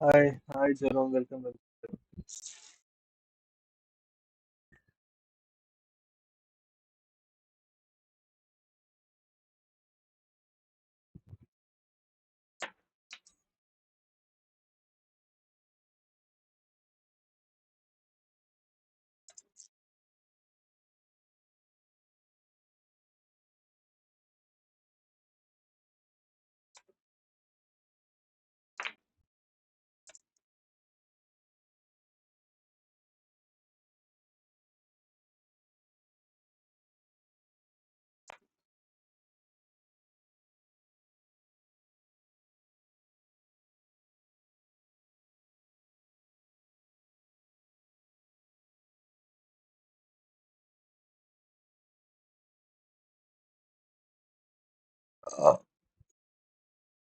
Hi, Jerome. Welcome. Uh,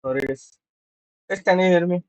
Sorry. Yes, can you hear me?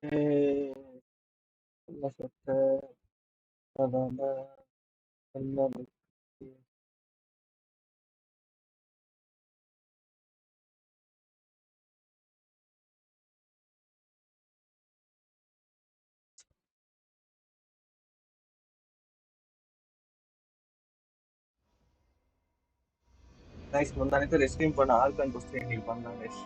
Eh, la suerte, la- Guys, ముందనైతే రెస్ట్రీమ్ పోయిన all కనిపిస్తుంది నీకు Bangladesh.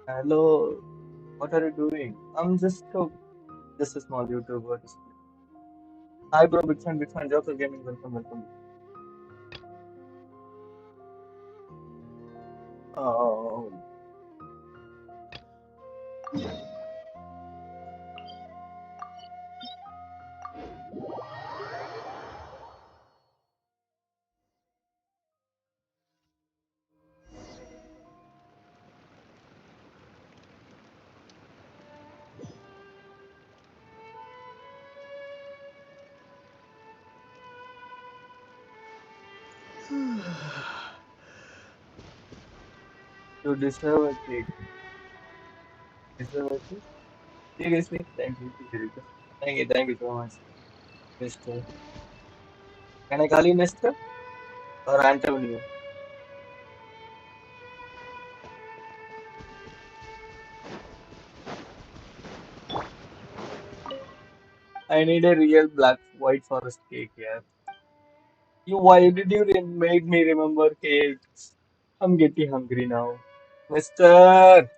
Hello, what are you doing? I'm just a small YouTuber. Hi bro, big fan, Joker Gaming, welcome. Oh, You deserve a cake. Deserve a cake? Seriously? Thank you. Thank you so much, Mister. Can I call you Mister or Antonio? I need a real black white forest cake, yeah. Why did you make me remember cakes? I'm getting hungry now. Mister!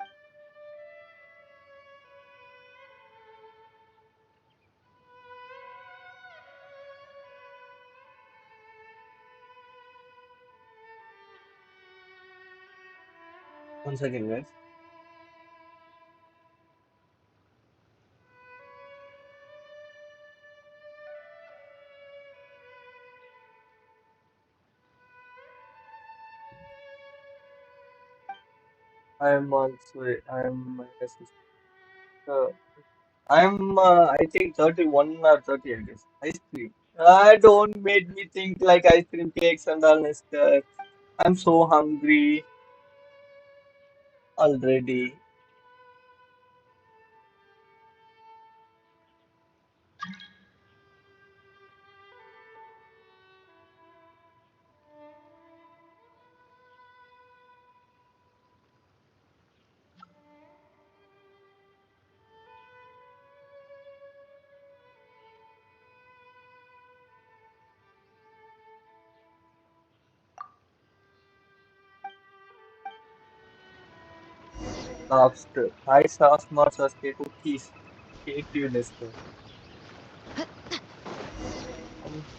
1 second, guys. I'm also, I'm, yes, yes. I'm, I think 31 or 30, I guess. Ice cream. Don't make me think like ice cream cakes and all, mister. I'm so hungry already. Lobster. I saw small Sasuke cookies. Cake to you, mister.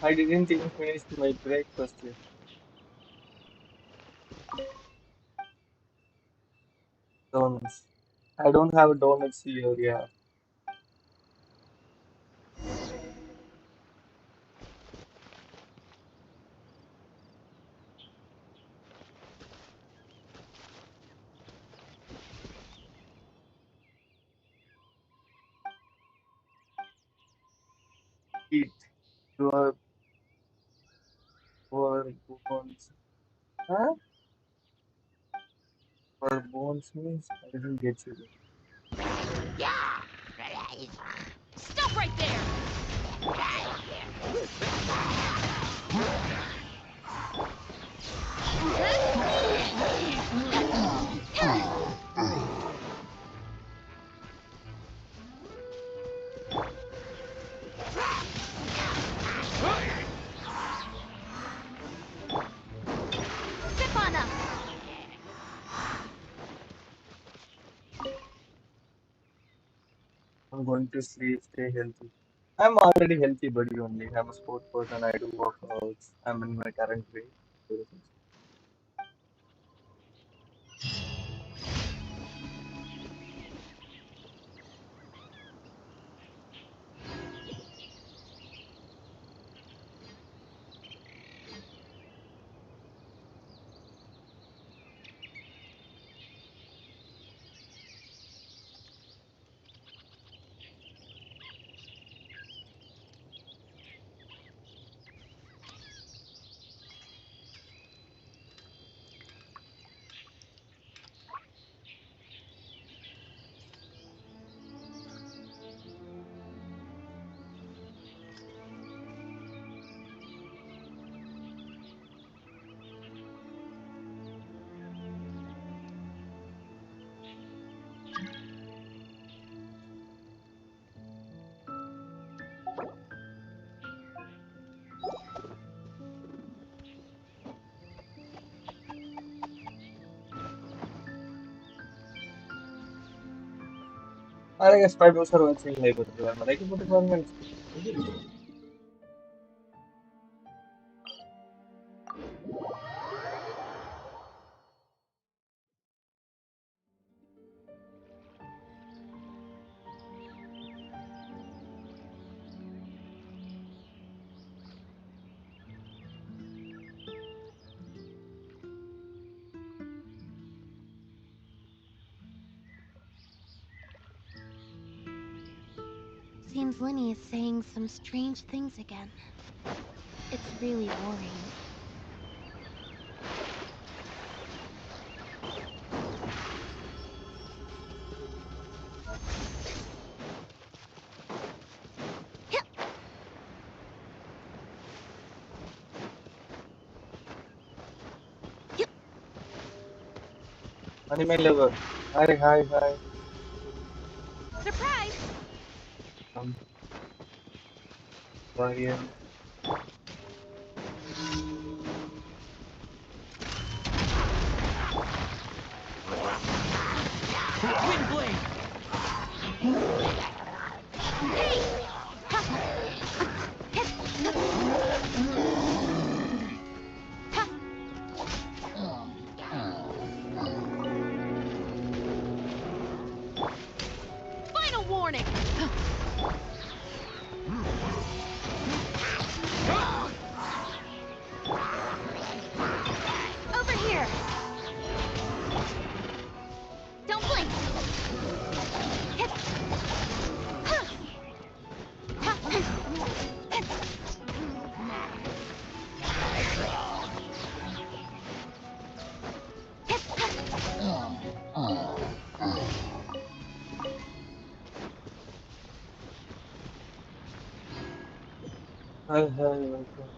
I didn't even finish my breakfast yet. Donuts. I don't have donuts here, yeah. Eat your bones. Huh? Your bones means I didn't get you. Yeah! Stop right there! Step on up! I'm going to sleep, stay healthy. I'm already healthy, buddy, only. I'm a sport person, I do workouts. I'm in my current weight. I guess 5 minutes are watching live. I can put it 1 minute. Seems Winnie is saying some strange things again. It's really worrying. Anime lover. Hi, hi, hi. Surprise! Um, Varian. Wind blade! Hey! Final warning! Over here! Don't blink! Hi, hi, welcome.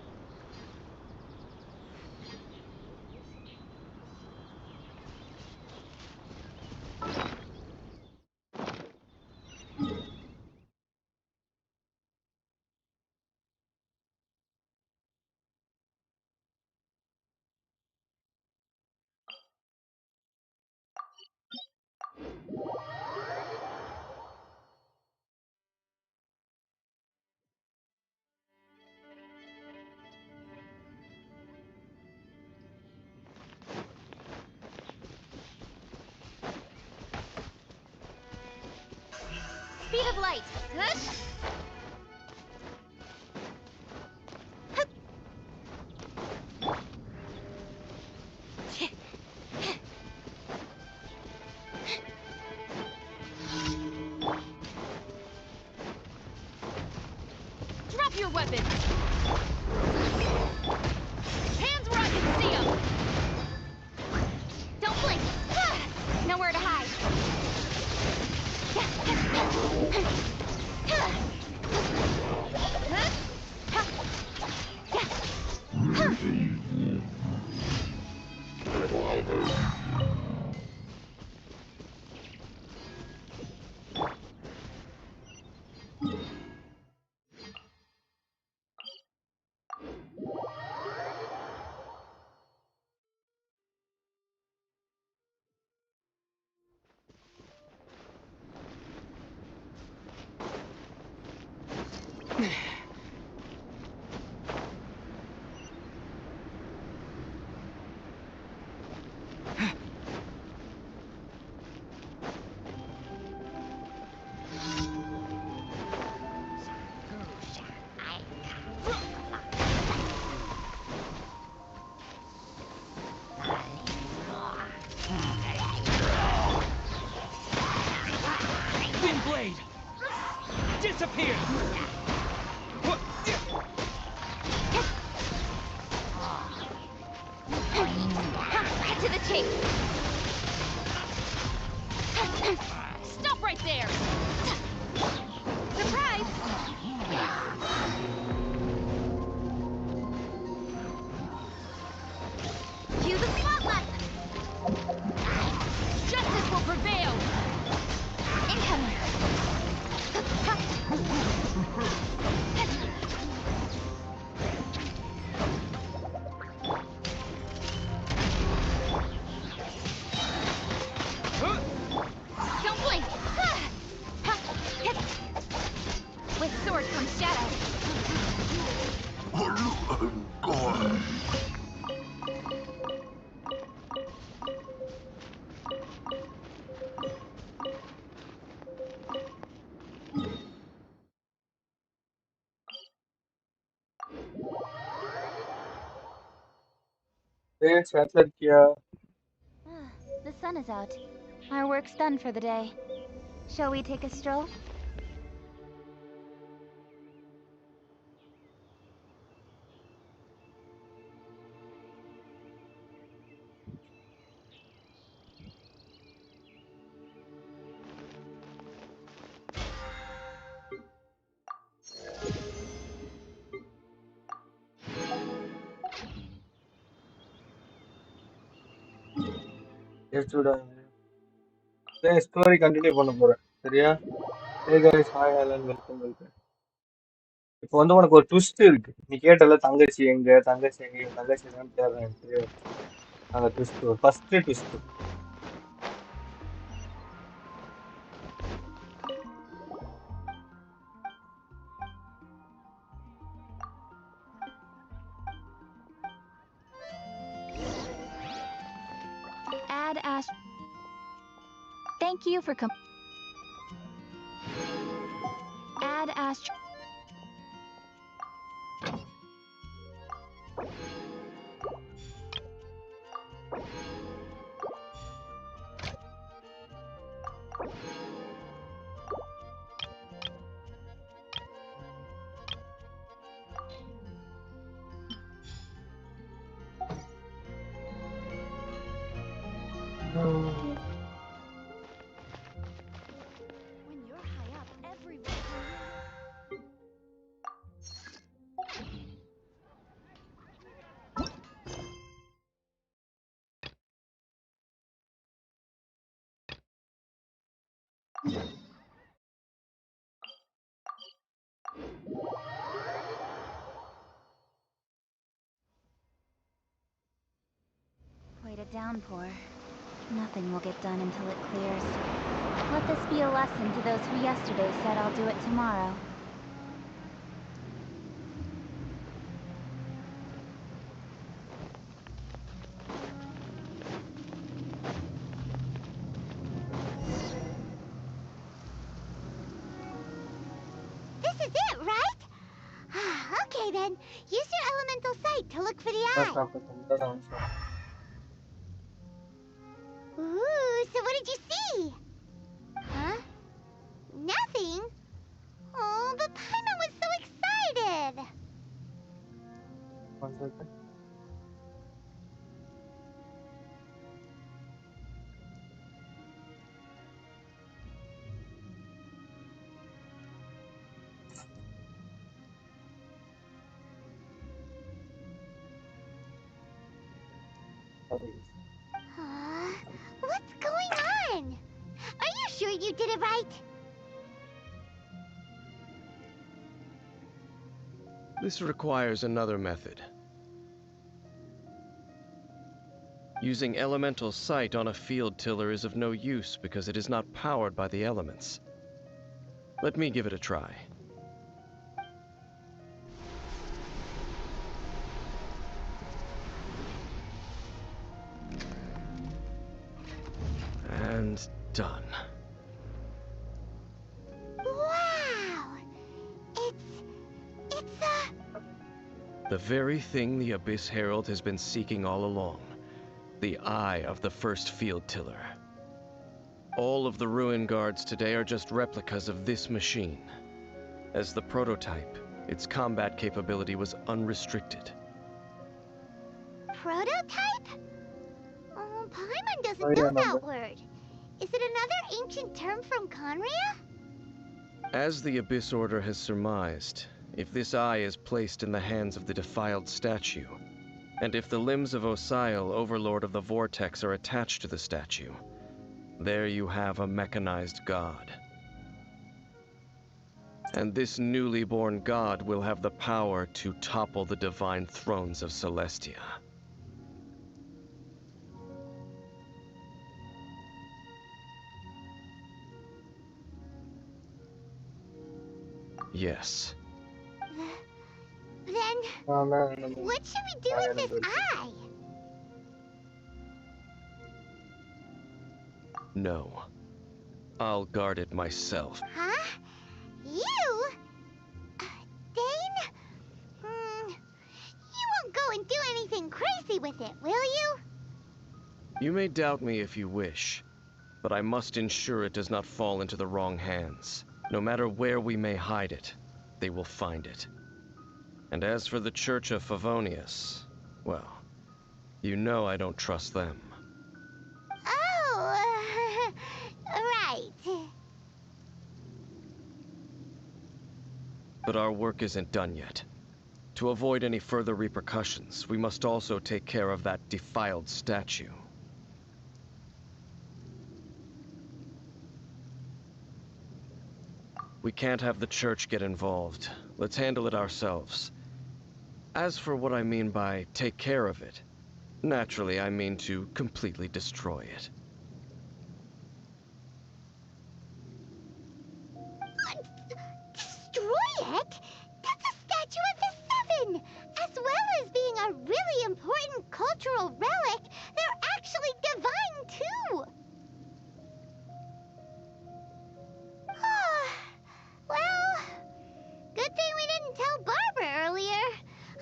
Speed of light! Hush! Drop your weapons! Hands where I can see them! Don't blink! Nowhere to hide! Wind blade! Disappear! Cut to the chase! Stop right there! Surprise! Cue the spotlight! Justice will prevail! Incoming! Don't blink! With sword comes shadow. Hey, Chancellor Kia. The sun is out. Our work's done for the day. Shall we take a stroll? Yes, Judah. Story continue பண்ண போறேன் சரியா? Hey guys, hi, Alan, welcome. இப்போ வந்து உனக்கு ஒரு twist இருக்கு. நீ கேட்டல தங்கச்சி எங்க தங்கச்சி எங்க இவன் தங்கச்சி எங்கன்னு தேடுறேன்ட்டு. அந்த twist first twist. Add Ash. Thank you for Add Ash. When you're high up, everyone. Quite a downpour. Nothing will get done until it clears. Let this be a lesson to those who yesterday said I'll do it tomorrow. This is it, right? Okay then. Use your elemental sight to look for the eye. Ooh, so what did you see? Huh? Nothing? Oh, but Paimon was so excited! What's going on? Are you sure you did it right? This requires another method. Using elemental sight on a field tiller is of no use because it is not powered by the elements. Let me give it a try. And done. Wow! It's The very thing the Abyss Herald has been seeking all along. The eye of the first field tiller. All of the ruin guards today are just replicas of this machine. As the prototype, its combat capability was unrestricted. prototype? Oh, Paimon doesn't know that word. Is it another ancient term from Conria? As the Abyss Order has surmised, if this eye is placed in the hands of the defiled statue, and if the limbs of Osiel, Overlord of the Vortex, are attached to the statue, there you have a mechanized god. And this newly born god will have the power to topple the divine thrones of Celestia. Yes. Then, what should we do with this eye? No. I'll guard it myself. Huh? You? Dane? You won't go and do anything crazy with it, will you? You may doubt me if you wish, but I must ensure it does not fall into the wrong hands. No matter where we may hide it, they will find it. And as for the Church of Favonius, well, you know I don't trust them. Oh, right. But our work isn't done yet. To avoid any further repercussions, we must also take care of that defiled statue. We can't have the church get involved. Let's handle it ourselves. As for what I mean by take care of it, naturally I mean to completely destroy it. Destroy it? That's a statue of the Seven! As well as being a really important cultural relic, they're actually divine too! Well, good thing we didn't tell Barbara earlier.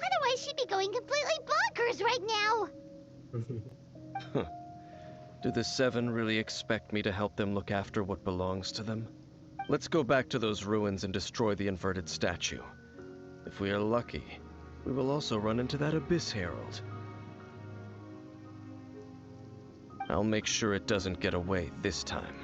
Otherwise she'd be going completely bonkers right now! Do the Seven really expect me to help them look after what belongs to them? Let's go back to those ruins and destroy the inverted statue. If we are lucky, we will also run into that Abyss Herald. I'll make sure it doesn't get away this time.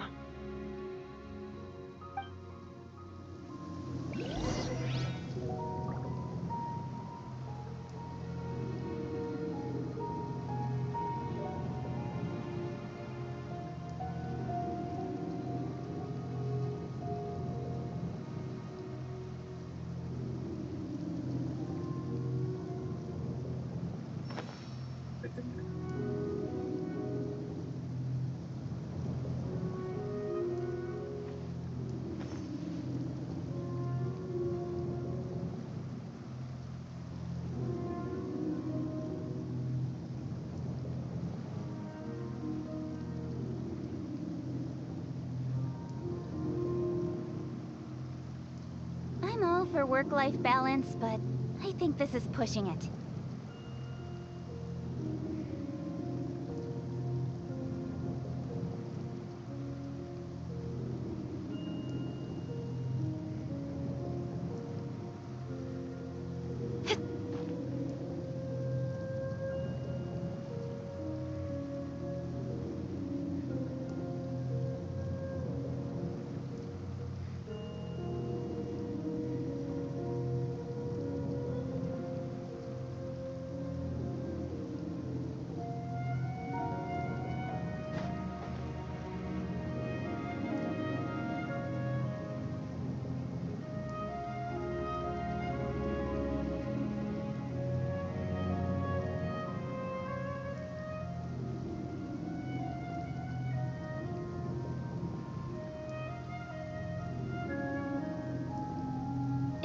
I'm all for work-life balance, but I think this is pushing it.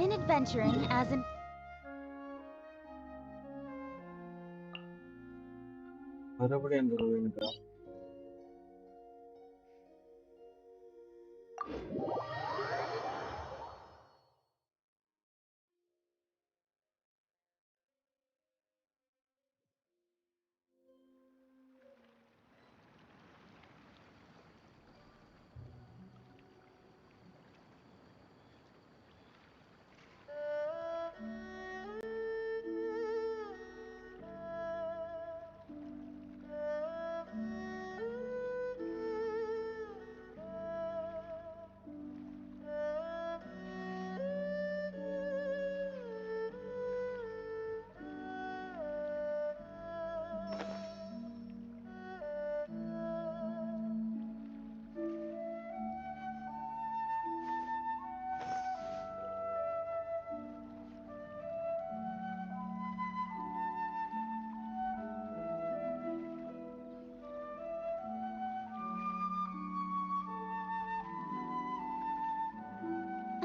In adventuring as an... മറുപടിയും തുറവില്ല.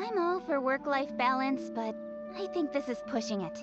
I'm all for work-life balance, but I think this is pushing it.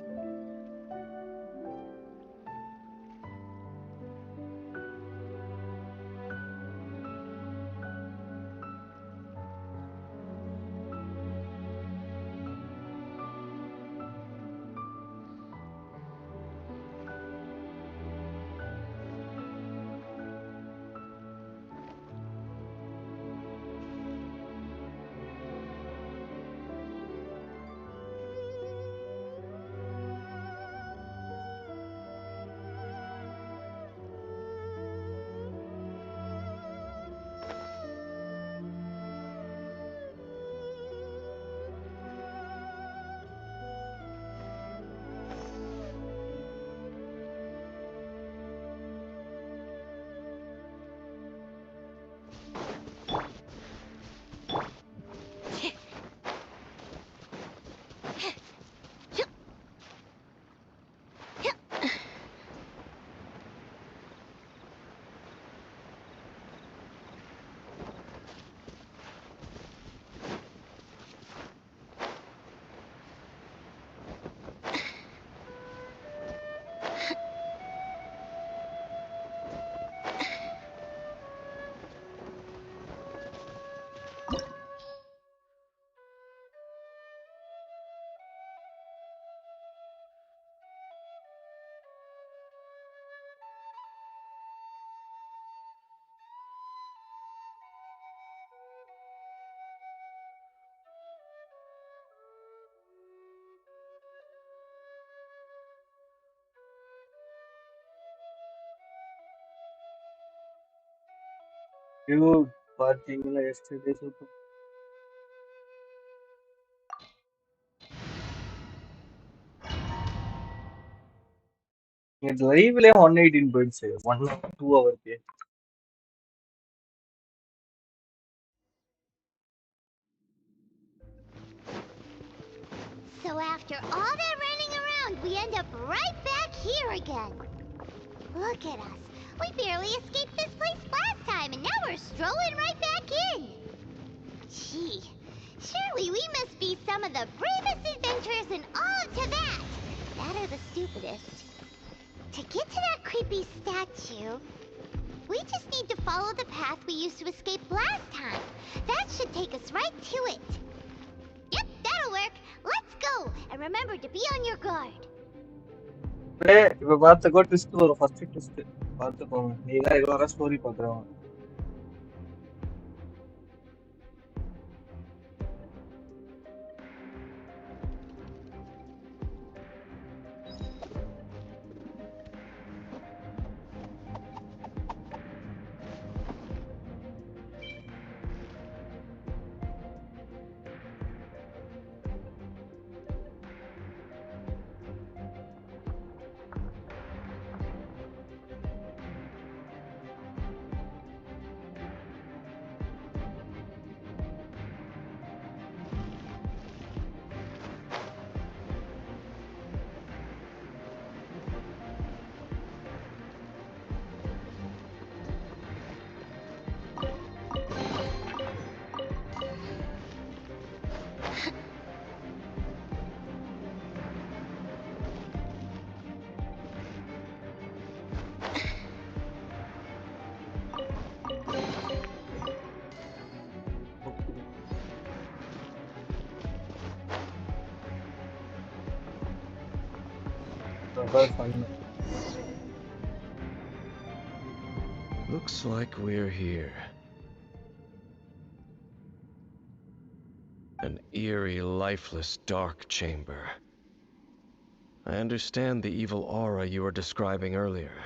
Dude, parking yesterday. Super. It's live 118 birds. 1 2 hour. So after all that running around, we end up right back here again. Look at us. We barely escaped this place last time, and now we're strolling right back in. Gee, surely we must be some of the bravest adventurers in all of Tibet. That or the stupidest. To get to that creepy statue, we just need to follow the path we used to escape last time. That should take us right to it. Yep, that'll work. Let's go. And remember to be on your guard. இப்ப பார்த்துக்கோ twist வரும் first twist பார்த்துக்கோங்க நீ எல்லாம் ரெகுலரா story பாக்குறவங்க fun Looks like we're here. An eerie, lifeless, dark chamber. I understand the evil aura you were describing earlier.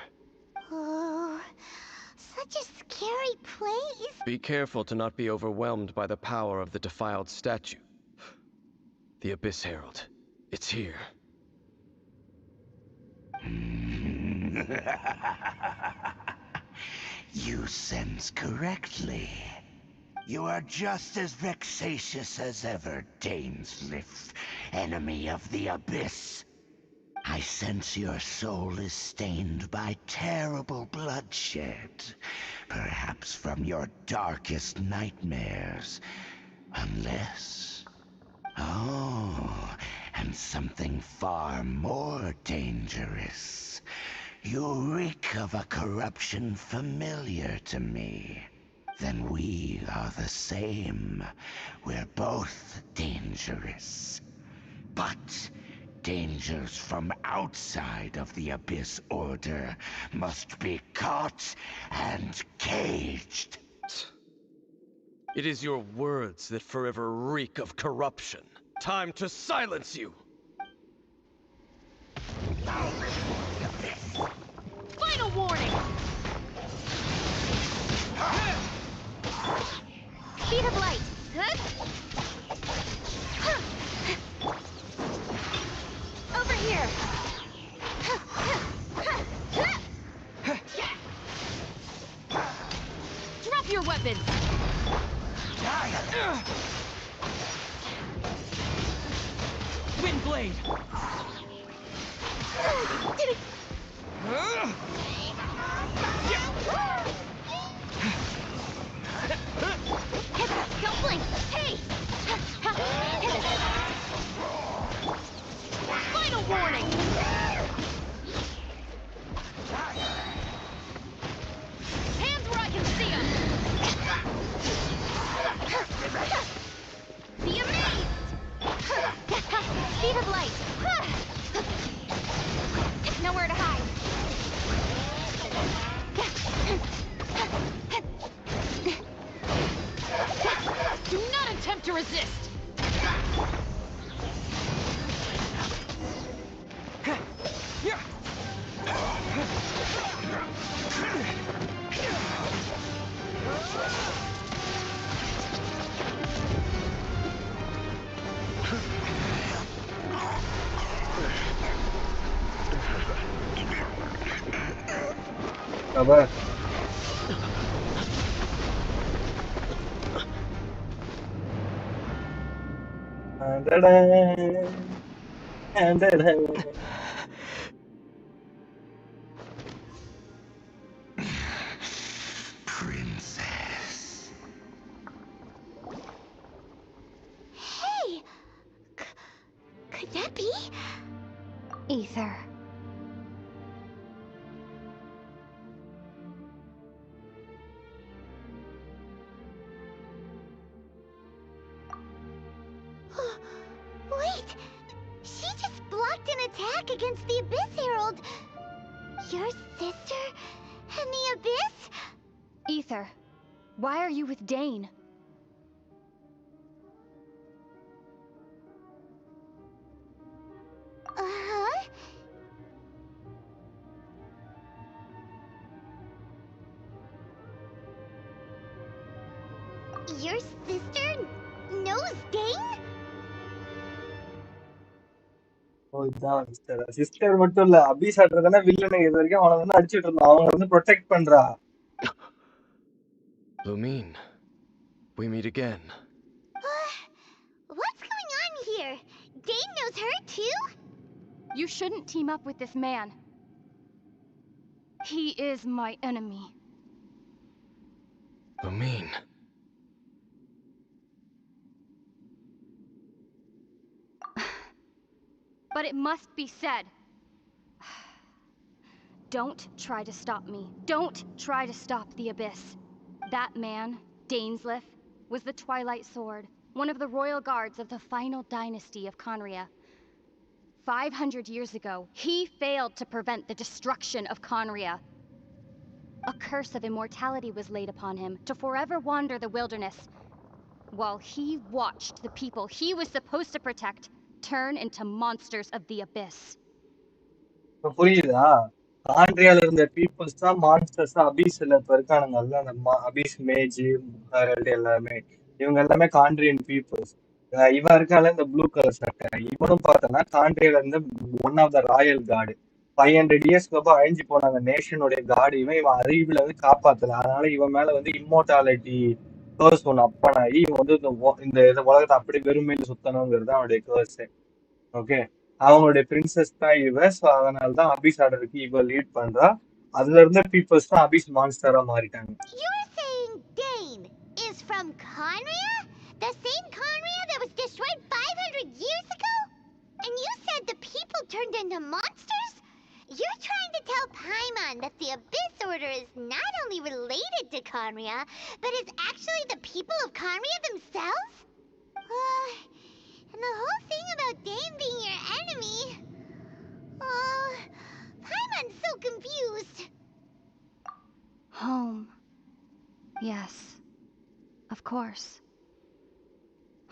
Oh, such a scary place. Be careful to not be overwhelmed by the power of the defiled statue. The Abyss Herald. It's here. You sense correctly. You are just as vexatious as ever, Dainsliff, enemy of the Abyss. I sense your soul is stained by terrible bloodshed, perhaps from your darkest nightmares. Unless... Oh, and something far more dangerous. You reek of a corruption familiar to me. Then we are the same. We're both dangerous. But dangers from outside of the Abyss Order must be caught and caged. It is your words that forever reek of corruption. Time to silence you! Final warning! Speed of light. Over here. Drop your weapons. Wind blade! Don't blink. Hey! Final warning! Hands where I can see them! Be amazed! Speed of light! Nowhere to hide! Do not attempt to resist! Cover. Princess. Hey! Could that be? Ether. Wait! She just blocked an attack against the Abyss Herald! Your sister and the Abyss? Ether. Why are you with Dane? Uh-huh. Your sister knows Dane? ஓ இதான் sister sister மட்டும் இல்ல அபிஸ் ஆடுறதுனா வில்லனை இது வரைக்கும் அவனை வந்து அடிச்சுட்டு இருந்தான் அவனை வந்து ப்ரொடெக்ட் பண்றா. Lumine, we meet again. What's going on here? Dane knows her too? You shouldn't team up with this man. He is my enemy. Lumine. But it must be said. Don't try to stop me. Don't try to stop the Abyss. That man, Dainsleif, was the Twilight Sword, one of the royal guards of the final dynasty of Conria. 500 years ago, he failed to prevent the destruction of Conria. A curse of immortality was laid upon him to forever wander the wilderness, while he watched the people he was supposed to protect turn into monsters of the Abyss. இப்ப புரியுதா? காண்ட்ரியால இருந்த peoples தான் monsters அபீஸ்ல இப்ப இருக்கானுங்கல்ல அந்த Hafiz மேஜ் Herald எல்லாமே இவங்க எல்லாமே காண்ட்ரியன் peoples. இவன் இருக்கால இந்த ப்ளூ கலர் சட்டை இவனும் பார்த்தோன்னா காண்ட்ரியால இருந்து one of the royal guard 500 இயர்ஸ்க்கு அப்புறம் அழிஞ்சு போன அந்த நேஷனுடைய கார்டு இவன் அறிவுல வந்து காப்பாத்தல அதனால இவன் மேல வந்து இம்மோர்டாலிட்டி கேர்ஸ் ஒன்று அப்பனாகி இவன் வந்து இந்த உலகத்தை அப்படி வெறுமையில சுத்தணுங்கிறது அவனுடைய கேர்ஸ். ஓகே அவங்களுடைய பிரின்சஸ் தான் இவ ஸோ அதனால தான் அபிஸ் ஆர்டருக்கு இவ லீட் பண்றா. அதுல இருந்த பீப்புள்ஸ் தான் அபிஸ் மான்ஸ்டரா மாறிட்டாங்க. You're saying Dane is from Conria? The same Conria that was destroyed 500 years ago? And you said the people turned into monsters? You're trying to tell Paimon that the Abyss Order is not only related to Conria, but is actually the people of Conria themselves? And the whole thing about Dane being your enemy... Paimon's so confused. Home. Yes. Of course.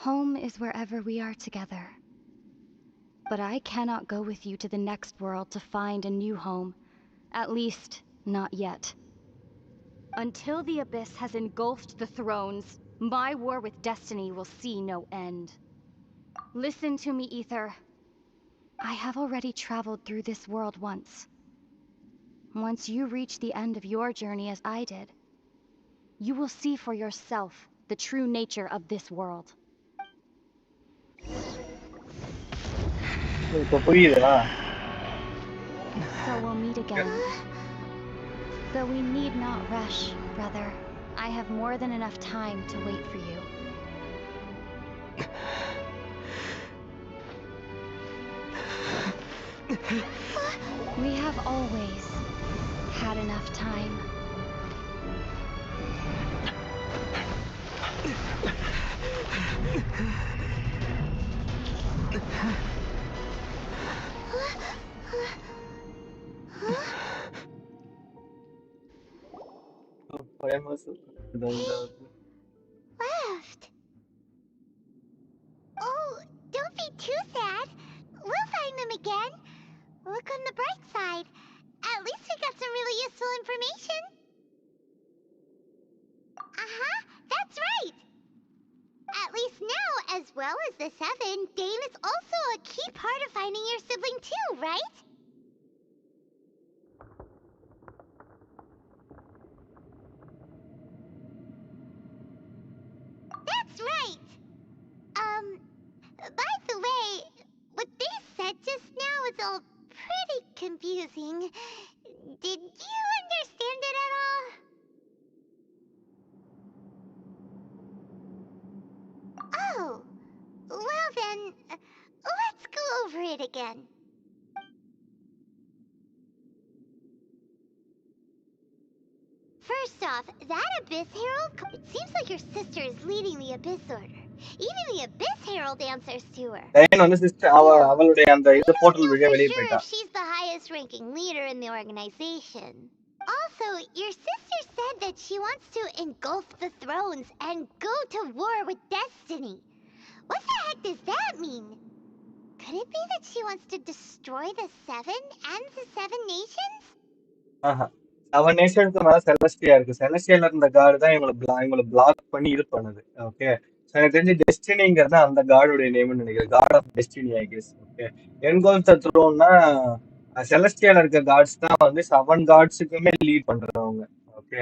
Home is wherever we are together. But I cannot go with you to the next world to find a new home. At least, not yet. Until the Abyss has engulfed the thrones, my war with destiny will see no end. Listen to me, Ether. I have already traveled through this world once. Once you reach the end of your journey as I did, you will see for yourself the true nature of this world. இப்ப புரியுதா? So we'll meet again. Though we need not rush, brother. I have more than enough time to wait for you. We have always had enough time. famous. Left. Oh, don't be too sad. We'll find them again. Look on the bright side. At least we got some really useful information. Uh-huh, that's right. At least now, as well as the Seven, Dane is also a key part of finding your sibling too, right? By the way, what they said just now is all pretty confusing. Did you understand it at all? Oh, well then, let's go over it again. First off, that Abyss Herald, it seems like your sister is leading the Abyss Order. Even the Abyss Herald answers to her. Time வந்து sister Still, அவளுடைய அந்த we இது don't portal know வழியா for வெளியே sure போயிட்டா. if she's the highest ranking leader in the organization. Also, your sister said that she wants to engulf the thrones and go to war with Destiny. What the heck does that mean? Could it be that she wants to destroy the Seven and the Seven Nations? அவன் நேஷனுக்கு மேல செலஸ்டியா இருக்கு. செலஸ்டியால இருந்த காடு தான் இவங்களை black பண்ணி இது பண்ணுது. ஓகே, எனக்கு தெரிஞ்சு டெஸ்டினிங்கிறது அந்த காடுடைய நேம்னு நினைக்கிறேன். God of destiny I guess. Okay, என்கோல் த்ரோன்னா செலஸ்டியால இருக்க காட்ஸ் தான் வந்து 7 காட்ஸுக்குமே லீட் பண்றவங்க. ஓகே,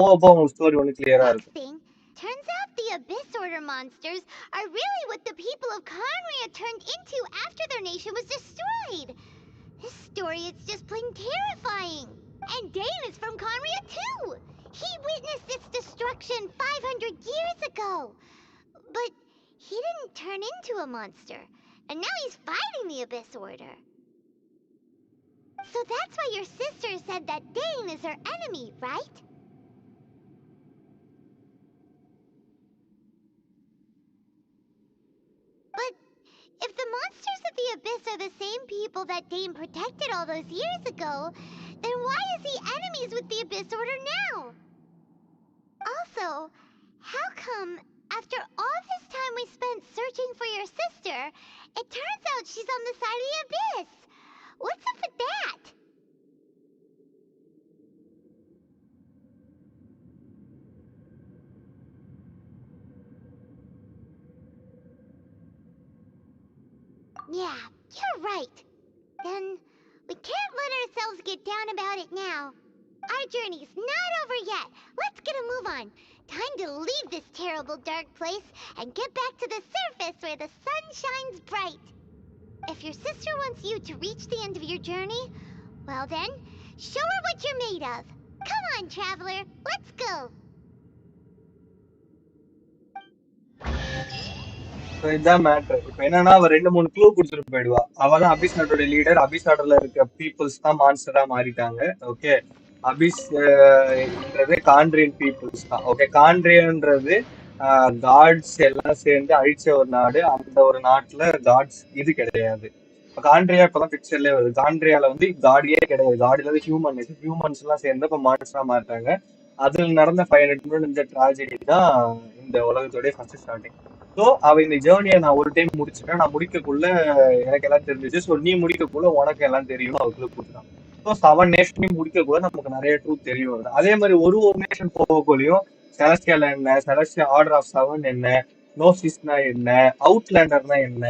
போக போக உங்களுக்கு ஸ்டோரி ஒன்று கிளியரா இருக்கும். Turns out the Abyss Order monsters are really what the people of Conria turned into after their nation was destroyed. This story is just plain terrifying. And Dane is from Conria too. He witnessed its destruction 500 years ago. But he didn't turn into a monster. And now he's fighting the Abyss Order. So that's why your sister said that Dane is her enemy, right? But if the monsters of the Abyss are the same people that Dane protected all those years ago, then why is he enemies with the Abyss Order now? Also, how come after all this time we spent searching for your sister, it turns out she's on the side of the Abyss? What's up with that? Yeah, you're right. Then we can't let ourselves get down about it now. Our journey's not over yet. Let's get a move on. Time to leave this terrible dark place and get back to the surface where the sun shines bright. If your sister wants you to reach the end of your journey, well then, show her what you're made of. Come on, traveler, let's go. இதுதான் matter. இப்ப என்னன்னா அவ 2-3 clue கொடுத்துட்டு போயிடுவா. அவதான் அபிஸ் நாட்டோட leader. அபிஸ் நாட்டோட இருக்க பீப்புள்ஸ் தான் மான்ஸ்டரா மாறிட்டாங்க. ஓகே, அபிஸ் என்றது காண்ட்ரியன் பீப்புள்ஸ் தான். ஓகே, காண்ட்ரியன்றது காட்ஸ் எல்லாம் சேர்ந்து அழிச்ச ஒரு நாடு. அந்த ஒரு நாட்டுல காட்ஸ் இது கிடையாது. இப்ப காண்ட்ரியா இப்பதான் பிக்சர்லயே வருது. காண்ட்ரியால வந்து காடியே கிடையாது. காடு இல்லாத ஹியூமன்ஸ் எல்லாம் சேர்ந்து இப்ப மான்ஸ்டரா மாறிட்டாங்க. அதுல நடந்த 500 மில்லியன் இந்த ட்ராஜடி தான் இந்த உலகத்தோடைய ஃபர்ஸ்ட் ஸ்டார்டிங். ஸோ அவ இந்த ஜேர்னியை நான் ஒரு டைம் முடிச்சுட்டேன். நான் முடிக்கக்குள்ள எனக்கு எல்லாம் தெரிஞ்சிச்சு. ஸோ நீ முடிக்கக்குள்ள உனக்கு எல்லாம் தெரியும் அவருக்குள்ள கொடுத்தான். ஸோ 7 நேஷனையும் முடிக்கக்குள்ள நமக்கு நிறைய ட்ரூத் தெரிய வருது. அதே மாதிரி ஒரு நேஷன் போகக்குள்ளேயும் செலஸ்டியல் என்ன, செலஸ்டியல் ஆர்டர் ஆஃப் 7 என்ன, நோசிஸ்னா என்ன, அவுட்லேண்டர்னா என்ன,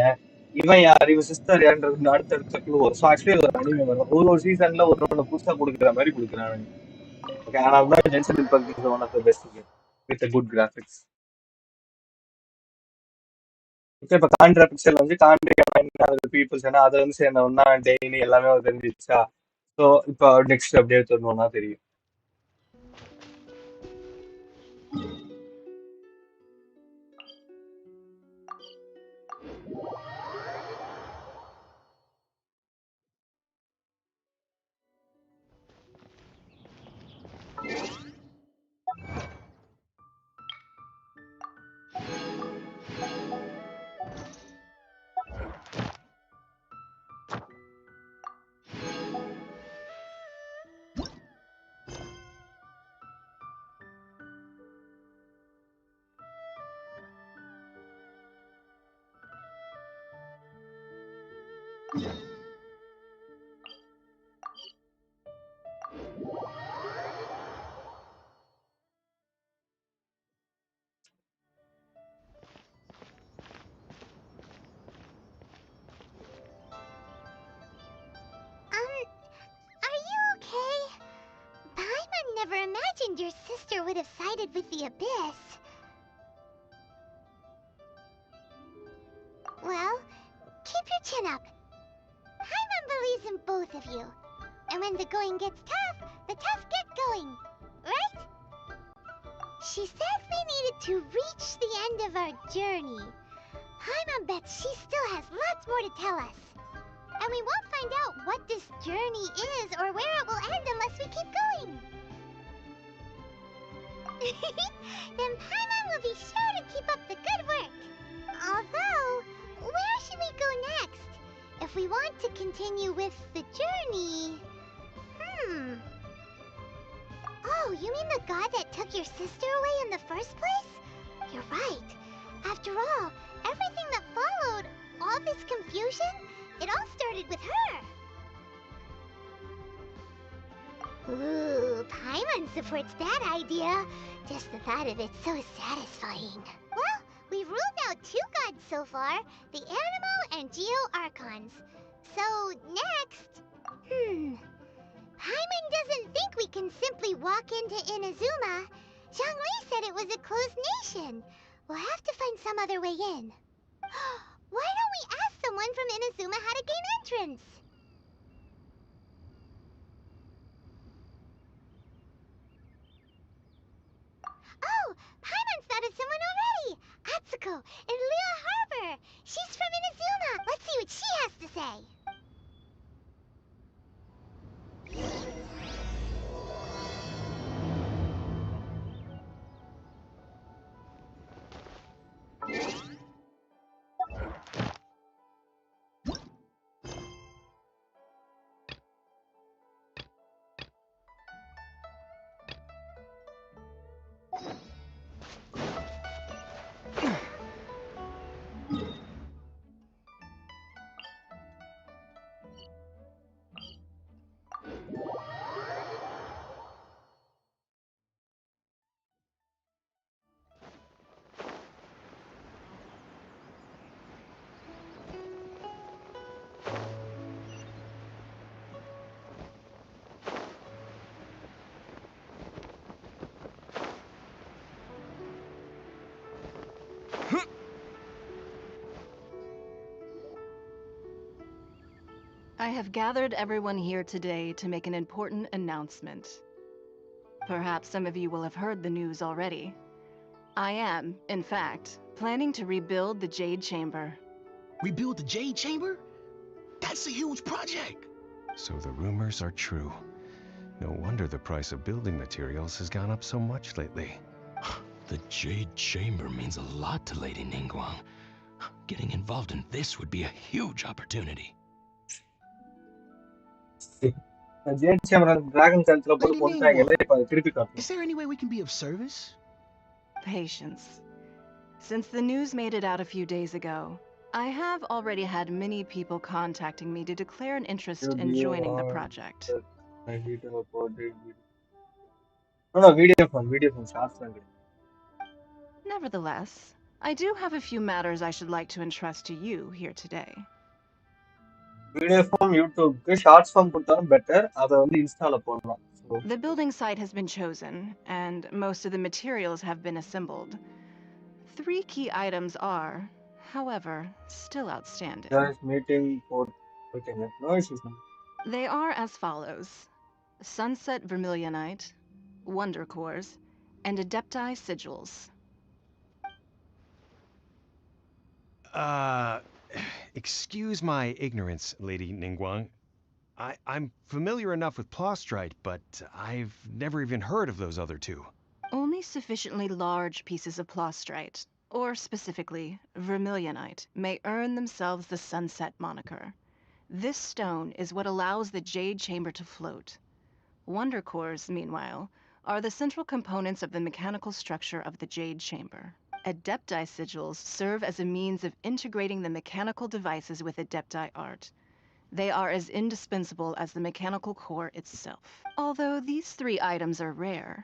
இவன் யார், இவன் சிஸ்டர் யாருன்றது அடுத்தடுத்த க்ளூ வரும். ஸோ ஆக்சுவலி ஒரு அனிமே வரும். ஒரு சீசன்ல ஒன்று புதுசா கொடுக்குற மாதிரி கொடுக்குறாங்க. ஓகே, ஆனால் தான் Genshin Impact is one of the best game with good graphics. இப்ப காண்ட்ரா பிக்சர்ல வந்து காண்ட்ரியா பீப்புள்ஸ் ஏன்னா அதை வந்து சேர்ந்தவொன்னா டெய்லி எல்லாமே தெரிஞ்சிச்சா. ஸோ இப்போ நெக்ஸ்ட் அப்படியே சொல்லணும்னா தெரியும். Are you okay? Paimon never imagined your sister would have sided with the Abyss. Well, keep your chin up. Paimon believes in both of you. And when the going gets tough, the tough get going. Right? She said we needed to reach the end of our journey. Paimon bets she still has lots more to tell us. And we won't find out what this journey is or where it will end unless we keep going. Then Paimon will be sure to keep up the good work. Although, where should we go next? If we want to continue with the journey... Oh, you mean the god that took your sister away in the first place? You're right. After all, everything that followed, all this confusion, it all started with her. Ooh, Paimon supports that idea. Just the thought of it's so satisfying. Well, we've ruled out 2 gods so far, the Animal and Geo Archons. So, next... Paimon doesn't think we can simply walk into Inazuma. Zhongli said it was a closed nation. We'll have to find some other way in. Why don't we ask someone from Inazuma how to gain entrance? Oh, Paimon's thought of someone already! Atsuko in Liyue Harbor! She's from Inazuma! Let's see what she has to say! I have gathered everyone here today to make an important announcement. Perhaps some of you will have heard the news already. I am, in fact, planning to rebuild the Jade Chamber. Rebuild the Jade Chamber? That's a huge project! So the rumors are true. No wonder the price of building materials has gone up so much lately. The Jade Chamber means a lot to Lady Ningguang. Getting involved in this would be a huge opportunity. Jade chamber dragon கழுத்துல போட்டு Lady கொண்டாங்கல்ல Ningguang, இப்ப திருப்பி is காட்டணும். there any way we can be of service? Patience. Since the news made it out a few days ago, I have already had many people contacting me to declare an interest in joining the project. Video phone shorts தான். Nevertheless, I do have a few matters I should like to entrust to you here today. Video form யூடியூப்க்கு shorts form கொடுத்தாலும் better. அதை வந்து இன்ஸ்டால போடலாம். The building site has been chosen, and most of the materials have been assembled. 3 key items are, however, still outstanding. Guys, meeting for no issues. They are as follows: Sunset Vermilionite, Wonder Cores, and Adepti Sigils. Excuse my ignorance, Lady Ningguang. I'm familiar enough with Plostrite, but I've never even heard of those other 2. Only sufficiently large pieces of Plostrite, or specifically Vermilionite, may earn themselves the Sunset moniker. This stone is what allows the Jade Chamber to float. Wonder Cores, meanwhile, are the central components of the mechanical structure of the Jade Chamber. Adepti Sigils serve as a means of integrating the mechanical devices with Adepti art. They are as indispensable as the mechanical core itself. Although these 3 items are rare,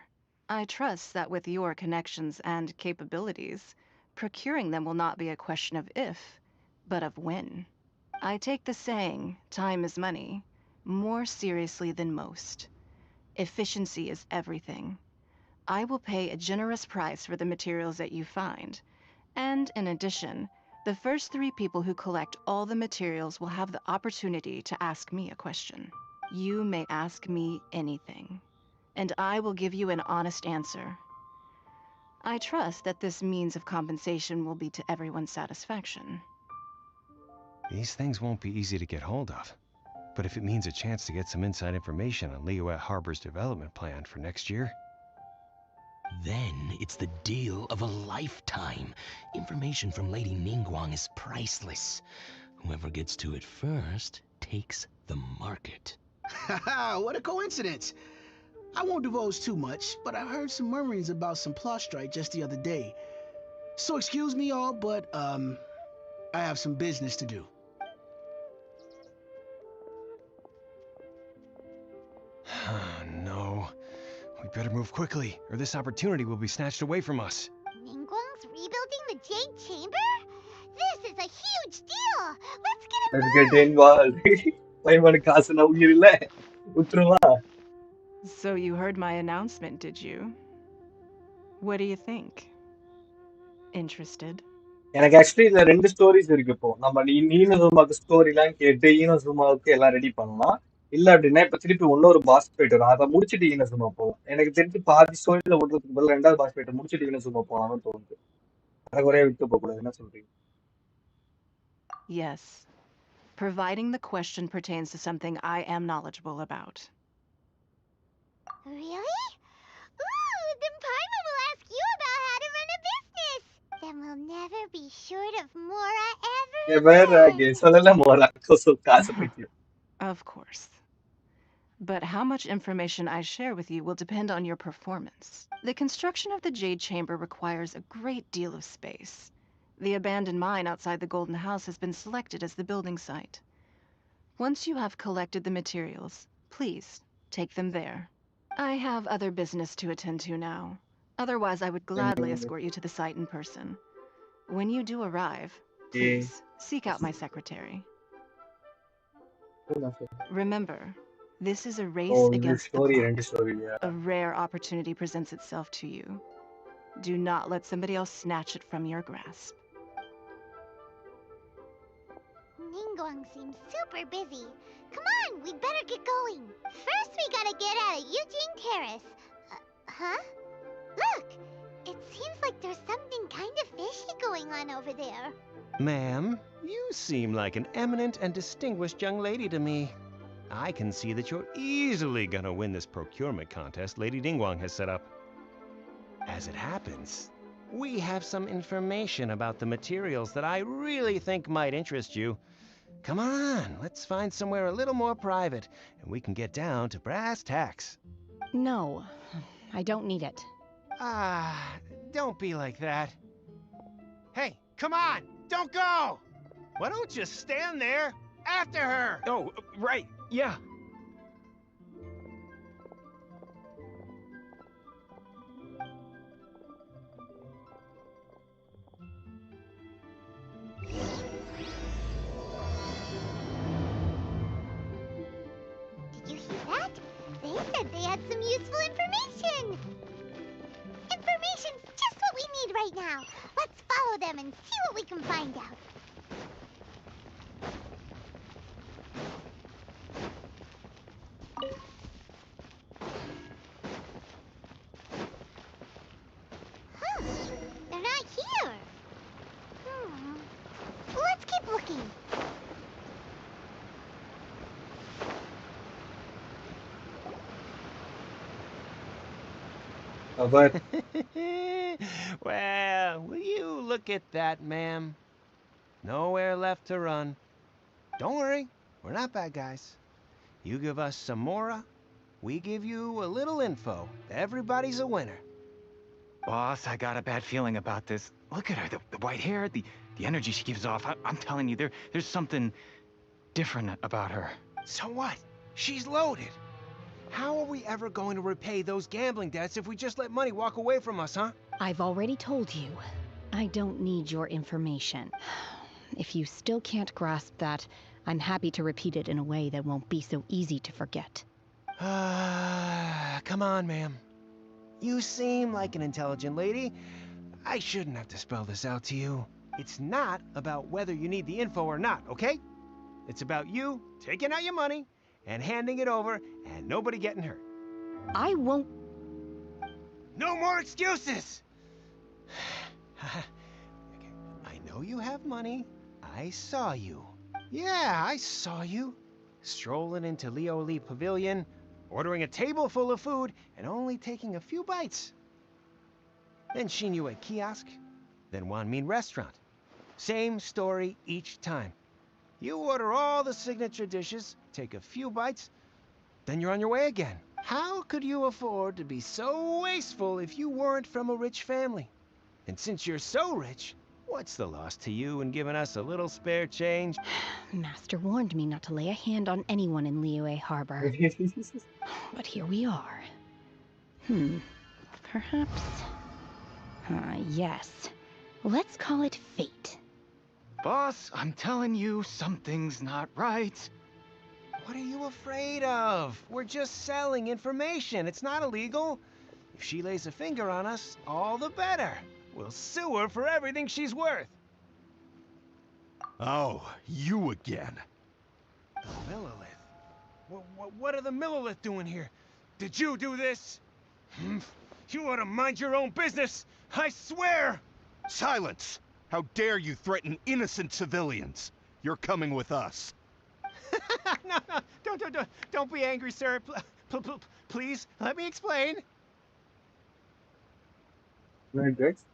I trust that with your connections and capabilities, procuring them will not be a question of if, but of when. I take the saying, time is money, more seriously than most. Efficiency is everything. I will pay a generous price for the materials that you find, and in addition, The first 3 people who collect all the materials will have the opportunity to ask me a question. You may ask me anything, and I will give you an honest answer. I trust that this means of compensation will be to everyone's satisfaction. These things won't be easy to get hold of. But if it means a chance to get some inside information on Liyue Harbor's development plan for next year... Then it's the deal of a lifetime. Information from Lady Ningguang is priceless. Whoever gets to it first takes the market. Haha, what a coincidence. I won't divulge too much, but I heard some murmurings about some plot strike just the other day. So excuse me all, but, I have some business to do. No. We better move quickly, or this opportunity will be snatched away from us. Ningguang's rebuilding the Jade Chamber? This is a huge deal! Let's get Let's involved! get involved. பையனுக்கு காசு நான் உயிர் இல்ல விட்டுருமா. So you heard my announcement, did you? What do you think? Interested? எனக்கு actually இதுல 2 stories இருக்கு. இப்போ நம்ம ஈனோசுமாக்கு ஸ்டோரி எல்லாம் கேட்டு ஈனோசுமாவுக்கு எல்லாம் ரெடி பண்ணலாம். இல்ல அப்படின்னா இப்ப திருப்பி இன்னொரு பாஸ் ஃபைட் வரும், அதை முடிச்சுட்டு ஈனோசுமா போகலாம். எனக்கு தெரிஞ்சு பாதி ஸ்டோரியில விடுறதுக்கு பதில் 2வது பாஸ் ஃபைட்டை முடிச்சுட்டு ஈனோசுமா போகலாம்னு தோணுது. எனக்கு ஒரே விட்டு போக கூடாது. என்ன சொல்றீங்க? Yes. Providing the question pertains to something I am knowledgeable about. Really? Ooh, then Paimon will ask you about how to run a business! Then we'll never be short of Mora ever சொல்லல மோரா காசு பைத்தியம். Of course. But how much information I share with you will depend on your performance. The construction of the Jade Chamber requires a great deal of space. The abandoned mine outside the Golden House has been selected as the building site. Once you have collected the materials, please take them there. I have other business to attend to now. Otherwise, I would gladly escort you to the site in person. When you do arrive, please seek out my secretary. Remember, this is a race against the clock. A rare opportunity presents itself to you. Do not let somebody else snatch it from your grasp. Ningguang seems super busy. Come on, we'd better get going. First, we gotta get out of Eugene Terrace. Huh? Look! It seems like there's something kind of fishy going on over there. Ma'am, you seem like an eminent and distinguished young lady to me. I can see that you're easily gonna win this procurement contest Lady Ningguang has set up. As it happens, we have some information about the materials that I really think might interest you. Come on, let's find somewhere a little more private, and we can get down to brass tacks. No, I don't need it. Don't be like that. Hey, come on, don't go! Why don't you stand there after her? Oh, right, yeah. Did you hear that? They said they had some useful information! Information's just what we need right now. Let's follow them and see what we can find out. Huh, they're not here. Let's keep looking. But Well, will you look at that, ma'am? Nowhere left to run. Don't worry, we're not bad guys. You give us some Mora, we give you a little info. Everybody's a winner. Boss, I got a bad feeling about this. Look at her, the white hair, the energy she gives off. I'm telling you, there's something different about her. So what? She's loaded. How are we ever going to repay those gambling debts if we just let money walk away from us, huh? I've already told you. I don't need your information. If you still can't grasp that, I'm happy to repeat it in a way that won't be so easy to forget. Come on, ma'am. You seem like an intelligent lady. I shouldn't have to spell this out to you. It's not about whether you need the info or not, okay? It's about you taking out your money and handing it over and nobody getting hurt. I won't. No more excuses! Okay, I know you have money. I saw you. Yeah, I saw you. Strolling into Leo Lee Pavilion, ordering a table full of food, and only taking a few bites. Then Shinyue Kiosk, then Wanmin Restaurant. Same story each time. You order all the signature dishes, take a few bites, then you're on your way again. How could you afford to be so wasteful if you weren't from a rich family? And since you're so rich, what's the loss to you in giving us a little spare change? Master warned me not to lay a hand on anyone in Liyue Harbor. But here we are. Perhaps... yes. Let's call it fate. Boss, I'm telling you, something's not right. What are you afraid of? We're just selling information. It's not illegal. If she lays a finger on us, all the better. We'll sue her for everything she's worth. Oh, you again. The Millilith? What are the Millilith doing here? Did you do this? You ought to mind your own business. I swear! Silence! How dare you threaten innocent civilians? You're coming with us. No, don't be angry, sir. Please, let me explain. Right, guys?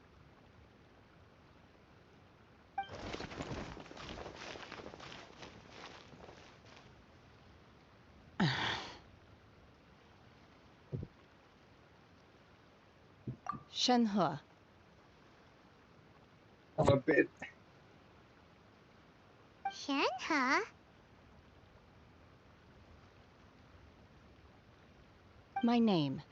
Shenhe. I'm a bit. Shen, huh? My name.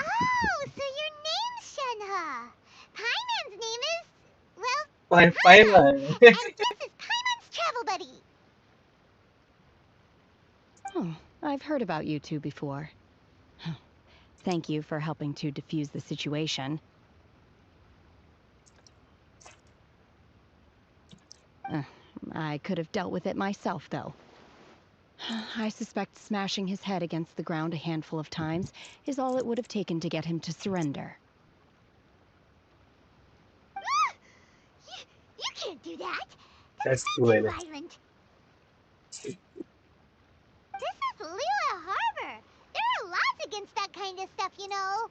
Oh, so your name's Shenhe. Paimon's name is, well, Fine, fine, Paimon. man. And this is Paimon's travel buddy. Oh, I've heard about you two before. Thank you for helping to defuse the situation. I could have dealt with it myself, though. I suspect smashing his head against the ground a handful of times is all it would have taken to get him to surrender. You can't do that. That's That's too too early. violent. This is Liyue Harbor. There are laws against that kind of stuff, you know.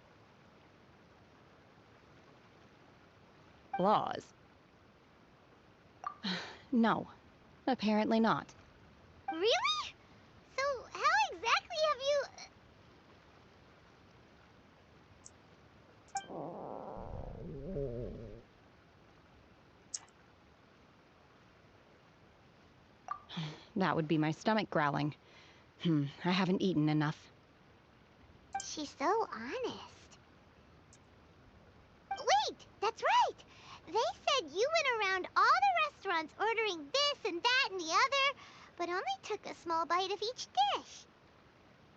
Laws? No, apparently not. Really? So how exactly have you... That would be my stomach growling. I haven't eaten enough. She's so honest. Wait, that's right! They said you went around all the restaurants ordering this and that and the other, but only took a small bite of each dish.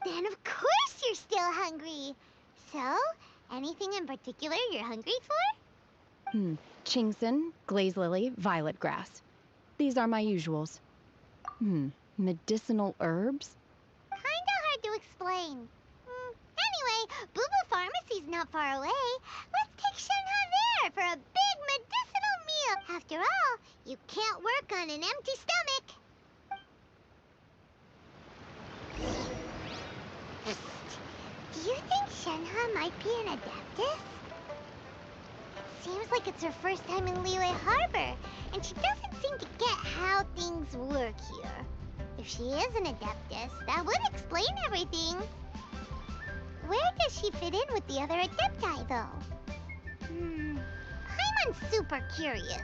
Then of course you're still hungry. So, anything in particular you're hungry for? Chingson, glaze lily, violet grass. These are my usuals. Medicinal herbs? Kinda hard to explain. Anyway, Booba Pharmacy's not far away. Let's take Shenhe there for a big medicinal meal. After all, you can't work on an empty stomach. Do you think Shenhe might be an Adeptus? Seems like it's her first time in Liyue Harbor, and she doesn't seem to get how things work here. If she is an Adeptus, that would explain everything. Where does she fit in with the other Adepti, though? Paimon's super curious.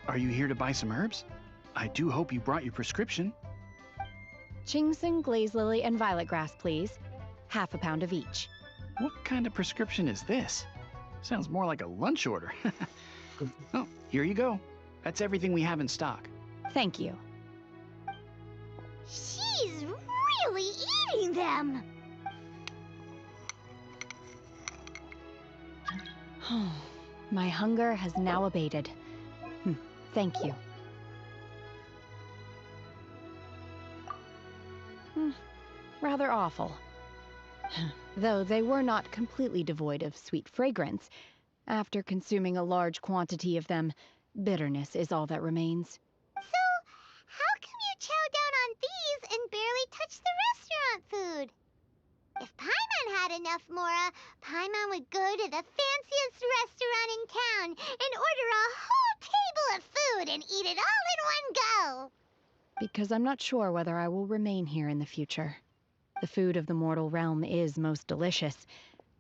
Are you here to buy some herbs? I do hope you brought your prescription. Chingson, glaze lily, and violet grass, please. Half a pound of each. What kind of prescription is this? Sounds more like a lunch order. Oh, here you go. That's everything we have in stock. Thank you. She's really eating them! My hunger has now abated. Thank you. Rather awful. Though they were not completely devoid of sweet fragrance. After consuming a large quantity of them, bitterness is all that remains. So, how come you chow down on these and barely touch the restaurant food? If Paimon had enough Mora, Paimon would go to the fanciest restaurant in town and order a whole table of food and eat it all in one go. Because I'm not sure whether I will remain here in the future. The food of the mortal realm is most delicious,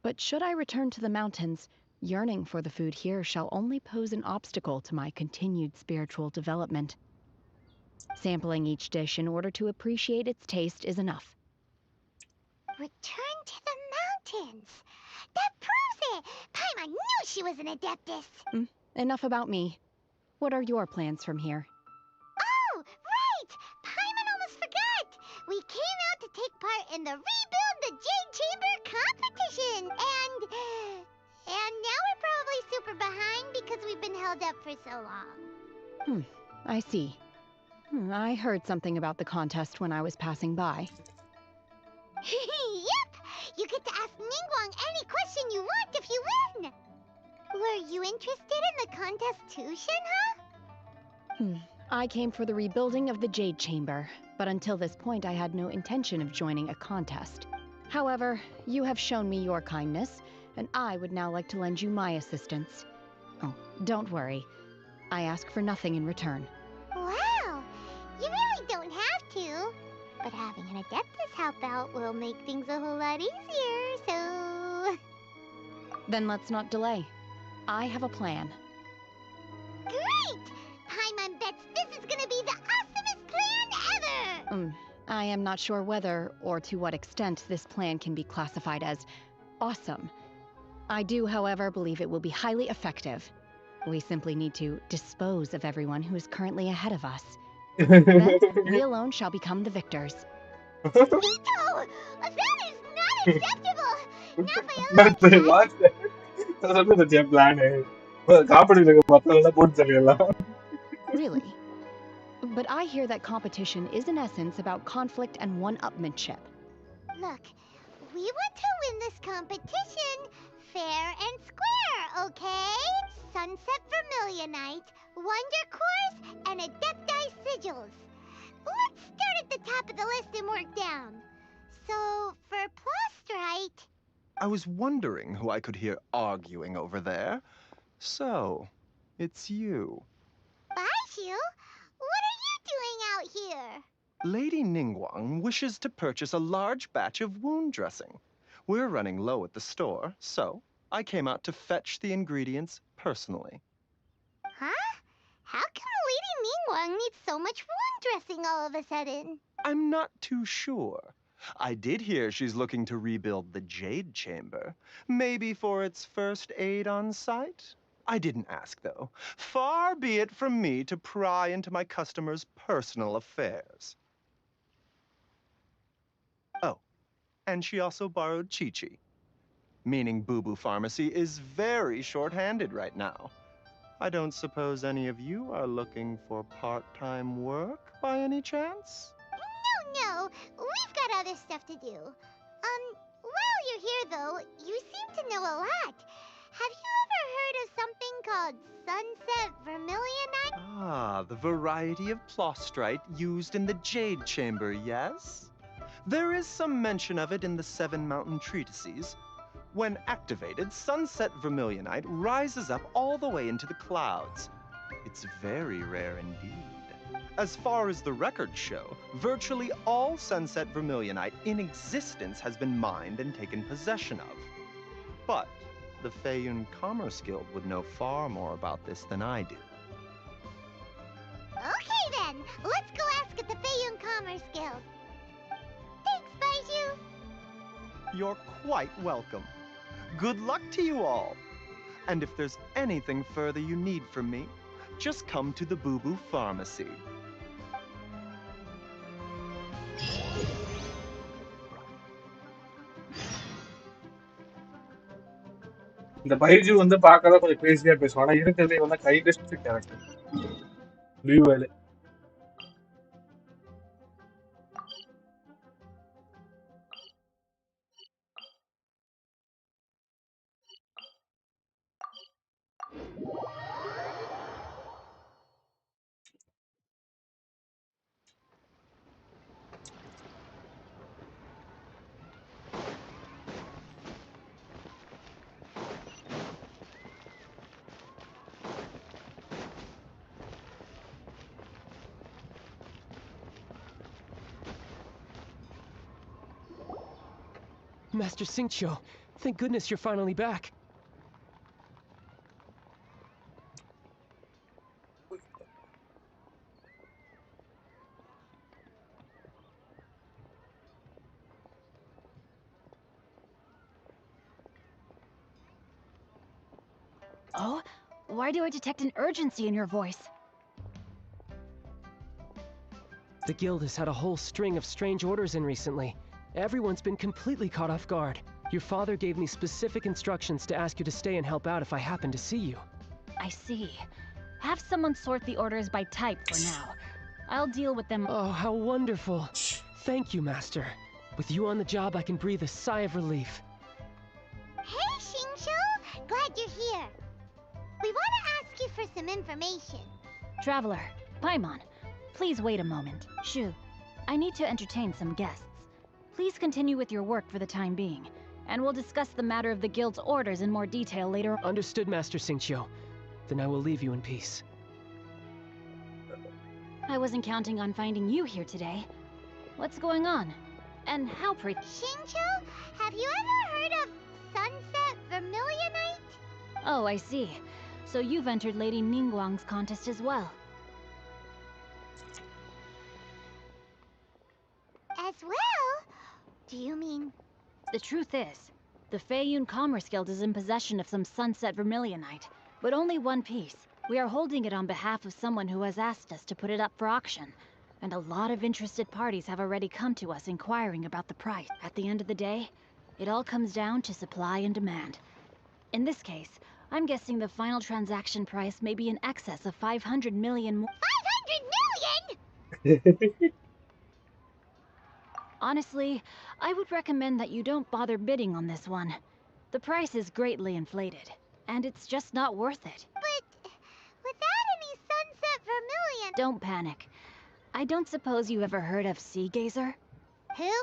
but should I return to the mountains, yearning for the food here shall only pose an obstacle to my continued spiritual development. Sampling each dish in order to appreciate its taste is enough. Return to the mountains! That proves it! Paimon knew she was an Adeptus! Enough about me. What are your plans from here? Oh, right! Paimon almost forgot! We came out to take part in the Rebuild the Jade Chamber competition! And now we're probably super behind because we've been held up for so long. I see. I heard something about the contest when I was passing by. Yep! You get to ask Ningguang any question you want if you win! Were you interested in the contest too, Shenhe? I came for the rebuilding of the Jade Chamber, but until this point I had no intention of joining a contest. However, you have shown me your kindness, and I would now like to lend you my assistance. Oh, don't worry. I ask for nothing in return. Wow! You really don't have to. But having an Adeptus help out will make things a whole lot easier, so... Then let's not delay. I have a plan. Great! Paimon bets this is gonna be the awesomest plan ever! I am not sure whether or to what extent this plan can be classified as awesome. I do, however, believe it will be highly effective. We simply need to dispose of everyone who is currently ahead of us. Then, we alone shall become the victors. Vito! That is not acceptable! Not by a long What? That's a jam plan. Really? But I hear that competition is in essence about conflict and one-upmanship. Look, we want to win this competition fair and square, okay? Sunset Vermilionite, Wonder Cores, and Adepti Sigils. Let's start at the top of the list and work down. So, for Plostrite... I was wondering who I could hear arguing over there. So, it's you. Baishu? What are you doing out here? Lady Ningguang wishes to purchase a large batch of wound dressing. We're running low at the store, so I came out to fetch the ingredients personally. Huh? How come Lady Ningguang needs so much wound dressing all of a sudden? I'm not too sure. I did hear she's looking to rebuild the Jade Chamber. Maybe for its first aid on site? I didn't ask, though. Far be it from me to pry into my customers' personal affairs. Oh, and she also borrowed Chi-Chi. Meaning Boo Boo Pharmacy is very short-handed right now. I don't suppose any of you are looking for part-time work by any chance? No, we've got other stuff to do. While you're here though, you seem to know a lot. Have you ever heard of something called Sunset Vermilionite? Ah, the variety of plostrite used in the Jade Chamber, yes? There is some mention of it in the Seven Mountain Treatises. When activated, Sunset Vermilionite rises up all the way into the clouds. It's very rare indeed. As far as the records show, virtually all Sunset Vermilionite in existence has been mined and taken possession of. But the Feiyun Commerce Guild would know far more about this than I do. Okay then, let's go ask at the Feiyun Commerce Guild. Thanks, Baiju. You're quite welcome. Good luck to you all. And if there's anything further you need from me, just come to the Boo Boo Pharmacy. இந்த பைஜு வந்து பார்க்கதான் கொஞ்சம் Grazia பேசுவான். ஆனா இருக்கிறதே வந்து kindest character. Leave Master Xingqiu, thank goodness you're finally back. Oh? Why do I detect an urgency in your voice? The guild has had a whole string of strange orders in recently. Everyone's been completely caught off guard. Your father gave me specific instructions to ask you to stay and help out if I happen to see you. I see. Have someone sort the orders by type for now. I'll deal with them. Oh, how wonderful. Thank you, Master. With you on the job, I can breathe a sigh of relief. Hey, Xingqiu! Glad you're here. We want to ask you for some information. Traveler, Paimon, please wait a moment. Shu, I need to entertain some guests. Please continue with your work for the time being, and we'll discuss the matter of the guild's orders in more detail later. Understood, Master Xingqiu. Then I will leave you in peace. I wasn't counting on finding you here today. What's going on? And how Xingqiu, have you ever heard of Sunset Vermilionite? Oh, I see. So you've entered Lady Ningguang's contest as well. As well? Do you mean... The truth is, the Feiyun Commerce Guild is in possession of some Sunset Vermilionite, but only one piece. We are holding it on behalf of someone who has asked us to put it up for auction. And a lot of interested parties have already come to us inquiring about the price. At the end of the day, it all comes down to supply and demand. In this case, I'm guessing the final transaction price may be in excess of 500 million. 500 million?! Honestly, I would recommend that you don't bother bidding on this one. The price is greatly inflated, and it's just not worth it. But without any Sunset Vermilion... Don't panic. I don't suppose you ever heard of Sea Gazer? Who?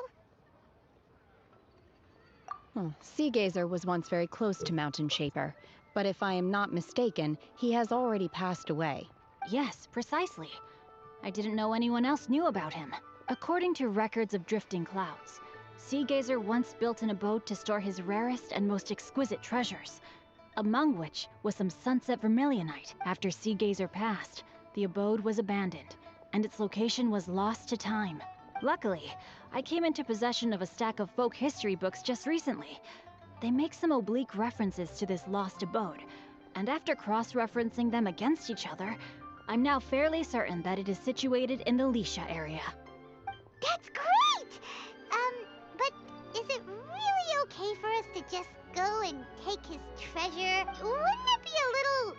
Sea Gazer was once very close to Mountain Shaper, but if I am not mistaken, he has already passed away. Yes, precisely. I didn't know anyone else knew about him. According to records of drifting clouds, Seagazer once built an abode to store his rarest and most exquisite treasures, among which was some sunset vermilionite. After Seagazer passed, the abode was abandoned, and its location was lost to time. Luckily, I came into possession of a stack of folk history books just recently. They make some oblique references to this lost abode, and after cross-referencing them against each other, I'm now fairly certain that it is situated in the Lisha area. That's great! But is it really okay for us to just go and take his treasure? Wouldn't it be a little,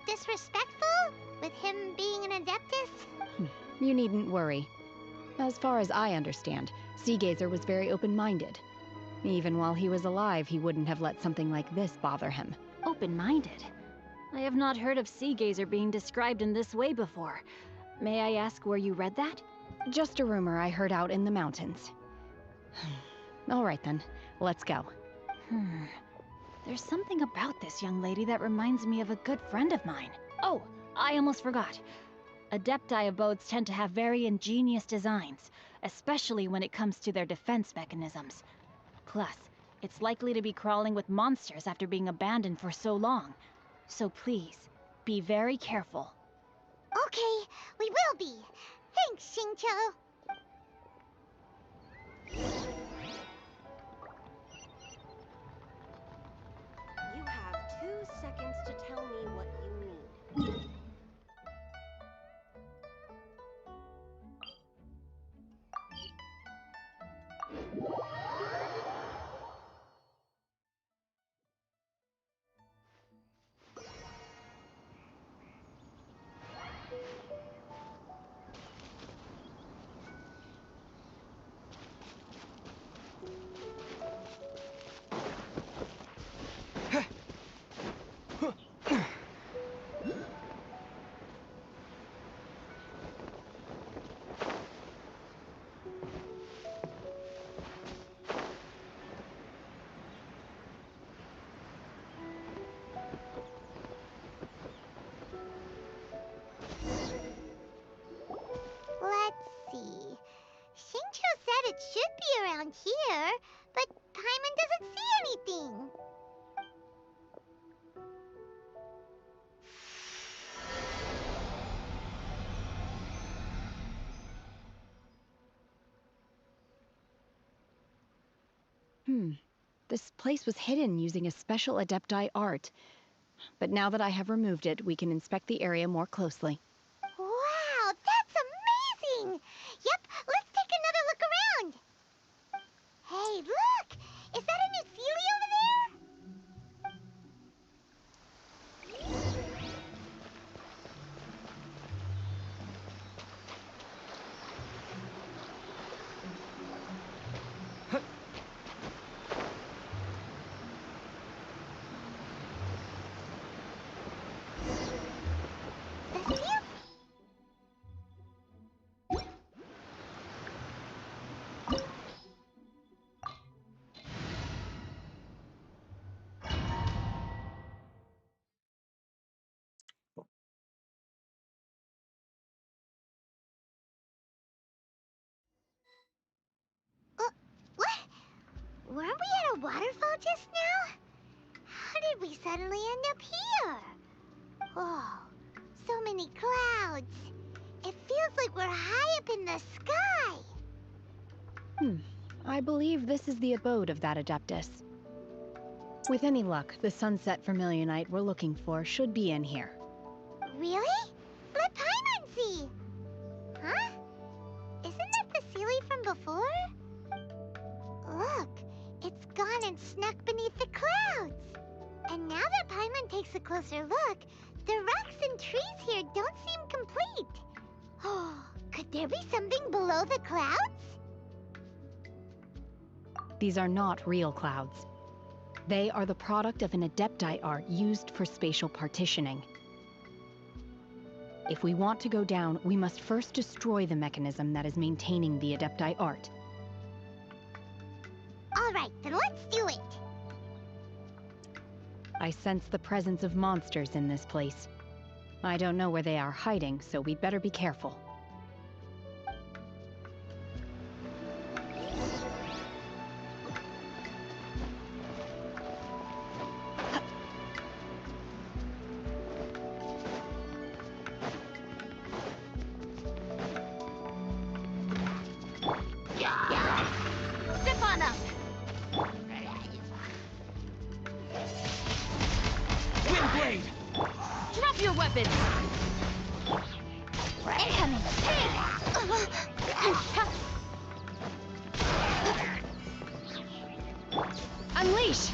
disrespectful with him being an Adeptus? You needn't worry. As far as I understand, Seagazer was very open-minded. Even while he was alive, he wouldn't have let something like this bother him. Open-minded? I have not heard of Seagazer being described in this way before. May I ask where you read that? Just a rumor I heard out in the mountains. All right then, let's go. There's something about this young lady that reminds me of a good friend of mine. Oh, I almost forgot. Adepti abodes tend to have very ingenious designs, especially when it comes to their defense mechanisms. Plus, it's likely to be crawling with monsters after being abandoned for so long. So please, be very careful. Okay, we will be. Thanks, Xingqiu. You have 2 seconds to tell me what you need. Let's see. Xingqiu said it should be around here, but Paimon doesn't see anything. This place was hidden using a special Adepti art. But now that I have removed it, we can inspect the area more closely. Wow, that's amazing! Yep, let's take another look around. Hey, look! Is that a new Sealy over there? The Sealy? What? Weren't we at a waterfall just now? How did we suddenly end up here? Oh, so many clouds. It feels like we're high up in the sky. I believe this is the abode of that Adeptus. With any luck, the sunset vermilionite we're looking for should be in here. Really? Let Paimon see. Huh? Isn't that the Sealy from before? Look, it's gone and snuck beneath the clouds. And now that Paimon takes a closer look, the rocks and trees here don't seem complete. Oh, could there be something below the clouds? These are not real clouds. They are the product of an Adepti art used for spatial partitioning. If we want to go down, we must first destroy the mechanism that is maintaining the Adepti art. All right, then let's do it. I sense the presence of monsters in this place. I don't know where they are hiding, so we'd better be careful. blade! Drop your weapons! Incoming! Hey! Unleash!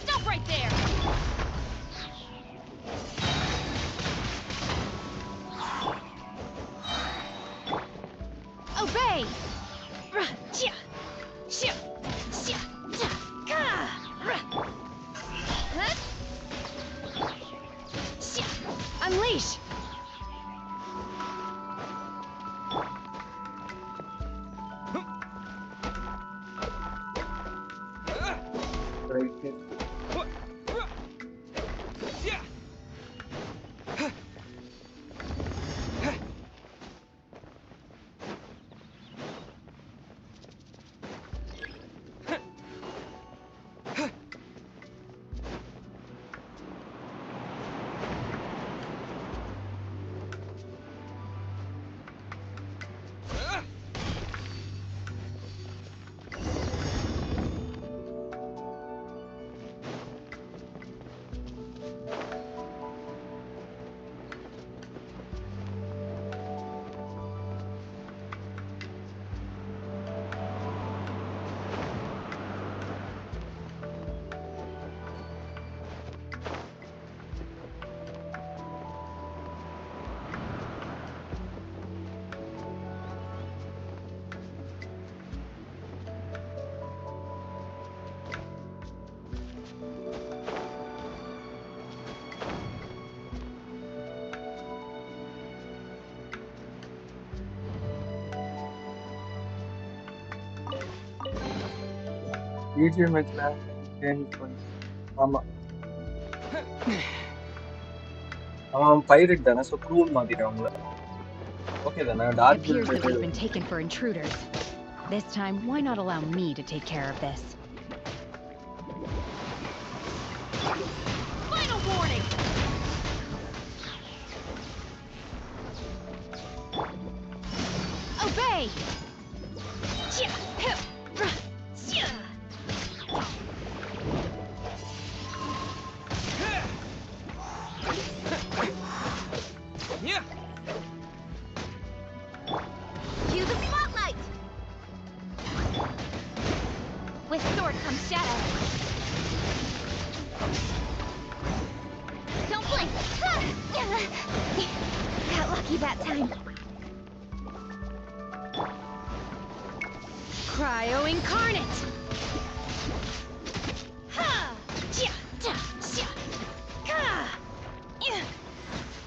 Stop right there! Obey! Unleash! Right here. BGM வச்சுல change பண்ணி ஆமா அவன் pirate தானே so க்ரூன் மாத்திட்டாங்கள okay தானே It dark appears that we've been built taken for intruders. This time, why not allow me to take care of this? Final warning! Obey! Cue the spotlight! With sword comes shadow. Don't blink! Got lucky that time. Cryo incarnate!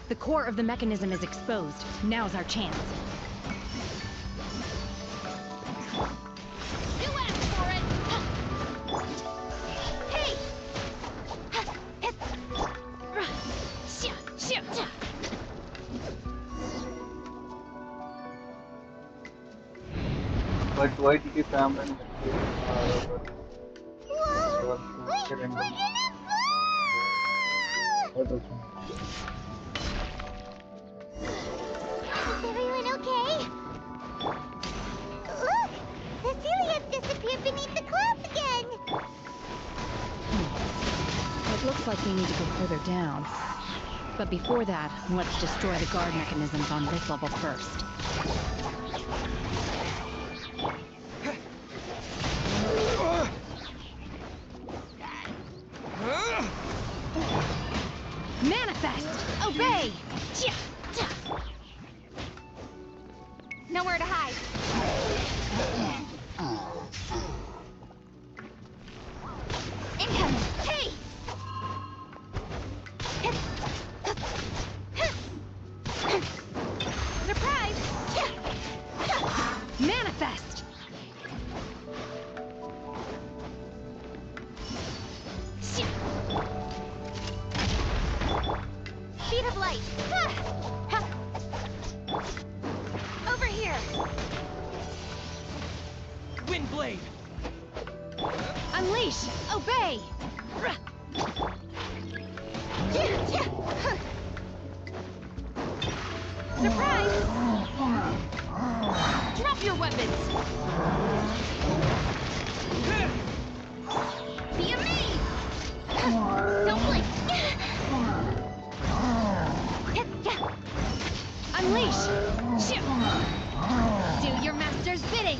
The core of the mechanism is exposed. Now's our chance. You asked for it! Hey! But why did you come and Whoa! We're gonna Is everyone okay? Look! The Celia's disappeared beneath the clouds again! It looks like we need to go further down. But before that, let's destroy the guard mechanisms on this level first. Manifest! Obey! Nowhere to hide. Incoming! Hey! Surprise! Manifest! Speed of light. Over here. Wind blade! Unleash! Obey! Surprise! Drop your weapons! Be amazed! Don't blink! Unleash! Do your master's bidding!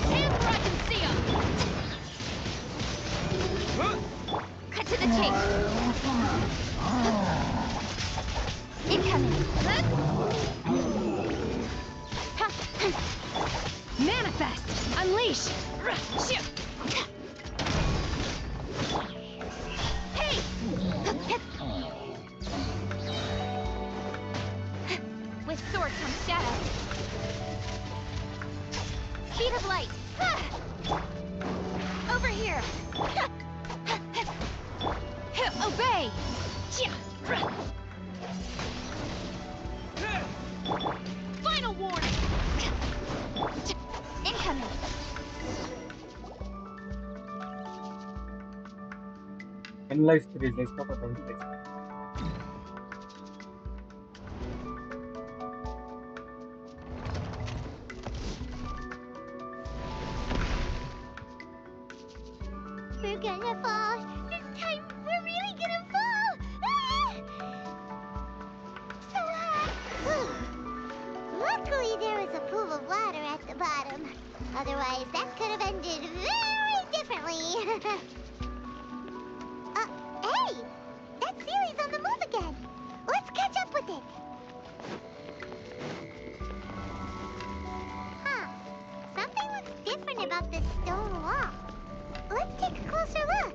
Stand where I can see him! Cut to the chase! Incoming! Manifest! Unleash! Hey! With sword comes shadow. Speed of light. Over here. Obey. Final warning. Incoming. Endless series है इसका पता नहीं कैसे. We're gonna fall. This time, we're really gonna fall. Ah! So hot. Luckily, there was a pool of water at the bottom. Otherwise, that could have ended very differently. Hey! That Sealy's on the move again. Let's catch up with it. Huh. Something looks different about this stone wall. Let's take a closer look.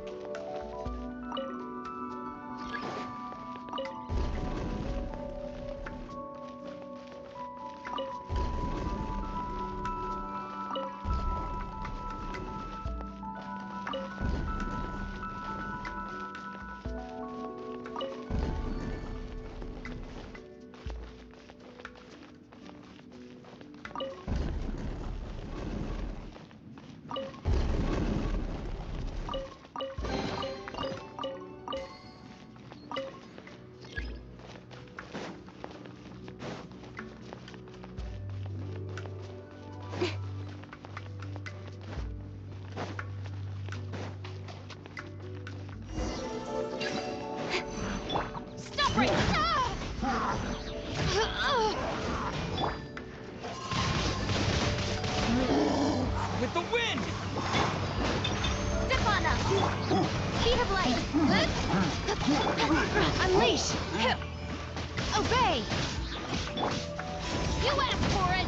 Stop right! With the wind! Step on up! Speed of light! Unleash! Obey! You asked for it!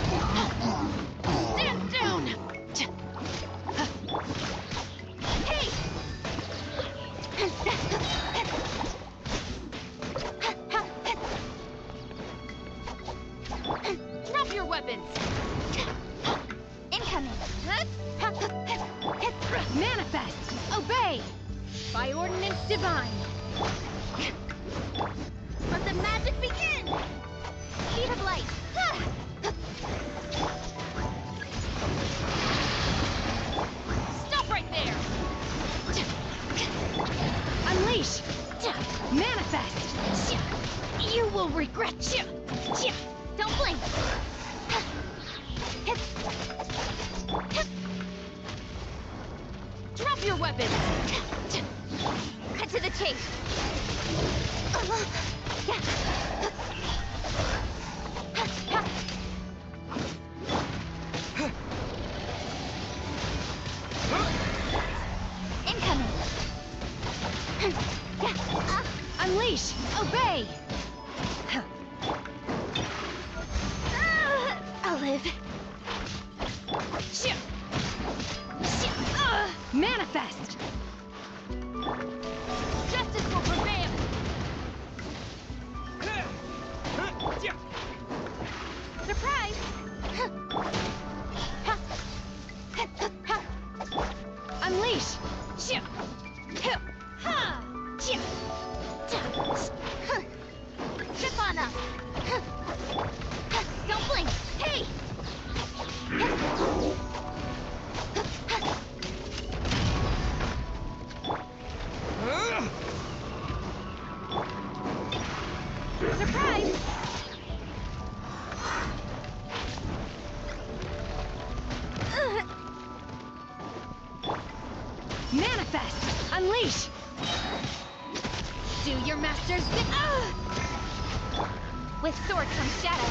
Stand down! Hey! Drop your weapons! Incoming! Manifest! Obey! By ordinance divine! Let the magic begin! Speed of light! Stop right there! Unleash! Manifest! You will regret! Don't blink! Drop your weapons! Cut to the chase! Incoming! Unleash! Obey! I'll live. Manifest! enough. Don't blink. Hey! Surprise! Manifest! Unleash! Do your master's bit. With sword comes shadow.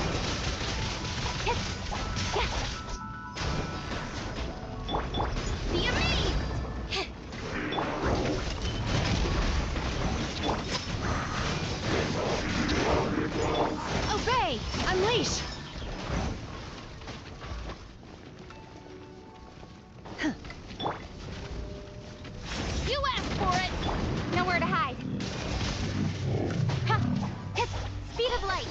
Be amazed! Obey! Unleash! You asked for it! Nowhere to hide. Speed of light.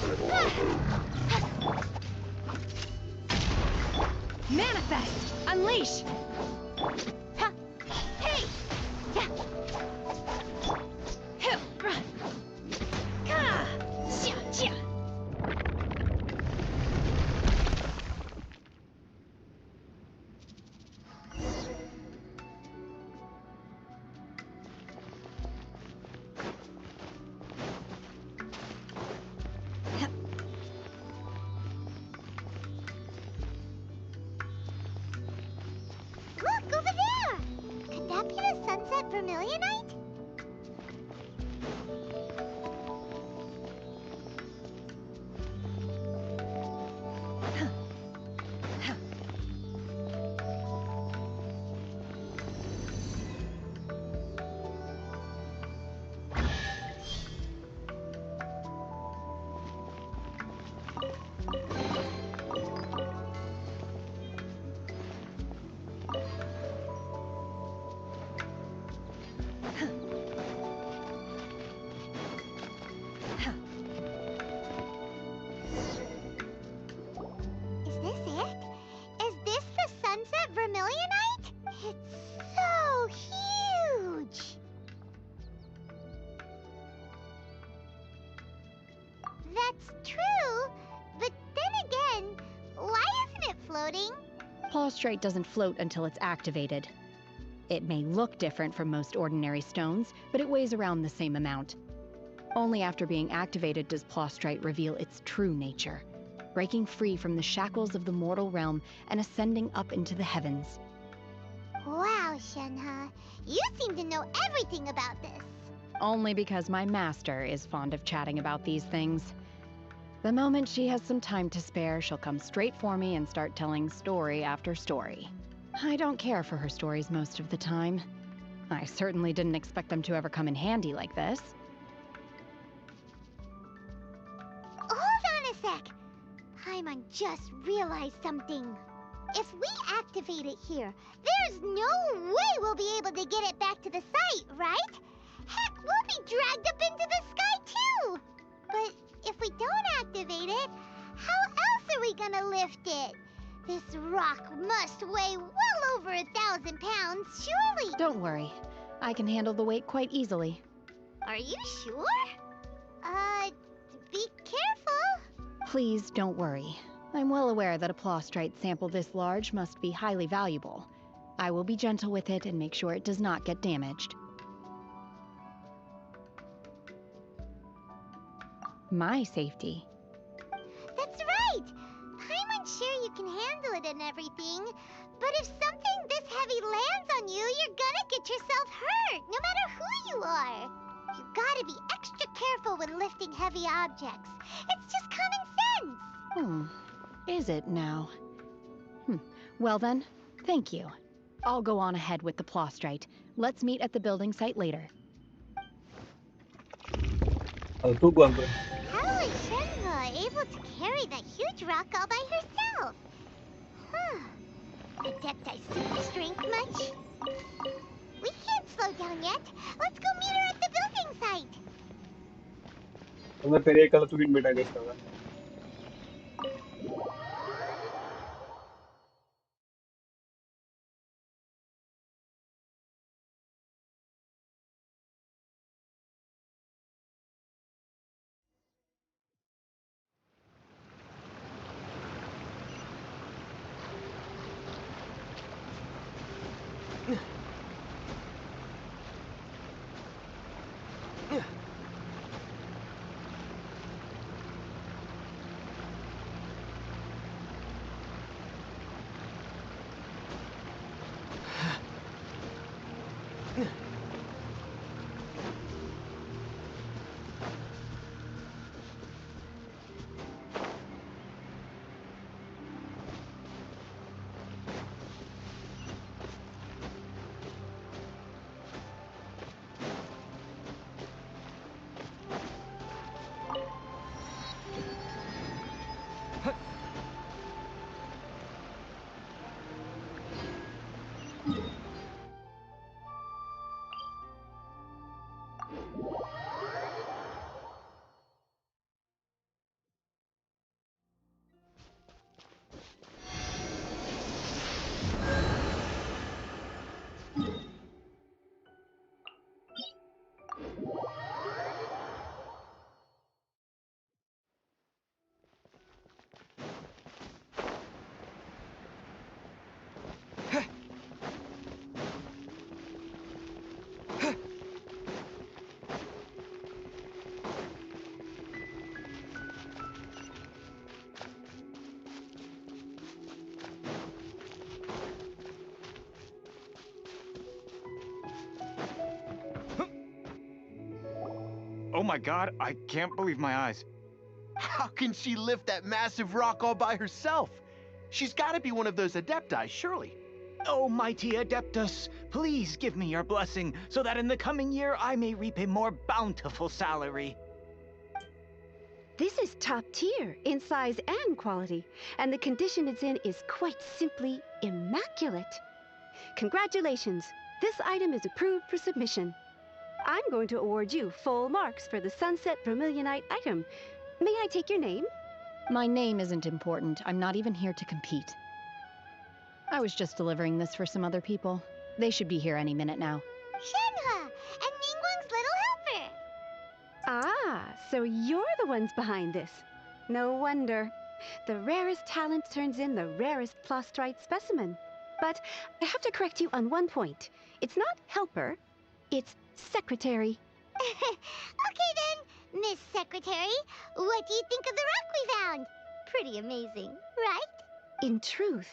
Manifest! Unleash! Hey! Look, over there! Could that be the sunset vermilionite? Is this it? Is this the sunset vermilionite? It's so huge! That's true, but then again, why isn't it floating? Plaustrite doesn't float until it's activated. It may look different from most ordinary stones, but it weighs around the same amount. Only after being activated does Plaustrite reveal its true nature, breaking free from the shackles of the mortal realm and ascending up into the heavens. Wow, Shenhe, you seem to know everything about this. Only because my master is fond of chatting about these things. The moment she has some time to spare, she'll come straight for me and start telling story after story. I don't care for her stories most of the time. I certainly didn't expect them to ever come in handy like this. Hold on a sec. Paimon just realized something. If we activate it here, there's no way we'll be able to get it back to the site, right? Heck, we'll be dragged up into the sky too! But if we don't activate it, how else are we gonna lift it? This rock must weigh well over 1,000 pounds, surely! Don't worry. I can handle the weight quite easily. Are you sure? Be careful! Please don't worry. I'm well aware that a plaustrite sample this large must be highly valuable. I will be gentle with it and make sure it does not get damaged. My safety. That's right! Paimon's sure you can handle it and everything, but if something this heavy lands on you, you're gonna get yourself hurt, no matter who you are. You gotta be extra careful when lifting heavy objects. It's just common sense. Is it now? Well then, thank you. I'll go on ahead with the plaustrite. Let's meet at the building site later. Tunggu, Anggun. How is Shenhe able to carry that huge rock all by herself? Adept I super strength much? We can't slow down yet. Let's go meet her at the building site. Anggun, तेरे कल तू किन बेटा के Oh my god, I can't believe my eyes. How can she lift that massive rock all by herself? She's got to be one of those adepti, surely. Oh, mighty Adeptus, please give me your blessing so that in the coming year I may reap a more bountiful salary. This is top tier in size and quality, and the condition it's in is quite simply immaculate. Congratulations, this item is approved for submission. I'm going to award you full marks for the Sunset Vermilionite item. May I take your name? My name isn't important. I'm not even here to compete. I was just delivering this for some other people. They should be here any minute now. Shenhe, and Ningguang's little helper. Ah, so you're the ones behind this. No wonder. The rarest talent turns in the rarest plostrite specimen. But I have to correct you on one point. It's not helper, it's secretary. Okay then, Miss Secretary, what do you think of the rock we found? Pretty amazing, right? In truth,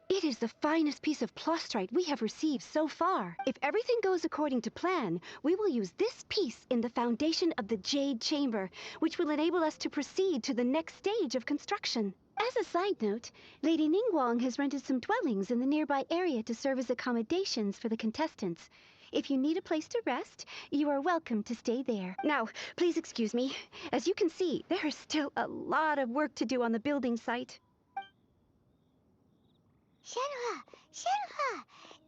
it is the finest piece of plostrite we have received so far. If everything goes according to plan, we will use this piece in the foundation of the Jade Chamber, which will enable us to proceed to the next stage of construction. As a side note, Lady Ningguang has rented some dwellings in the nearby area to serve as accommodations for the contestants. If you need a place to rest, you are welcome to stay there. Now, please excuse me. As you can see, there is still a lot of work to do on the building site. Shenhe,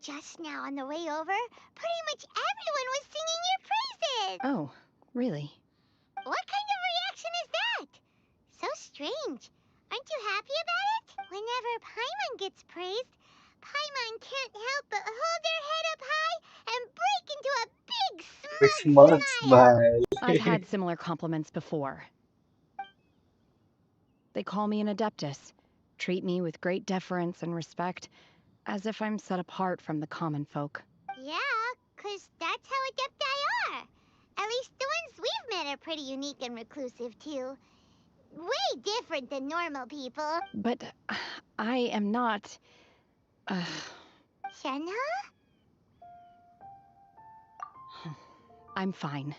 just now on the way over, pretty much everyone was singing your praises. Oh, really? What kind of reaction is that? So strange. Aren't you happy about it? Whenever Paimon gets praised, Paimon can't help but hold their head up high and break into a big Big smug smart smile. smile. I've had similar compliments before. They call me an Adeptus, treat me with great deference and respect, as if I'm set apart from the common folk. Yeah, 'cause that's how adepti are. At least the ones we've met are pretty unique and reclusive, too. Way different than normal people. But I am not... Shenhe? I'm fine.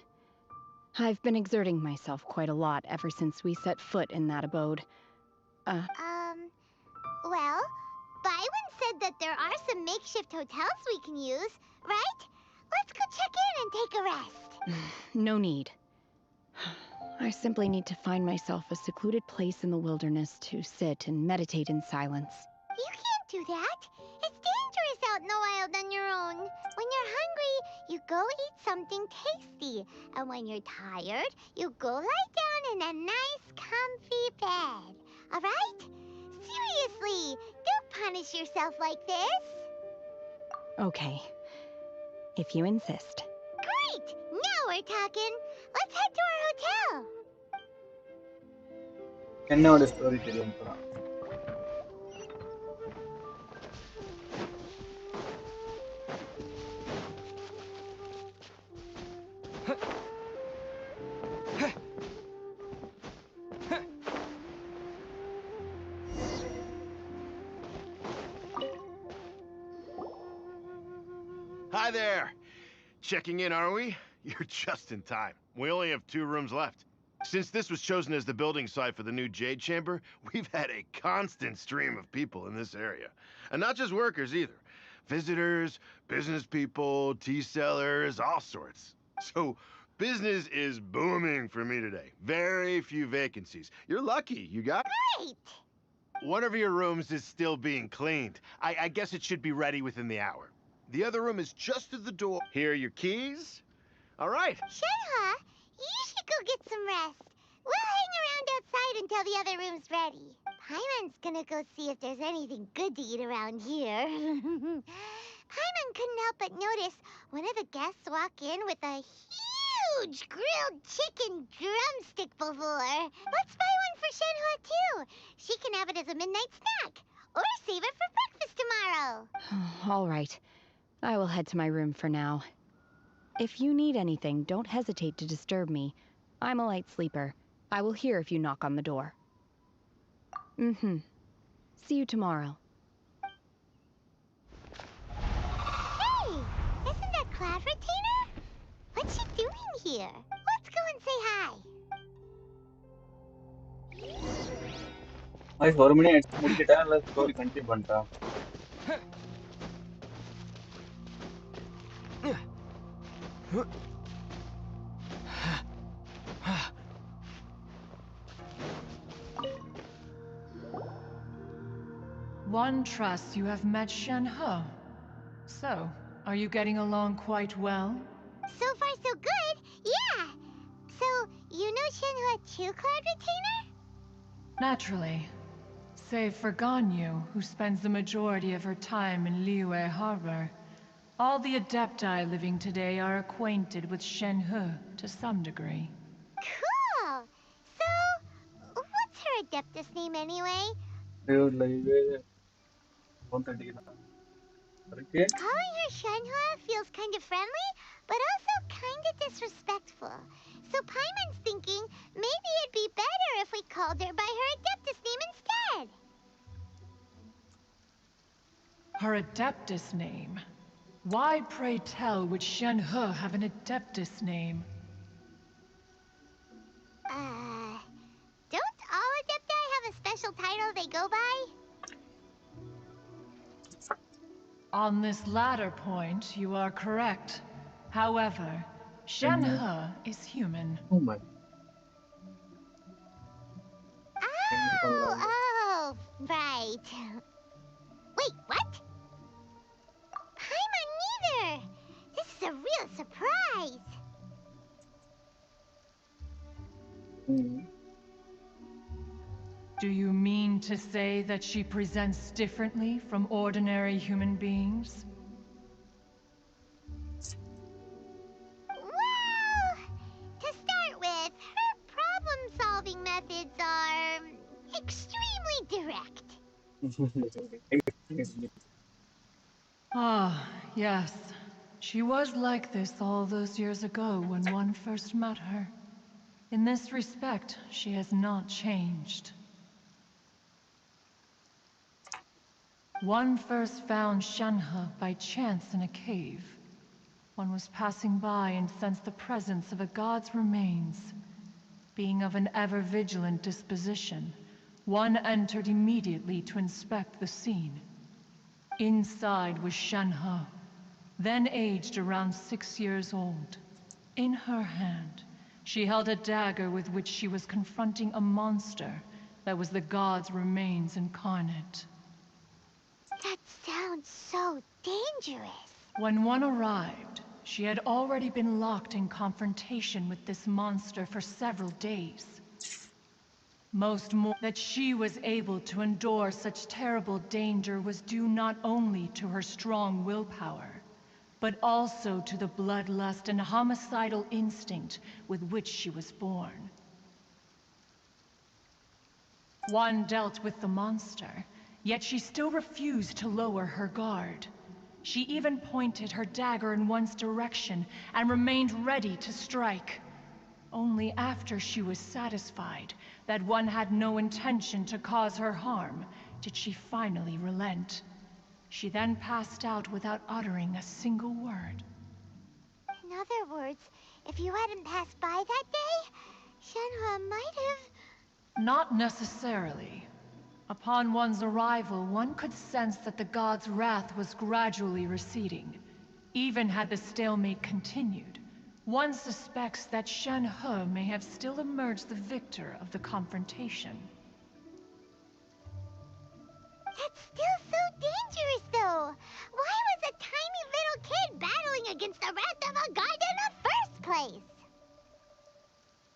I've been exerting myself quite a lot ever since we set foot in that abode. Well, Byron said that there are some makeshift hotels we can use, right? Let's go check in and take a rest. No need. I simply need to find myself a secluded place in the wilderness to sit and meditate in silence. You can't do that. It's dangerous out in the wild on your own. When you're hungry, you go eat something tasty. And when you're tired, you go lie down in a nice, comfy bed. All right? Seriously, don't punish yourself like this. Okay. If you insist. Great! Now we're talking. Let's head to our hotel. എന്നോട് story തരും Hi there! Checking in, are we? You're just in time. We only have 2 rooms left. Since this was chosen as the building site for the new Jade Chamber, we've had a constant stream of people in this area. And not just workers either. Visitors, business people, tea sellers, all sorts. So Business is booming for me today. Very few vacancies. You're lucky. You got... Great! One of your rooms is still being cleaned. I guess it should be ready within the hour. The other room is just at the door. Here are your keys. All right. Shenhe, you should go get some rest. We'll hang around outside until the other room's ready. Paimon's gonna go see if there's anything good to eat around here. Paimon couldn't help but notice one of the guests walk in with a huge grilled chicken drumstick before. Let's buy one for Shenhe too. She can have it as a midnight snack. Or save it for breakfast tomorrow. All right. I will head to my room for now. If you need anything, don't hesitate to disturb me. I'm a light sleeper. I will hear if you knock on the door. See you tomorrow. Hey, isn't that Cloud Retainer? What's she doing here? Let's go and say hi. ஒரு மணி ஆயிடுச்சு முடிக்கிட்டா இல்ல story continue பண்ணிட்டா? One trusts you have met Shenhe. So, are you getting along quite well? So far, so good. Yeah. So, you know Shenhe too, Cloud Retainer? Naturally. Save for Ganyu, who spends the majority of her time in Liyue Harbor. All the Adepti living today are acquainted with Shenhe to some degree. Cool. So, what's her Adeptus name anyway? Calling her Shenhe feels kind of friendly, but also kind of disrespectful. So Paimon's thinking maybe it'd be better if we called her by her Adeptus name instead. Her Adeptus name? Why, pray tell, would Shenhe have an Adeptus name? Don't all Adepti have a special title they go by? On this latter point, you are correct. However, Shenhe is human. Oh my. Oh, right. Wait, what? Paimon neither. This is a real surprise. Do you mean to say that she presents differently from ordinary human beings? Well, to start with, her problem-solving methods are extremely direct. Ah, yes. She was like this all those years ago when one first met her. In this respect, she has not changed. One first found Shenhe by chance in a cave. One was passing by and sensed the presence of a god's remains. Being of an ever-vigilant disposition, one entered immediately to inspect the scene. Inside was Shenhe, then aged around 6 years old. In her hand, she held a dagger with which she was confronting a monster that was the god's remains incarnate. That sounds so dangerous. When one arrived, she had already been locked in confrontation with this monster for several days. That she was able to endure such terrible danger was due not only to her strong willpower, but also to the bloodlust and homicidal instinct with which she was born. One dealt with the monster, yet she still refused to lower her guard. She even pointed her dagger in one's direction and remained ready to strike. Only after she was satisfied that one had no intention to cause her harm did she finally relent. She then passed out without uttering a single word. In other words, if you hadn't passed by that day, Shenhe might have... Not necessarily. Upon one's arrival, one could sense that the god's wrath was gradually receding. Even had the stalemate continued, One suspects that Shen He may have still emerged the victor of the confrontation. That's still so dangerous, though. Why was a tiny little kid battling against the wrath of a god in the first place?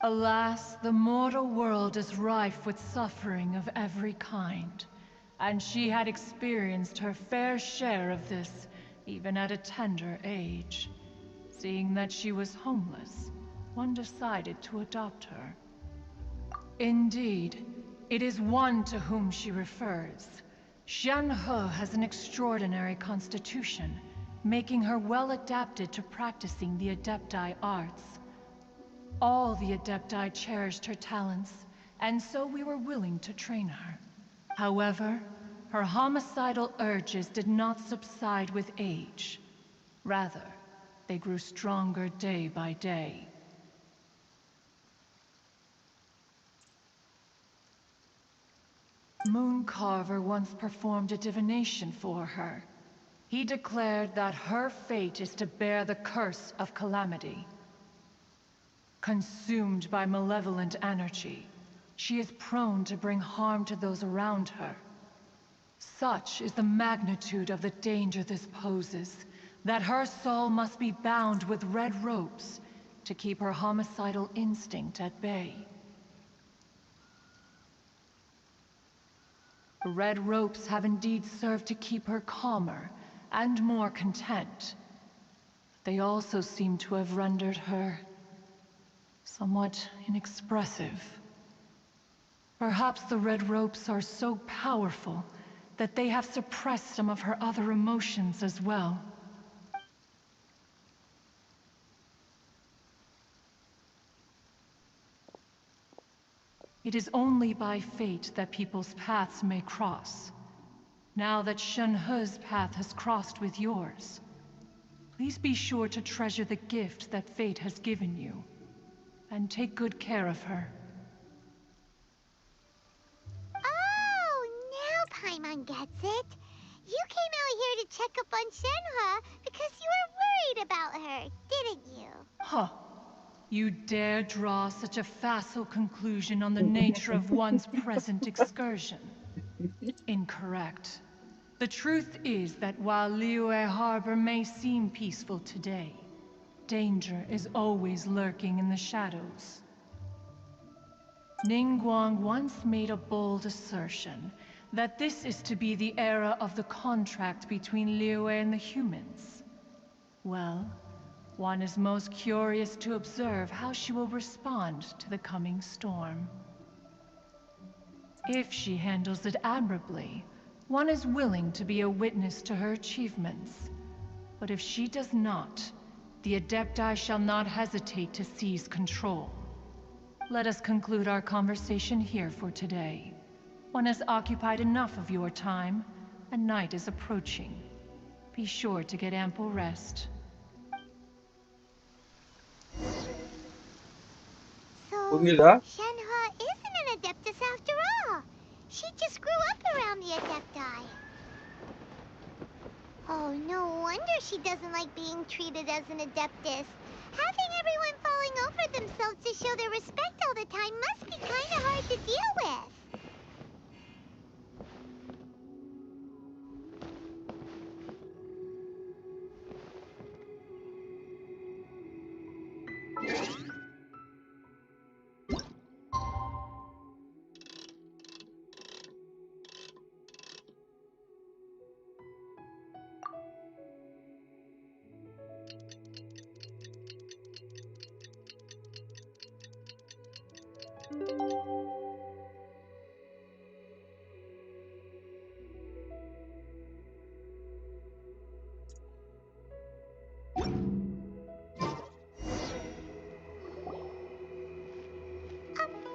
Alas, the mortal world is rife with suffering of every kind, and she had experienced her fair share of this, even at a tender age. Seeing that she was homeless, one decided to adopt her. Indeed, it is one to whom she refers. Shen He has an extraordinary constitution, making her well adapted to practicing the Adepti arts. All the Adepti cherished her talents, and so we were willing to train her. However, her homicidal urges did not subside with age. Rather, they grew stronger day by day. Mooncarver once performed a divination for her. He declared that her fate is to bear the curse of calamity. Consumed by malevolent energy, she is prone to bring harm to those around her. Such is the magnitude of the danger this poses, that her soul must be bound with red ropes to keep her homicidal instinct at bay. The red ropes have indeed served to keep her calmer and more content. They also seem to have rendered her somewhat inexpressive. Perhaps the red ropes are so powerful that they have suppressed some of her other emotions as well. It is only by fate that people's paths may cross. Now that Shen He's path has crossed with yours, please be sure to treasure the gift that fate has given you, and take good care of her. Oh, now Paimon gets it. You came out here to check up on Shenhe because you were worried about her, didn't you? Huh. You dare draw such a facile conclusion on the nature of one's present excursion? Incorrect. The truth is that while Liyue Harbor may seem peaceful today, danger is always lurking in the shadows. Ningguang once made a bold assertion that this is to be the era of the contract between Liyue and the humans. Well, one is most curious to observe how she will respond to the coming storm. If she handles it admirably, one is willing to be a witness to her achievements. But if she does not, the Adepti shall not hesitate to seize control. Let us conclude our conversation here for today. One has occupied enough of your time, and night is approaching. Be sure to get ample rest. So, Bumila? Shenhe isn't an Adeptus after all. She just grew up around the Adepti. Oh, no wonder she doesn't like being treated as an Adeptus. Having everyone falling over themselves to show their respect all the time must be kinda hard to deal with.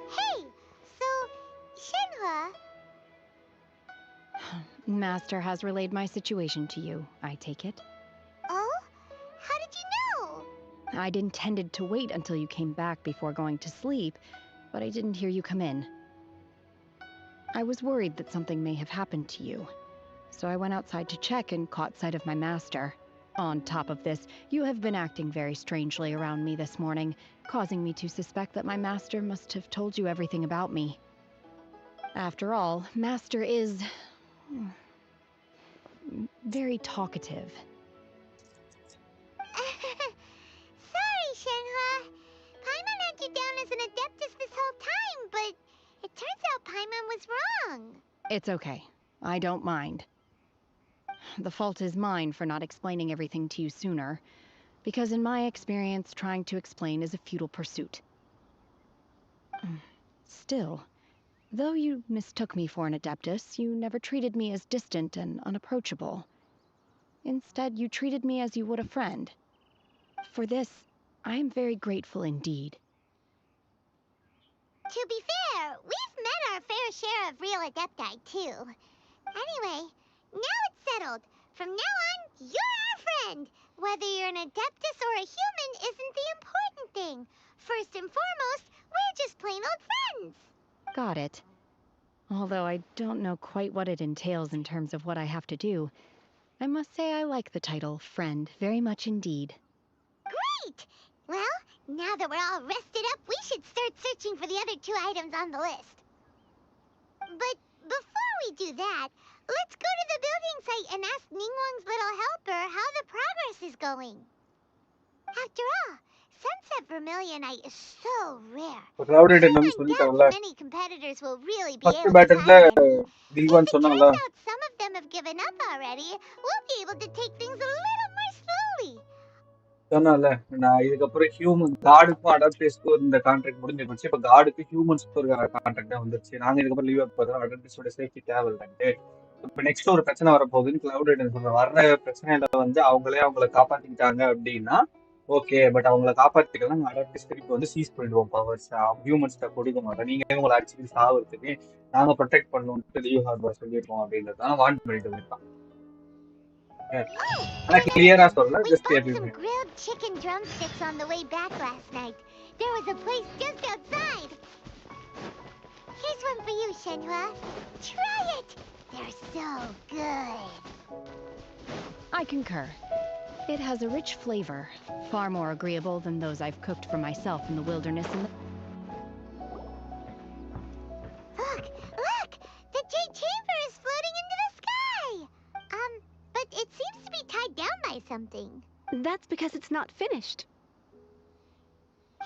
Hey! So, Shenhe... Master has relayed my situation to you, I take it. Oh? How did you know? I'd intended to wait until you came back before going to sleep, but I didn't hear you come in. I was worried that something may have happened to you, so I went outside to check and caught sight of my master. On top of this, you have been acting very strangely around me this morning, causing me to suspect that my master must have told you everything about me. After all, Master is very talkative. Sorry, Shenhua. Paimon had you down as an adeptus this whole time, but it turns out Paimon was wrong. It's okay. I don't mind. The fault is mine for not explaining everything to you sooner, because in my experience, trying to explain is a futile pursuit. Still, though you mistook me for an adeptus, you never treated me as distant and unapproachable. Instead, you treated me as you would a friend. For this, I am very grateful indeed. To be fair, we've met our fair share of real adepti, too. Anyway, now it's settled. From now on, you're our friend. Whether you're an adeptus or a human isn't the important thing. First and foremost, we're just plain old friends. Got it. Although I don't know quite what it entails in terms of what I have to do, I must say I like the title, Friend, very much indeed. Great! Well, now that we're all rested up, we should start searching for the other 2 items on the list. But before we do that, let's go to the building site and ask Ningguang's little helper how the progress is going. After all, Sunset Vermilionite is so rare. Crowded Sure, என்னன்னு I doubt சொல்லிட்டாங்கல்ல. many competitors will really be first able to பேட்டர்ல find any. If Dhillon it சொன்னாங்கல்ல. turns out some of them have given up already, we'll be able to take things a little more slowly. சொன்னால நான் இதுக்கப்புறம் human காடுக்கும் அடாப்டேஸ்க்கும் இந்த contract முடிஞ்சு போச்சு. இப்ப காடுக்கு ஹியூமன்ஸ்க்கு ஒரு contract வந்துருச்சு. நாங்க இதுக்கப்புறம் லீவ் ஆக போதும். அடாப்டேஸோட சேஃப்டி தேவையில்லைன்ட்டு. இப்ப நெக்ஸ்ட் ஒரு பிரச்சனை வரப்போகுதுன்னு கிளவுட் சொல்ற வர்ற பிரச்சனையில வந்து அவங்கள காப்பாத்திக்கிட்டாங்க அப்படின்னா ஓகே. பட் அவங்கள காப்பாத்திக்கலாம் நாங்க அடாப்டேஸ் திருப்பி வந்து சீஸ் பண்ணிடுவோம் பவர்ஸ். ஹியூமன்ஸ்ட கொடுக்க மாட்டோம். நீங்க உங்களை ஆக்சுவலி சாவறதுக்கு நாங்க ப்ரொடெக்ட் பண்ணுவோம் லீவ் ஹார்பர் சொல்லியிருக்கோம் அப்படின்றதான் வார்ன் பண்ணிட்டு போயிருக்கான். ஆனா கிளியரா சொல்ல We just bought some grilled chicken drumsticks on the way back last night. There was a place just outside. Here's one for you, Shenhua. Try it. They're so good. I concur. It has a rich flavor, far more agreeable than those I've cooked for myself in the wilderness in the... Look! Look! The jade chamber is floating into the sky! But it seems to be tied down by something. That's because it's not finished.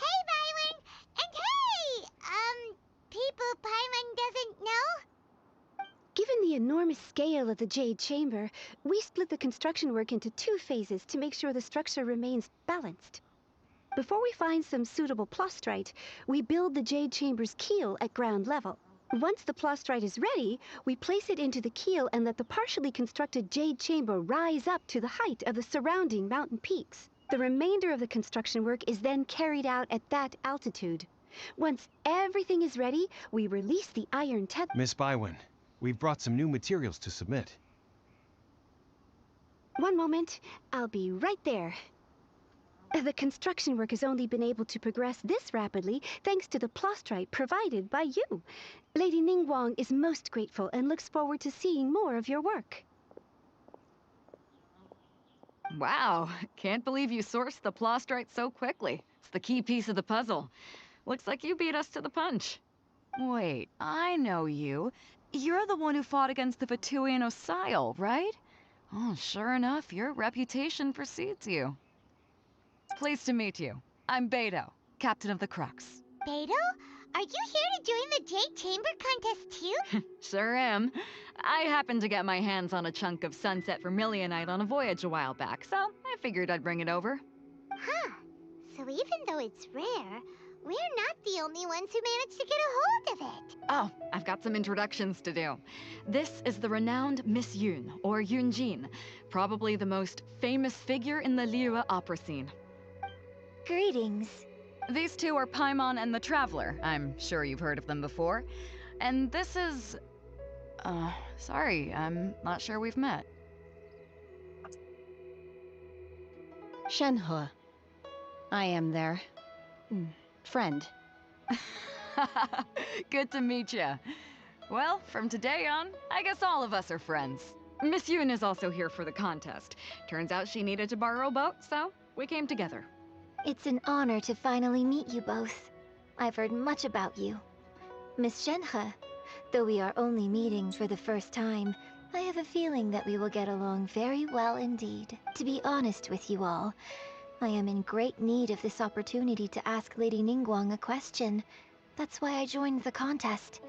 Hey, Byron! And hey! People Paimon doesn't know? Given the enormous scale of the Jade Chamber, we split the construction work into 2 phases to make sure the structure remains balanced. Before we find some suitable plostrite, we build the Jade Chamber's keel at ground level. Once the plostrite is ready, we place it into the keel and let the partially constructed Jade Chamber rise up to the height of the surrounding mountain peaks. The remainder of the construction work is then carried out at that altitude. Once everything is ready, we release the iron tether. Miss Bywin, we've brought some new materials to submit. One moment, I'll be right there. The construction work has only been able to progress this rapidly thanks to the plostrite provided by you. Lady Ningguang is most grateful and looks forward to seeing more of your work. Wow, can't believe you sourced the plostrite so quickly. It's the key piece of the puzzle. Looks like you beat us to the punch. Wait, I know you. You're the one who fought against the Vatuian Osile, right? Oh, sure enough, your reputation precedes you. Pleased to meet you. I'm Beto, captain of the Crux. Beto? Are you here to join the Jade Chamber contest too? Sure am. I happened to get my hands on a chunk of Sunset Vermilionite on a voyage a while back, so I figured I'd bring it over. Huh. So even though it's rare, we're not the only ones who managed to get a hold of it. Oh, I've got some introductions to do. This is the renowned Miss Yun, or Yunjin, probably the most famous figure in the Liyue opera scene. Greetings. These 2 are Paimon and the Traveler. I'm sure you've heard of them before. And this is... sorry, I'm not sure we've met. Shenhua. I am their... friend. Good to meet you. Well, from today on, I guess all of us are friends. Miss Yoon is also here for the contest. Turns out she needed to borrow a boat, so we came together. It's an honor to finally meet you both. I've heard much about you. Miss Shenhe, though we are only meeting for the first time, I have a feeling that we will get along very well indeed. To be honest with you all, I am in great need of this opportunity to ask Lady Ningguang a question. That's why I joined the contest.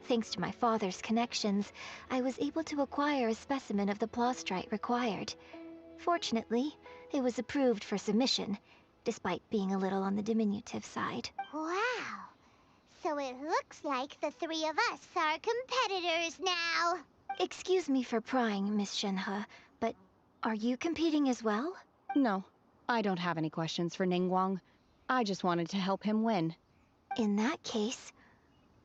Thanks to my father's connections, I was able to acquire a specimen of the plastrite required. Fortunately, it was approved for submission, despite being a little on the diminutive side. Wow. So it looks like the three of us are competitors now. Excuse me for prying, Miss Shenhe, but are you competing as well? No, I don't have any questions for Ningguang. I just wanted to help him win. In that case,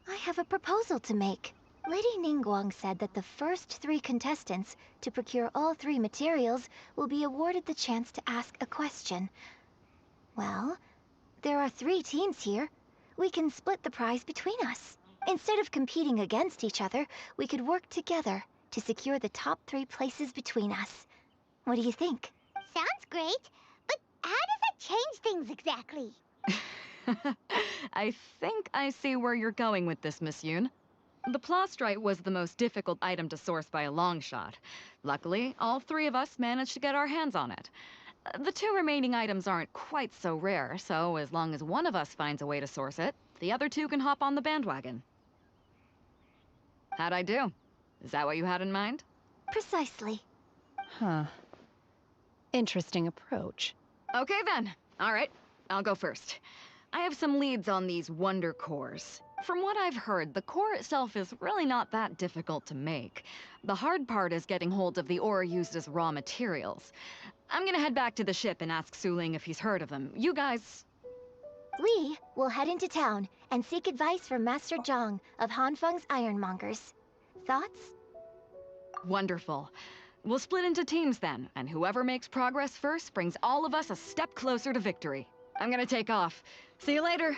I have a proposal to make. Lady Ningguang said that the first 3 contestants to procure all 3 materials will be awarded the chance to ask a question. Well, there are 3 teams here. We can split the prize between us. Instead of competing against each other, we could work together to secure the top 3 places between us. What do you think? Sounds great, but how does that change things exactly? I think I see where you're going with this, Miss Yoon. The plastrite was the most difficult item to source by a long shot. Luckily, all 3 of us managed to get our hands on it. The 2 remaining items aren't quite so rare, so as long as one of us finds a way to source it, the other 2 can hop on the bandwagon. How'd I do? Is that what you had in mind? Precisely. Huh. Interesting approach. Okay then. All right, I'll go first. I have some leads on these wonder cores. From what I've heard, the core itself is really not that difficult to make. The hard part is getting hold of the ore used as raw materials. I'm gonna head back to the ship and ask Suling if he's heard of them. You guys... We will head into town and seek advice from Master Zhang of Hanfeng's Ironmongers. Thoughts? Wonderful. We'll split into teams then, and whoever makes progress first brings all of us a step closer to victory. I'm gonna take off. See you later.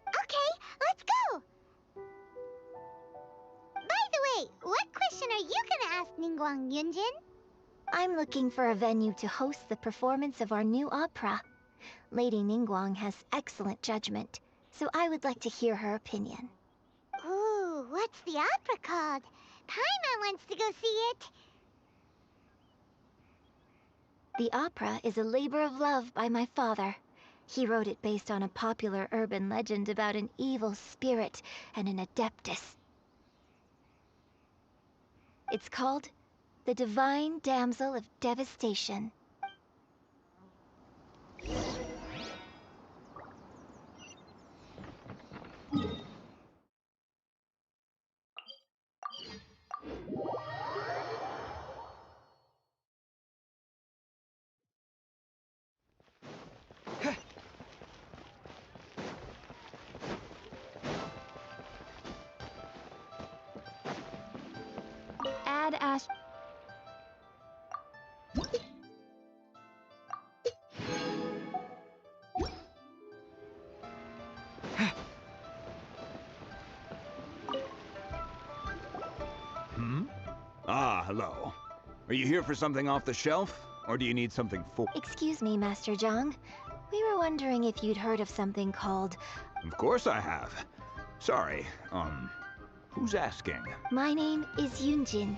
Okay, let's go! By the way, what question are you gonna ask Ningguang, Yunjin? I'm looking for a venue to host the performance of our new opera. Lady Ningguang has excellent judgment, so I would like to hear her opinion. Ooh, what's the opera called? Paimon wants to go see it. The opera is a labor of love by my father. He wrote it based on a popular urban legend about an evil spirit and an adeptus. It's called The Divine Damsel of Devastation. Add Ash... Ah, hello. Are you here for something off the shelf? Or do you need something full? Excuse me, Master Zhang. We were wondering if you'd heard of something called... Of course I have. Sorry, who's asking? My name is Yunjin.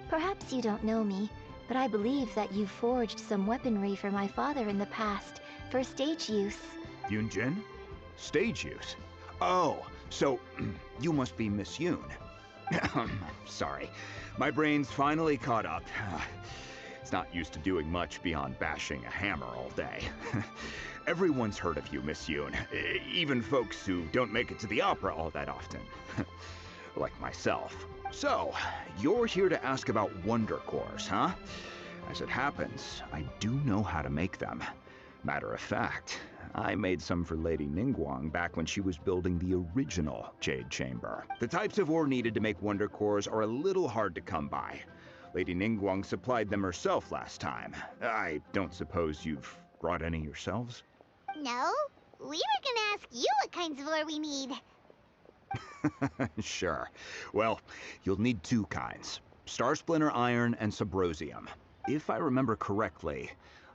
Perhaps you don't know me, but I believe that you forged some weaponry for my father in the past, for stage use. Yunjin? Stage use? Oh, so you must be Miss Yoon. Sorry, my brain's finally caught up. It's not used to doing much beyond bashing a hammer all day. Everyone's heard of you, Miss Yoon. Even folks who don't make it to the opera all that often. Like myself. So, you're here to ask about wonder cores, huh? As it happens, I do know how to make them. Matter of fact, I made some for Lady Ningguang back when she was building the original Jade Chamber. The types of ore needed to make wonder cores are a little hard to come by. Lady Ningguang supplied them herself last time. I don't suppose you've brought any yourselves? No, We were gonna ask you what kinds of ore we need. Sure. Well, you'll need two kinds. Star Splinter Iron and Subrosium. If I remember correctly,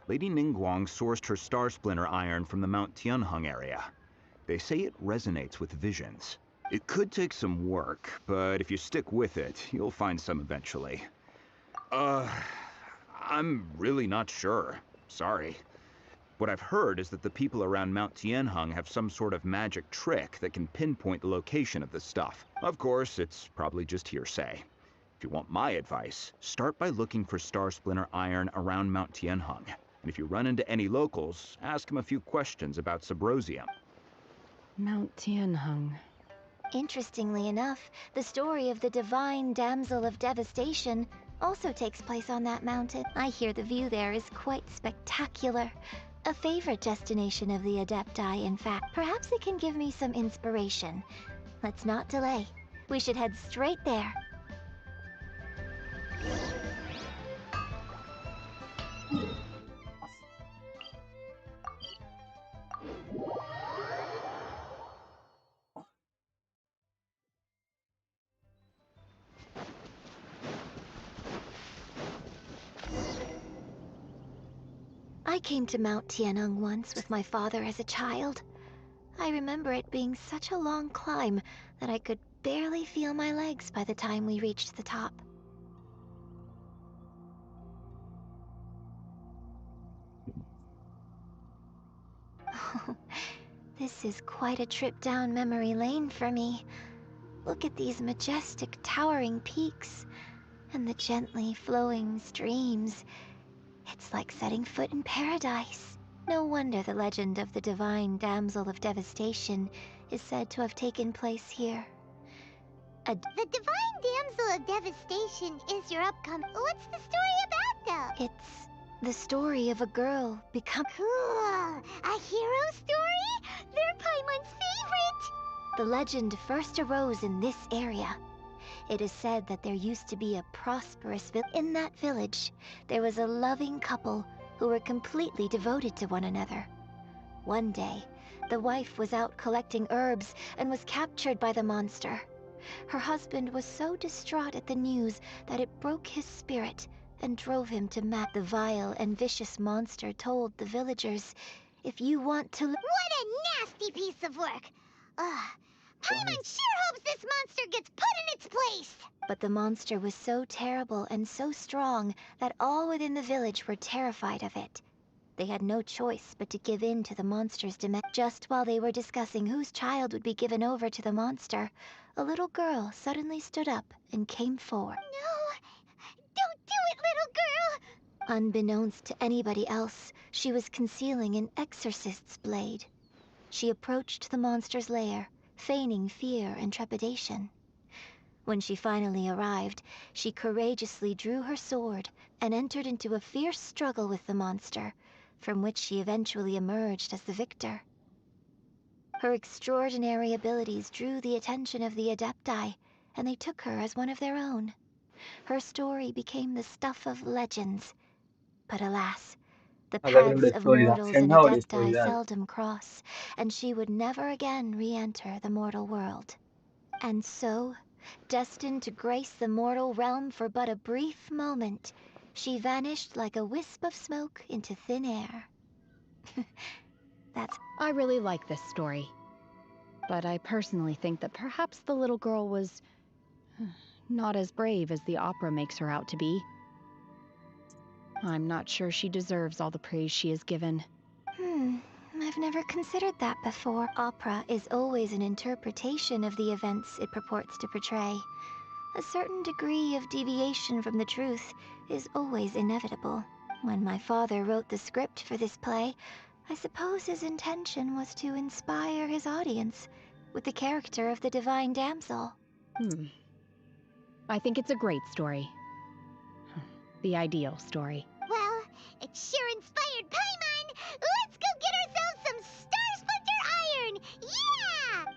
Lady Ningguang sourced her Star Splinter Iron from the Mount Tianheng area. They say it resonates with visions. It could take some work, but if you stick with it, you'll find some eventually. I'm really not sure. Sorry. What I've heard is that the people around Mount Tianheng have some sort of magic trick that can pinpoint the location of the stuff. Of course, it's probably just hearsay. If you want my advice, start by looking for Star Splinter Iron around Mount Tianheng. And if you run into any locals, ask them a few questions about Subrosium. Mount Tianheng. Interestingly enough, the story of the divine damsel of devastation also takes place on that mountain. I hear the view there is quite spectacular. A favorite destination of the Adepti, in fact. Perhaps it can give me some inspiration. Let's not delay. We should head straight there. I came to Mount Tianheng once with my father as a child. I remember it being such a long climb that I could barely feel my legs by the time we reached the top. This is quite a trip down memory lane for me. Look at these majestic towering peaks and the gently flowing streams. It's like setting foot in paradise. No wonder the legend of the divine damsel of devastation is said to have taken place here. The divine damsel of devastation is your upcoming. What's the story about, though? It's the story of a girl become. Cool. A hero story? They're Paimon's favorite. The legend first arose in this area. It is said that there used to be a prosperous village. In that village, there was a loving couple who were completely devoted to one another. One day, the wife was out collecting herbs and was captured by the monster. Her husband was so distraught at the news that it broke his spirit and drove him to the vile and vicious monster told the villagers, "If you want to..." What a nasty piece of work! Paimon sure hopes this monster gets put in its place! But the monster was so terrible and so strong that all within the village were terrified of it. They had no choice but to give in to the monster's demand. Just while they were discussing whose child would be given over to the monster, a little girl suddenly stood up and came forward. No! Don't do it, little girl! Unbeknownst to anybody else, she was concealing an exorcist's blade. She approached the monster's lair, feigning fear and trepidation. When she finally arrived, she courageously drew her sword and entered into a fierce struggle with the monster, from which she eventually emerged as the victor. Her extraordinary abilities drew the attention of the Adepti, and they took her as one of their own. Her story became the stuff of legends. But alas, the paths of mortals and Adepti seldom cross, and she would never again re-enter the mortal world. And so, destined to grace the mortal realm for but a brief moment, she vanished like a wisp of smoke into thin air. I really like this story. But I personally think that perhaps the little girl was not as brave as the opera makes her out to be. I'm not sure she deserves all the praise she is given. I've never considered that before. Opera is always an interpretation of the events it purports to portray. A certain degree of deviation from the truth is always inevitable. When my father wrote the script for this play, I suppose his intention was to inspire his audience with the character of the divine damsel. I think it's a great story. The ideal story. Well, it sure inspired Paimon! Let's go get ourselves some Star Splinter Iron! Yeah!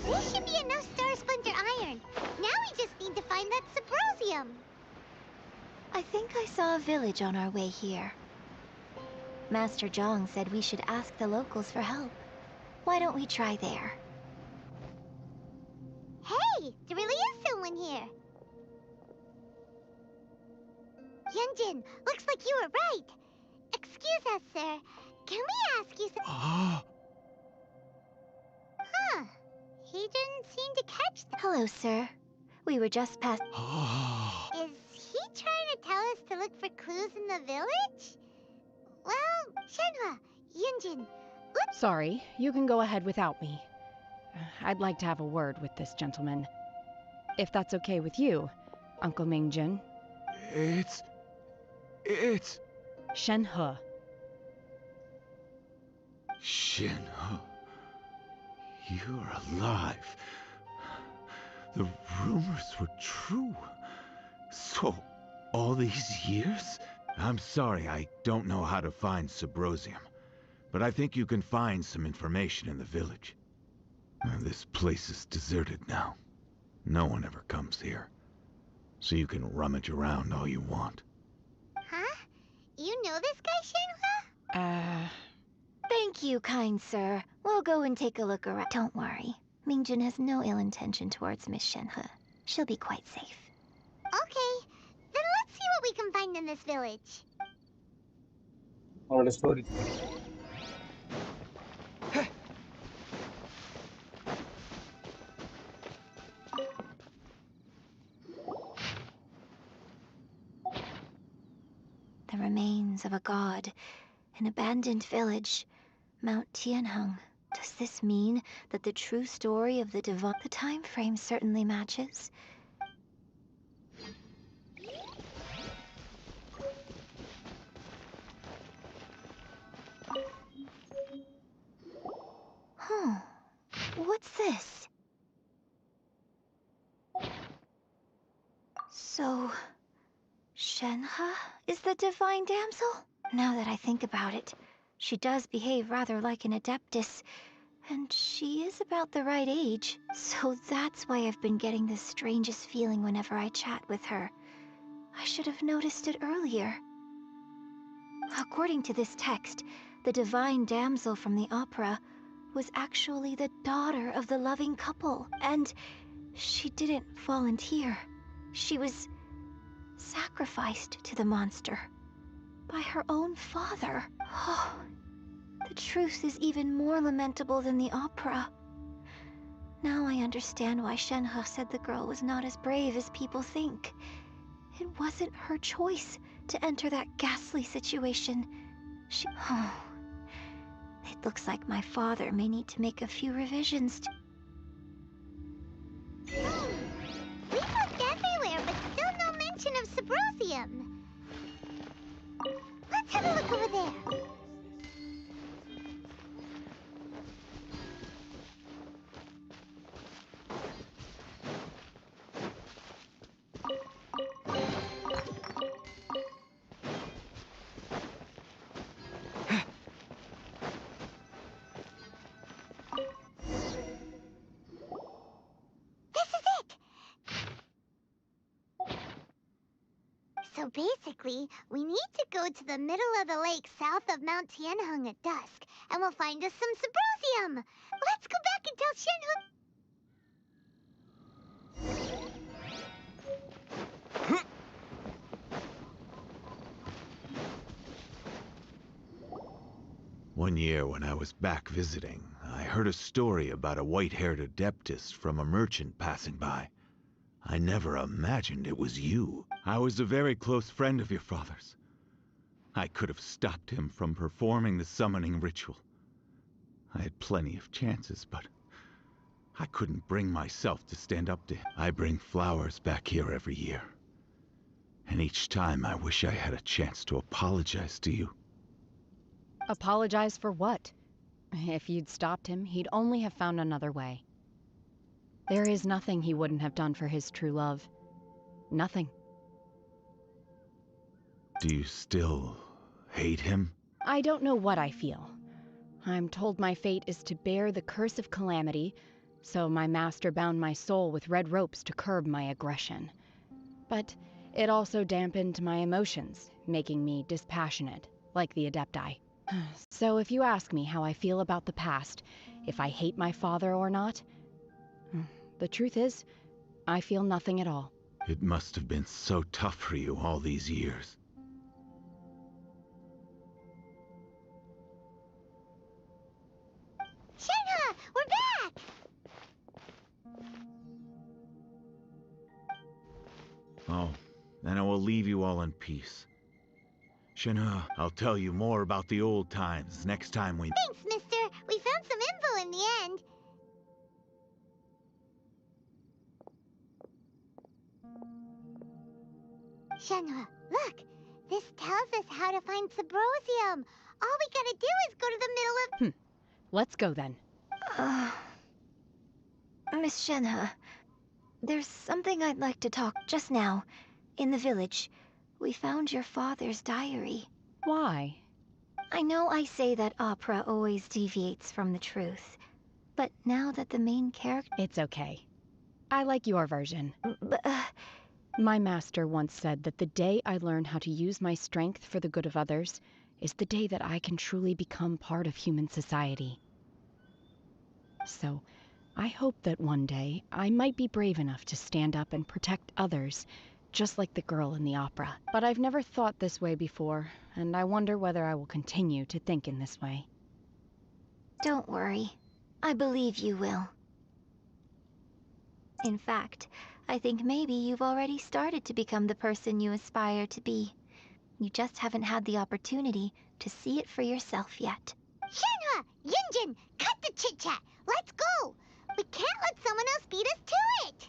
This should be enough Star Splinter Iron. Now we just need to find that Subrosium. I think I saw a village on our way here. Master Zhang said we should ask the locals for help. Why don't we try there? Hey, there really is someone here. Yunjin, looks like you were right. Excuse us, sir. Can we ask you some... Huh. He didn't seem to catch that. Hello, sir. We were just past... Is he trying to tell us to look for clues in the village? Well, Shenhua, Yunjin, Sorry, you can go ahead without me. I'd like to have a word with this gentleman. If that's okay with you, Uncle Mingjin. It's... Shenhe. Shenhe. You're alive. The rumors were true. So, all these years? I'm sorry, I don't know how to find Subrosium. But I think you can find some information in the village. This place is deserted now. No one ever comes here. So you can rummage around all you want. Huh? You know this guy, Shenhua? Thank you, kind sir. We'll go and take a look around. Don't worry. Mingjin has no ill intention towards Miss Shenhe. She'll be quite safe. Okay, then let's see what we can find in this village. What a story. The remains of a god, an abandoned village, Mount Tianheng. Does this mean that the true story of the divine... The time frame certainly matches. Huh. What's this? So... Shenhe is the divine damsel? Now that I think about it, she does behave rather like an adeptus, and she is about the right age, so that's why I've been getting the strangest feeling whenever I chat with her. I should have noticed it earlier. According to this text, the divine damsel from the opera was actually the daughter of the loving couple, and she didn't volunteer. She was sacrificed to the monster by her own father. Oh, the truth is even more lamentable than the opera. Now I understand why Shenhe said the girl was not as brave as people think. It wasn't her choice to enter that ghastly situation. Oh, it looks like my father may need to make a few revisions to... We looked everywhere, but still no mention of Subrosium. Let's have a look over there. So basically, we need to go to the middle of the lake south of Mount Tianheng at dusk, and we'll find us some Subrosium. Let's go back and tell Shenhe. One year when I was back visiting, I heard a story about a white-haired adeptus from a merchant passing by. I never imagined it was you. I was a very close friend of your father's. I could have stopped him from performing the summoning ritual. I had plenty of chances, but I couldn't bring myself to stand up to him. I bring flowers back here every year. And each time I wish I had a chance to apologize to you. Apologize for what? If you'd stopped him, he'd only have found another way. There is nothing he wouldn't have done for his true love. Nothing. Do you still hate him? I don't know what I feel. I'm told my fate is to bear the curse of calamity, so my master bound my soul with red ropes to curb my aggression. But it also dampened my emotions, making me dispassionate, like the Adepti. So if you ask me how I feel about the past, if I hate my father or not, the truth is, I feel nothing at all. It must have been so tough for you all these years. Shenhe, we're back! Oh, then I will leave you all in peace. Shenhe, I'll tell you more about the old times next time we... Thanks, mister. We found some info in the end. Shenhe, look. This tells us how to find Subrosium. All we gotta do is go to the middle of... Let's go then. Miss Shenhe, there's something I'd like to talk just now. In the village, we found your father's diary. Why? I know I say that opera always deviates from the truth, but now that the main character... It's okay. I like your version. But, My master once said that the day I learn how to use my strength for the good of others is the day that I can truly become part of human society. So, I hope that one day I might be brave enough to stand up and protect others, just like the girl in the opera. But I've never thought this way before, and I wonder whether I will continue to think in this way. Don't worry. I believe you will. In fact, I think maybe you've already started to become the person you aspire to be. You just haven't had the opportunity to see it for yourself yet. Shenhe! Yunjin! Cut the chit-chat! Let's go! We can't let someone else beat us to it!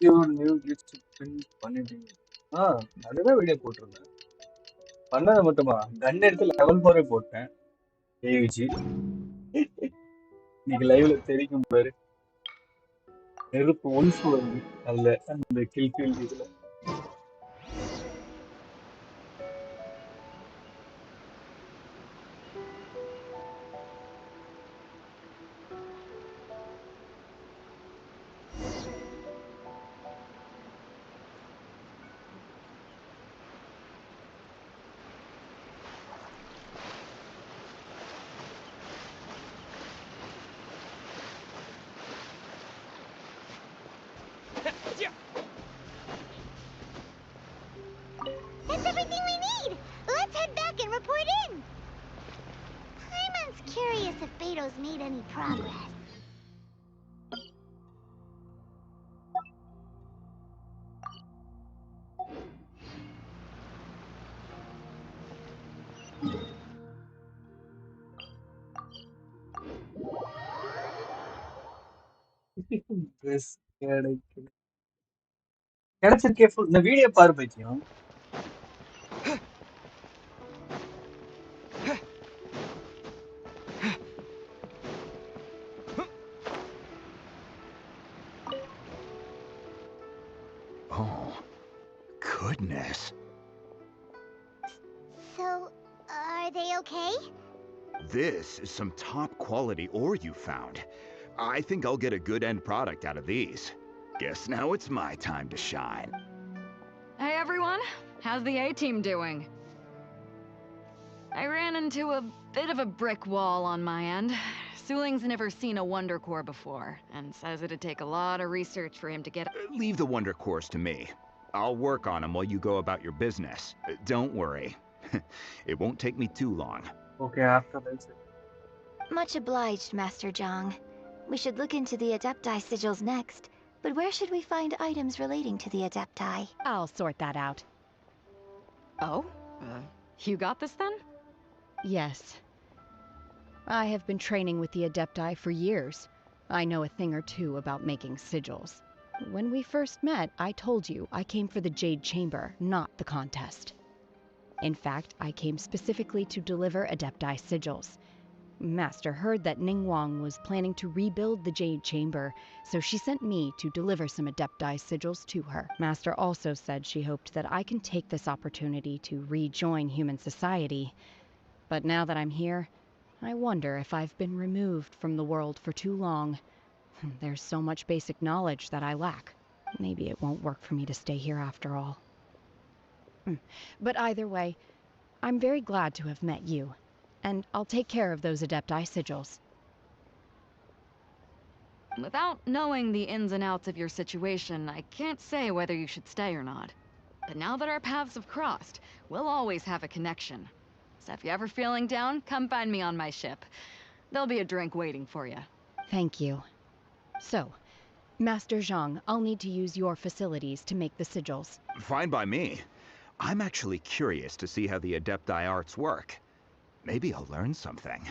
Your new gifts பண்ணிட்டீங்க. அதுதான் video போட்டிருந்தேன். பண்ணது மட்டுமா? கன் எடுத்து level 4 போட்டேன். AVG. இன்னைக்கு லைவ்ல தெரிக்கும் பாரு. நெருப்பு உல்ஃப் வருது. அதுல அந்த கில் ஃபீல்ட் இதுல. That's everything we need! Let's head back and report in! Paimon's curious if Beto's made any progress. Dress கிடைக்குது. கிடைச்சிருக்கே full. இந்த வீடியோ பாரு பைத்தியம். Oh, goodness. So, are they okay? This is some top quality ore you found. I think I'll get a good end product out of these. Guess now it's my time to shine. Hey everyone, how's the A-team doing? I ran into a bit of a brick wall on my end. Suling's never seen a Wonder Core before, and says it'd take a lot of research for him to get... Leave the Wonder Cores to me. I'll work on them while you go about your business. Don't worry. It won't take me too long. Okay, after this. Much obliged, Master Zhang. We should look into the Adepti sigils next, but where should we find items relating to the Adepti? I'll sort that out. Oh? You got this then? Yes. I have been training with the Adepti for years. I know a thing or two about making sigils. When we first met, I told you I came for the Jade Chamber, not the contest. In fact, I came specifically to deliver Adepti sigils. Master heard that Ningguang was planning to rebuild the Jade Chamber, so she sent me to deliver some Adepti sigils to her. Master also said she hoped that I can take this opportunity to rejoin human society. But now that I'm here, I wonder if I've been removed from the world for too long. There's so much basic knowledge that I lack. Maybe it won't work for me to stay here after all. But either way, I'm very glad to have met you. And I'll take care of those Adepti sigils. Without knowing the ins and outs of your situation, I can't say whether you should stay or not. But now that our paths have crossed, we'll always have a connection. So if you're ever feeling down, come find me on my ship. There'll be a drink waiting for you. Thank you. So, Master Zhang, I'll need to use your facilities to make the sigils. Fine by me. I'm actually curious to see how the Adepti arts work. Maybe I'll learn something.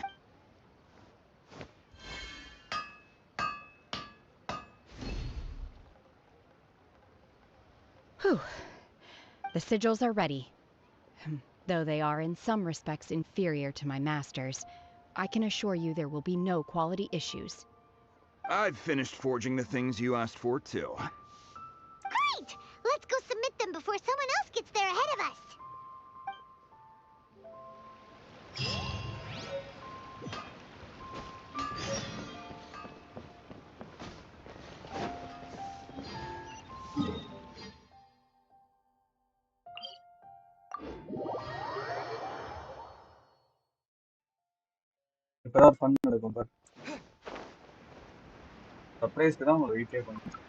Whew. The sigils are ready. Though they are in some respects inferior to my master's, I can assure you there will be no quality issues. I've finished forging the things you asked for, too. Great! Let's go submit them before someone else gets there ahead of us. இப்பதான் fun நடக்கும் பாரு. சர்ப்ரைஸ்க்கு தான் உங்களை வெயிட்டே பண்ணும்.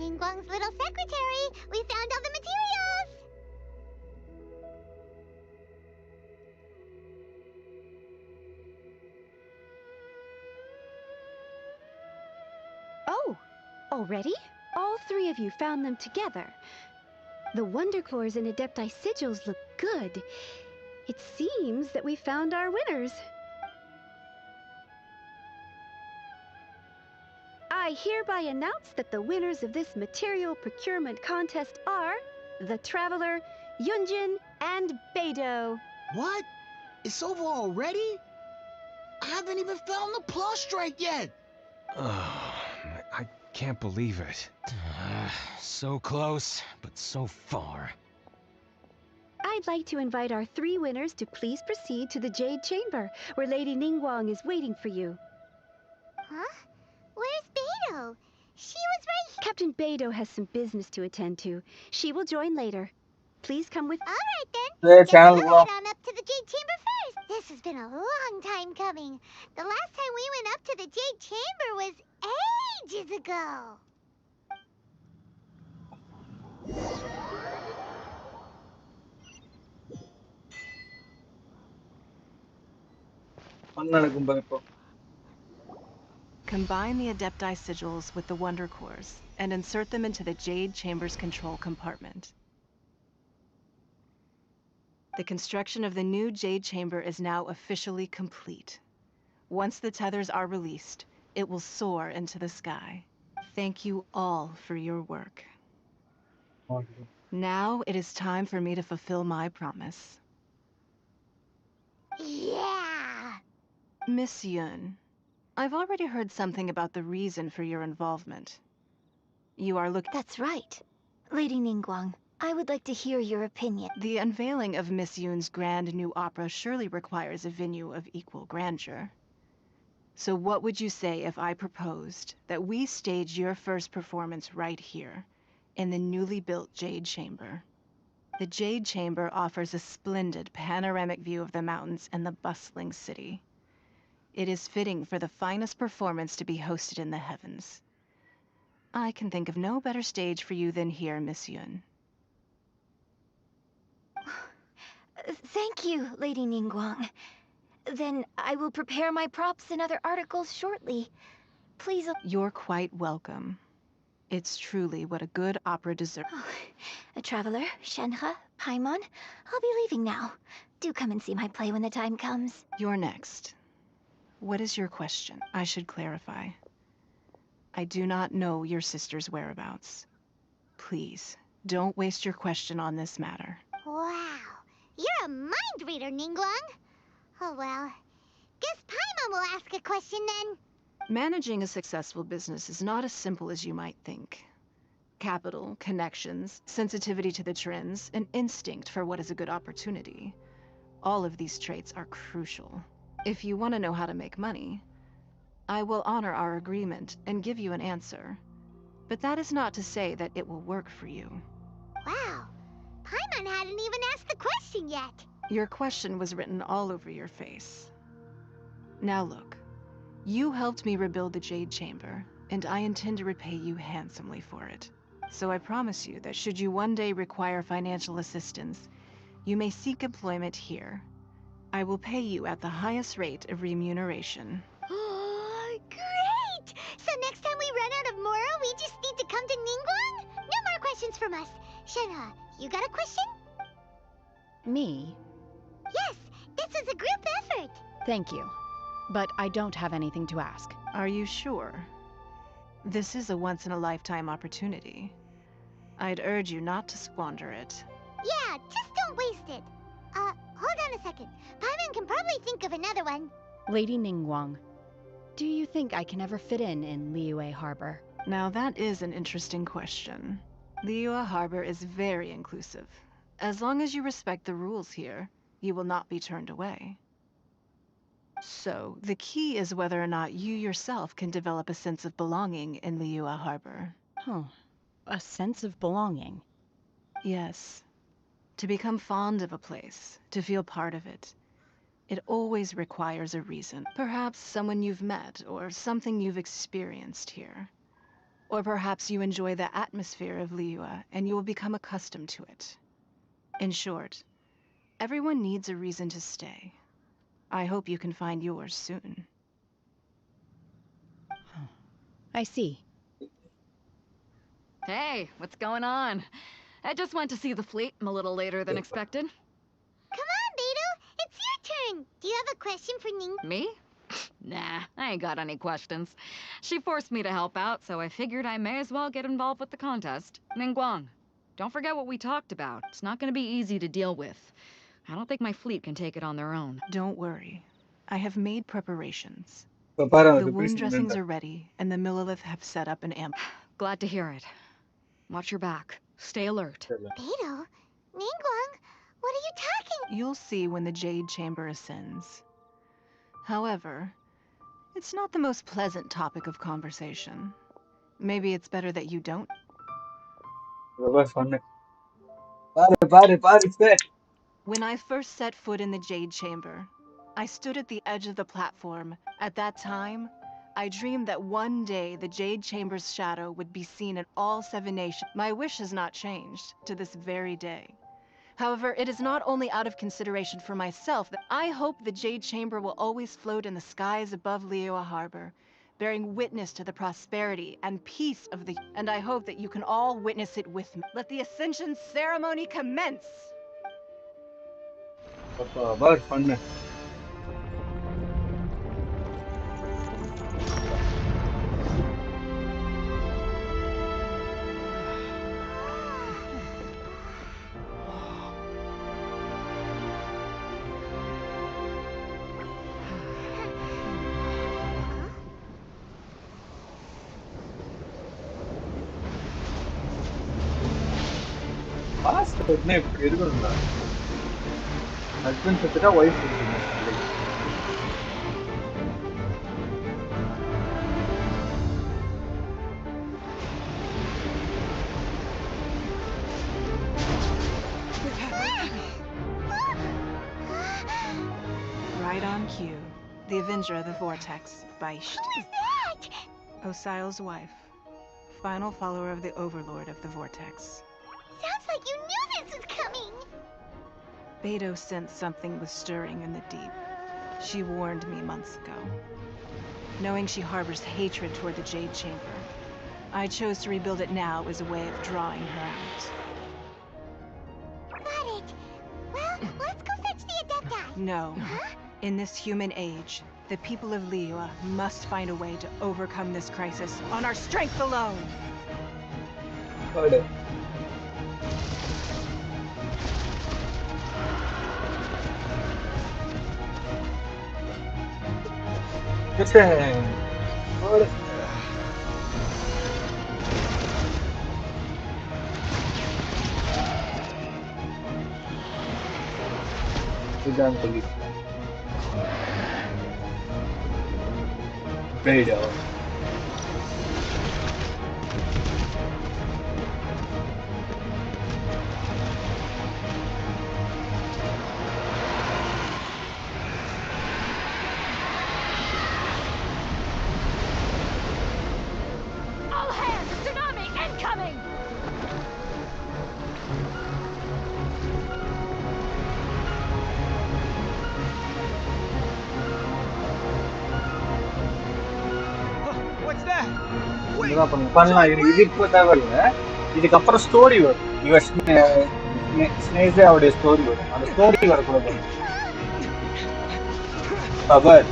Ningguang's little secretary! We found all the materials! Oh, already? All three of you found them together. The Wonder Cores and Adepti sigils look good. It seems that we found our winners. I hereby announce that the winners of this material procurement contest are the Traveler, Yunjin, and Beidou. What? It's over already? I haven't even found the plus strike yet. I can't believe it. So close, but so far. I'd like to invite our three winners to please proceed to the Jade Chamber, where Lady Ningguang is waiting for you. Huh? Where's Beidou? She was right here. Captain Beidou has some business to attend to. She will join later. Please come with... All right, then. Yeah, Guess channel we'll block. head on up to the Jade Chamber first. This has been a long time coming. The last time we went up to the Jade Chamber was ages ago. Fun நடக்கும் பாரு இப்போ. Combine the Adepti sigils with the Wonder Cores and insert them into the Jade Chamber's control compartment. The construction of the new Jade Chamber is now officially complete. Once the tethers are released, it will soar into the sky. Thank you all for your work. Now it is time for me to fulfill my promise. Yeah! Miss Yun, I've already heard something about the reason for your involvement. You are looking... That's right. Lady Ningguang, I would like to hear your opinion. The unveiling of Miss Yoon's grand new opera surely requires a venue of equal grandeur. So what would you say if I proposed that we stage your first performance right here, in the newly built Jade Chamber? The Jade Chamber offers a splendid panoramic view of the mountains and the bustling city. It is fitting for the finest performance to be hosted in the heavens. I can think of no better stage for you than here, Miss Yun. Thank you, Lady Ningguang. Then I will prepare my props and other articles shortly. Please. You're quite welcome. It's truly what a good opera deserves. Oh, a traveler, Shenhe, Paimon, I'll be leaving now. Do come and see my play when the time comes. You're next. What is your question? I should clarify. I do not know your sister's whereabouts. Please, don't waste your question on this matter. Wow, you're a mind reader, Ningguang. Oh well, guess Paimon will ask a question then. Managing a successful business is not as simple as you might think. Capital, connections, sensitivity to the trends, and instinct for what is a good opportunity. All of these traits are crucial. If you want to know how to make money, I will honor our agreement and give you an answer. But that is not to say that it will work for you. Wow, Paimon hadn't even asked the question yet. Your question was written all over your face. Now look, you helped me rebuild the Jade Chamber, and I intend to repay you handsomely for it. So I promise you that should you one day require financial assistance, you may seek employment here. I will pay you at the highest rate of remuneration. Oh, great! So next time we run out of Moro, we just need to come to Ningguang? No more questions from us. Shenhe, you got a question? Me? Yes, this is a group effort. Thank you. But I don't have anything to ask. Are you sure? This is a once-in-a-lifetime opportunity. I'd urge you not to squander it. Yeah, just don't waste it. Hold on a second. Paimon can probably think of another one. Lady Ningguang, do you think I can ever fit in Liyue Harbor? Now that is an interesting question. Liyue Harbor is very inclusive. As long as you respect the rules here, you will not be turned away. So, the key is whether or not you yourself can develop a sense of belonging in Liyue Harbor. Huh. A sense of belonging? Yes. To become fond of a place, to feel part of it, it always requires a reason. Perhaps someone you've met, or something you've experienced here. Or perhaps you enjoy the atmosphere of Liyue, and you will become accustomed to it. In short, everyone needs a reason to stay. I hope you can find yours soon. I see. Hey, what's going on? I just went to see the fleet. I'm a little later than expected. Come on, Beidou. It's your turn. Do you have a question for Ning? Me? Nah, I ain't got any questions. She forced me to help out, so I figured I may as well get involved with the contest. Ningguang, don't forget what we talked about. It's not gonna be easy to deal with. I don't think my fleet can take it on their own. Don't worry. I have made preparations. Prepara, The the wound dressings president. are ready, and the Millilith have set up an amp. Glad to hear it. Watch your back. Stay alert. Beidou? Ningguang? What are you talking? You'll see when the Jade Chamber ascends. However, it's not the most pleasant topic of conversation. Maybe it's better that you don't. Vai, fun. Pare, stay. When I first set foot in the Jade Chamber, I stood at the edge of the platform. At that time, I dreamed that one day the Jade Chamber's shadow would be seen in all 7 nations. My wish has not changed to this very day. However, it is not only out of consideration for myself that I hope the Jade Chamber will always float in the skies above Liyue Harbor, bearing witness to the prosperity and peace of the... And I hope that you can all witness it with me. Let the Ascension ceremony commence! Vai, fun. என்ன இப்படி இருக்கணும்டா husband செத்துட்டா wife இருக்கணும் பிள்ளைக்கு Right on cue. The Avenger of the Vortex, Beisht. Who is that? Osial's wife. Final follower of the Overlord of the Vortex. Sounds like you knew this was coming. Beto sensed something was stirring in the deep. She warned me months ago. Knowing she harbors hatred toward the Jade Chamber, I chose to rebuild it now as a way of drawing her out. Got it. Well, let's go fetch the Adepti. No. Huh? In this human age, the people of Liyue must find a way to overcome this crisis on our strength alone. Got it. Listen. Got it. இதான் சொல்லி Beto. All hands! Tsunami incoming! What's that? இதுதான் பண்ணலாம் இது இப்போ தேவையில்லை இதுக்கப்புறம் story வரும் இவர் ஸ்னேஸே அவருடைய ஸ்டோரி வரும் அந்த ஸ்டோரி வரக்கூடாது அவர்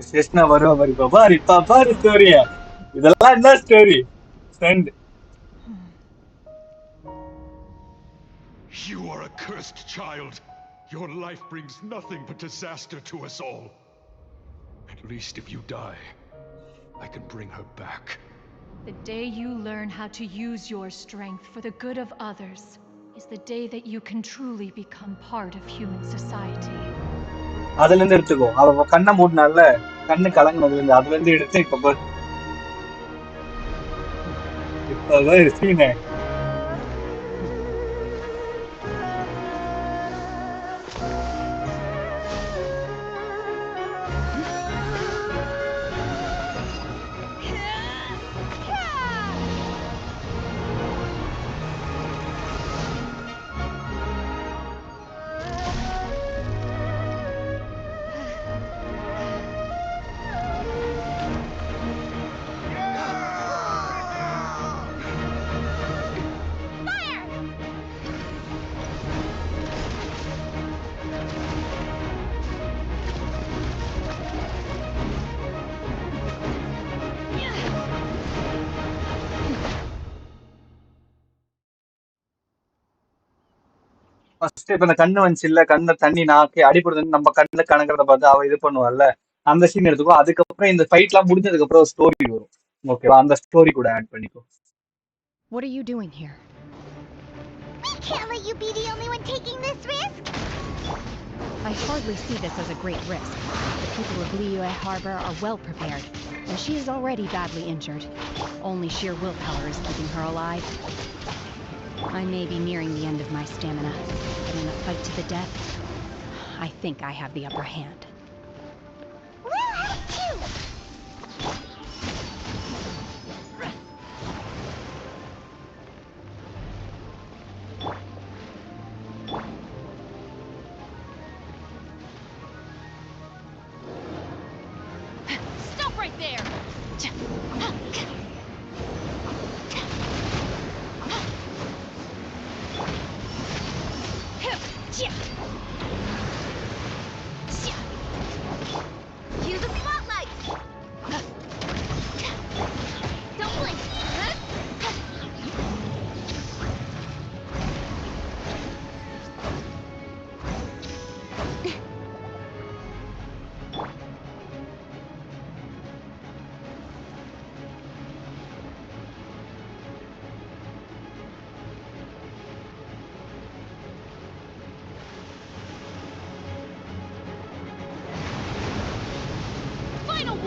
ஸ்டேஷனா வரும் அவர் இப்ப பாரு ஸ்டோரியா இதெல்லாம் என்ன story friend You are a cursed child. Your life brings nothing but disaster to us all. At least if you die, I can bring her back. The day you learn how to use your strength for the good of others is the day that you can truly become part of human society. அதுல இருந்து எடுத்துக்கோ அவ கண்ணை மூடினால கண்ணு கலங்கினதுல இருந்து அதுல இருந்து எடுத்து இப்பதான் சீனே ஃபர்ஸ்ட் இப்ப இந்த கண்ணு வந்துச்சு இல்ல கண்ணை தண்ணி நாக்கி அடிப்படுது நம்ம கண்ணுல கணக்கிறத பார்த்து அவ இது பண்ணுவாள்ல அந்த சீன் எடுத்துக்கோ அதுக்கப்புறம் இந்த ஃபைட் எல்லாம் முடிஞ்சதுக்கு அப்புறம் ஸ்டோரி வரும் ஓகேவா அந்த ஸ்டோரி கூட ஆட் பண்ணிக்கோ What are you doing here? We can't let you be the only one taking this risk. I hardly see this as a great risk. The people of Liyue Harbor are well prepared, and she is already badly injured. Only sheer willpower is keeping her alive. I may be nearing the end of my stamina, but in a fight to the death, I think I have the upper hand. We'll have to. Stop right there! Use the spotlight. Don't blink.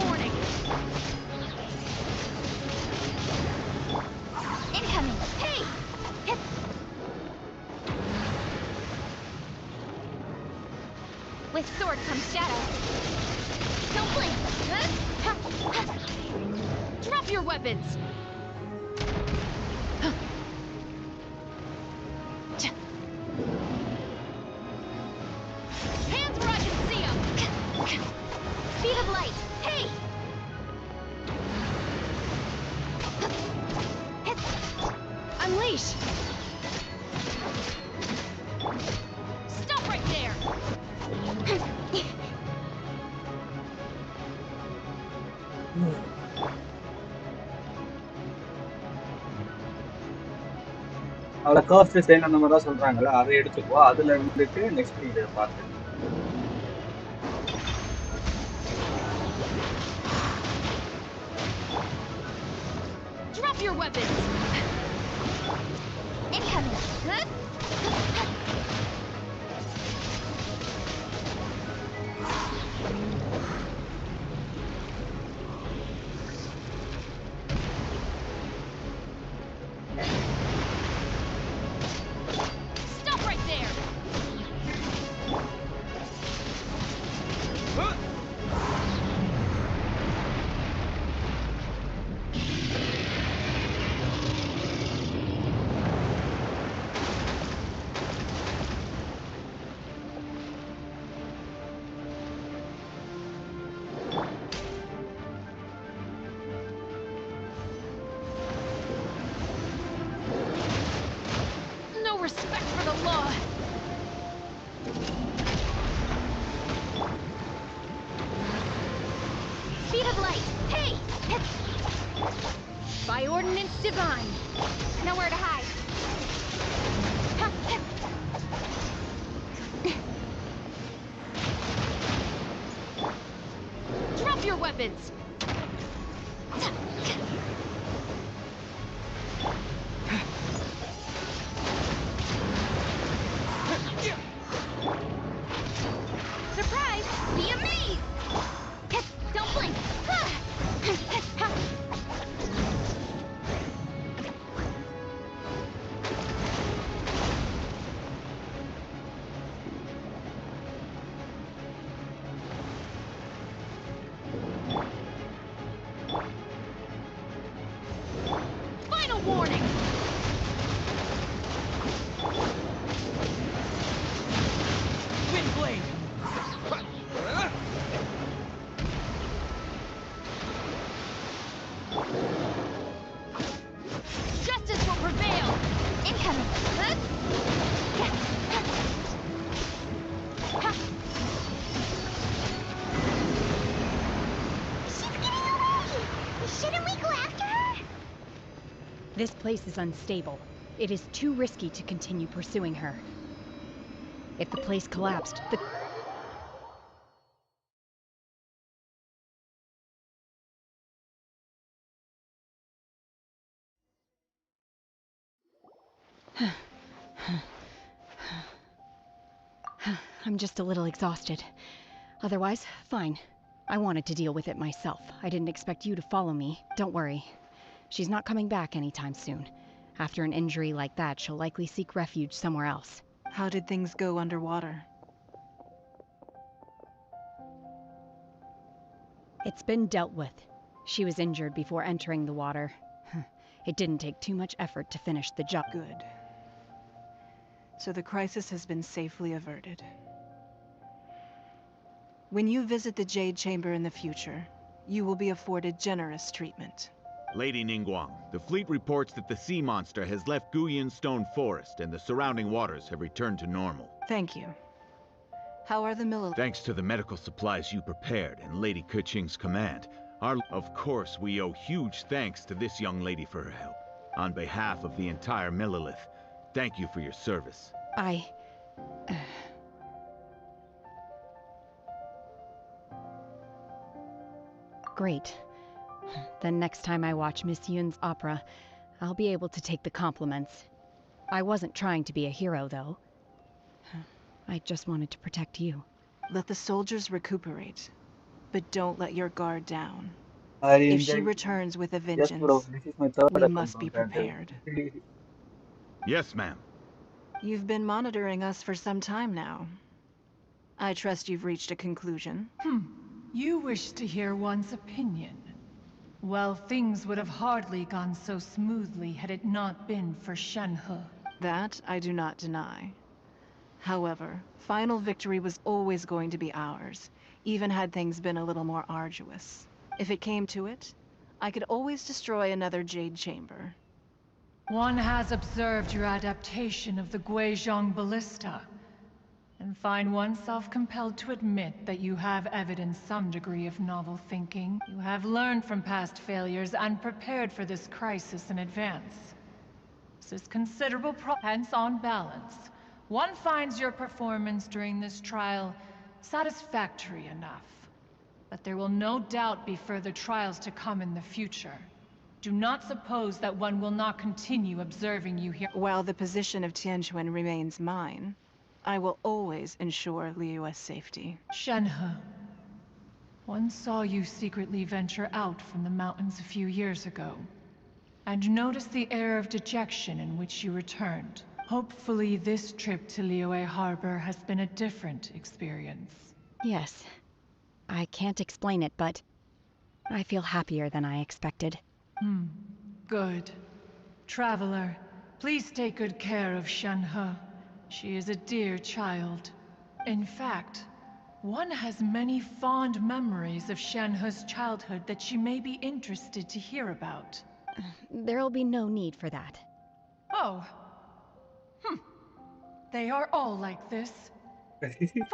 warning! Incoming! Hey! Hip! With sword comes shadow. Don't blink! Drop your weapons! Hands where I can see them! Speed of light! Hey! Unleash! Stop right there! அவளை cursed சேன் அந்த மாதிரி தான் சொல்றாங்கல்ல, அதை எடுத்துக்கோ. அதுல இருந்துட்டு next இதை பார்த்து. Drop your weapons! Incoming! Stop right there! No respect for the law! Speed of light! Hey! Hip! By ordinance divine! Nowhere to hide. Drop your weapons! Surprise! Be amazed! Hip! Don't blink! Final warning! Windblade! Justice will prevail! Incoming! She's getting away! Shouldn't we go after her? This place is unstable. It is too risky to continue pursuing her. If the place collapsed, the... I'm just a little exhausted. Otherwise, fine. I wanted to deal with it myself. I didn't expect you to follow me. Don't worry. She's not coming back anytime soon. After an injury like that, she'll likely seek refuge somewhere else. How did things go underwater? It's been dealt with. She was injured before entering the water. It didn't take too much effort to finish the job. Good. So the crisis has been safely averted. When you visit the Jade Chamber in the future, you will be afforded generous treatment. Lady Ningguang, the fleet reports that the sea monster has left Guyan Stone Forest and the surrounding waters have returned to normal. Thank you. How are the Millil? Thanks to the medical supplies you prepared and Lady Keqing's command, of course we owe huge thanks to this young lady for her help. On behalf of the entire Millilith, thank you for your service. Great. Then next time I watch Miss Yun's opera, I'll be able to take the compliments. I wasn't trying to be a hero, though. I just wanted to protect you. Let the soldiers recuperate. But don't let your guard down. I If she enjoy. returns with a Yes, bro. vengeance, This is my third we account, must bro. be prepared. Yes, ma'am. You've been monitoring us for some time now. I trust you've reached a conclusion. You wish to hear one's opinion. Well, things would have hardly gone so smoothly had it not been for Shenhe. That I do not deny. However, final victory was always going to be ours, even had things been a little more arduous. If it came to it, I could always destroy another Jade Chamber. One has observed your adaptation of the Guizhong Ballista, and find oneself compelled to admit that you have evidenced some degree of novel thinking. You have learned from past failures and prepared for this crisis in advance. This is considerable hence on balance. One finds your performance during this trial satisfactory enough. But there will no doubt be further trials to come in the future. Do not suppose that one will not continue observing you here. While the position of Tianquan remains mine, I will always ensure Liyue's safety. Shenhe, one saw you secretly venture out from the mountains a few years ago, and noticed the air of dejection in which you returned. Hopefully this trip to Liyue Harbor has been a different experience. Yes. I can't explain it, but I feel happier than I expected. Good. Traveler, please take good care of Shenhe. She is a dear child. In fact, one has many fond memories of Shenhe's childhood that she may be interested to hear about. There'll be no need for that. Oh. They are all like this.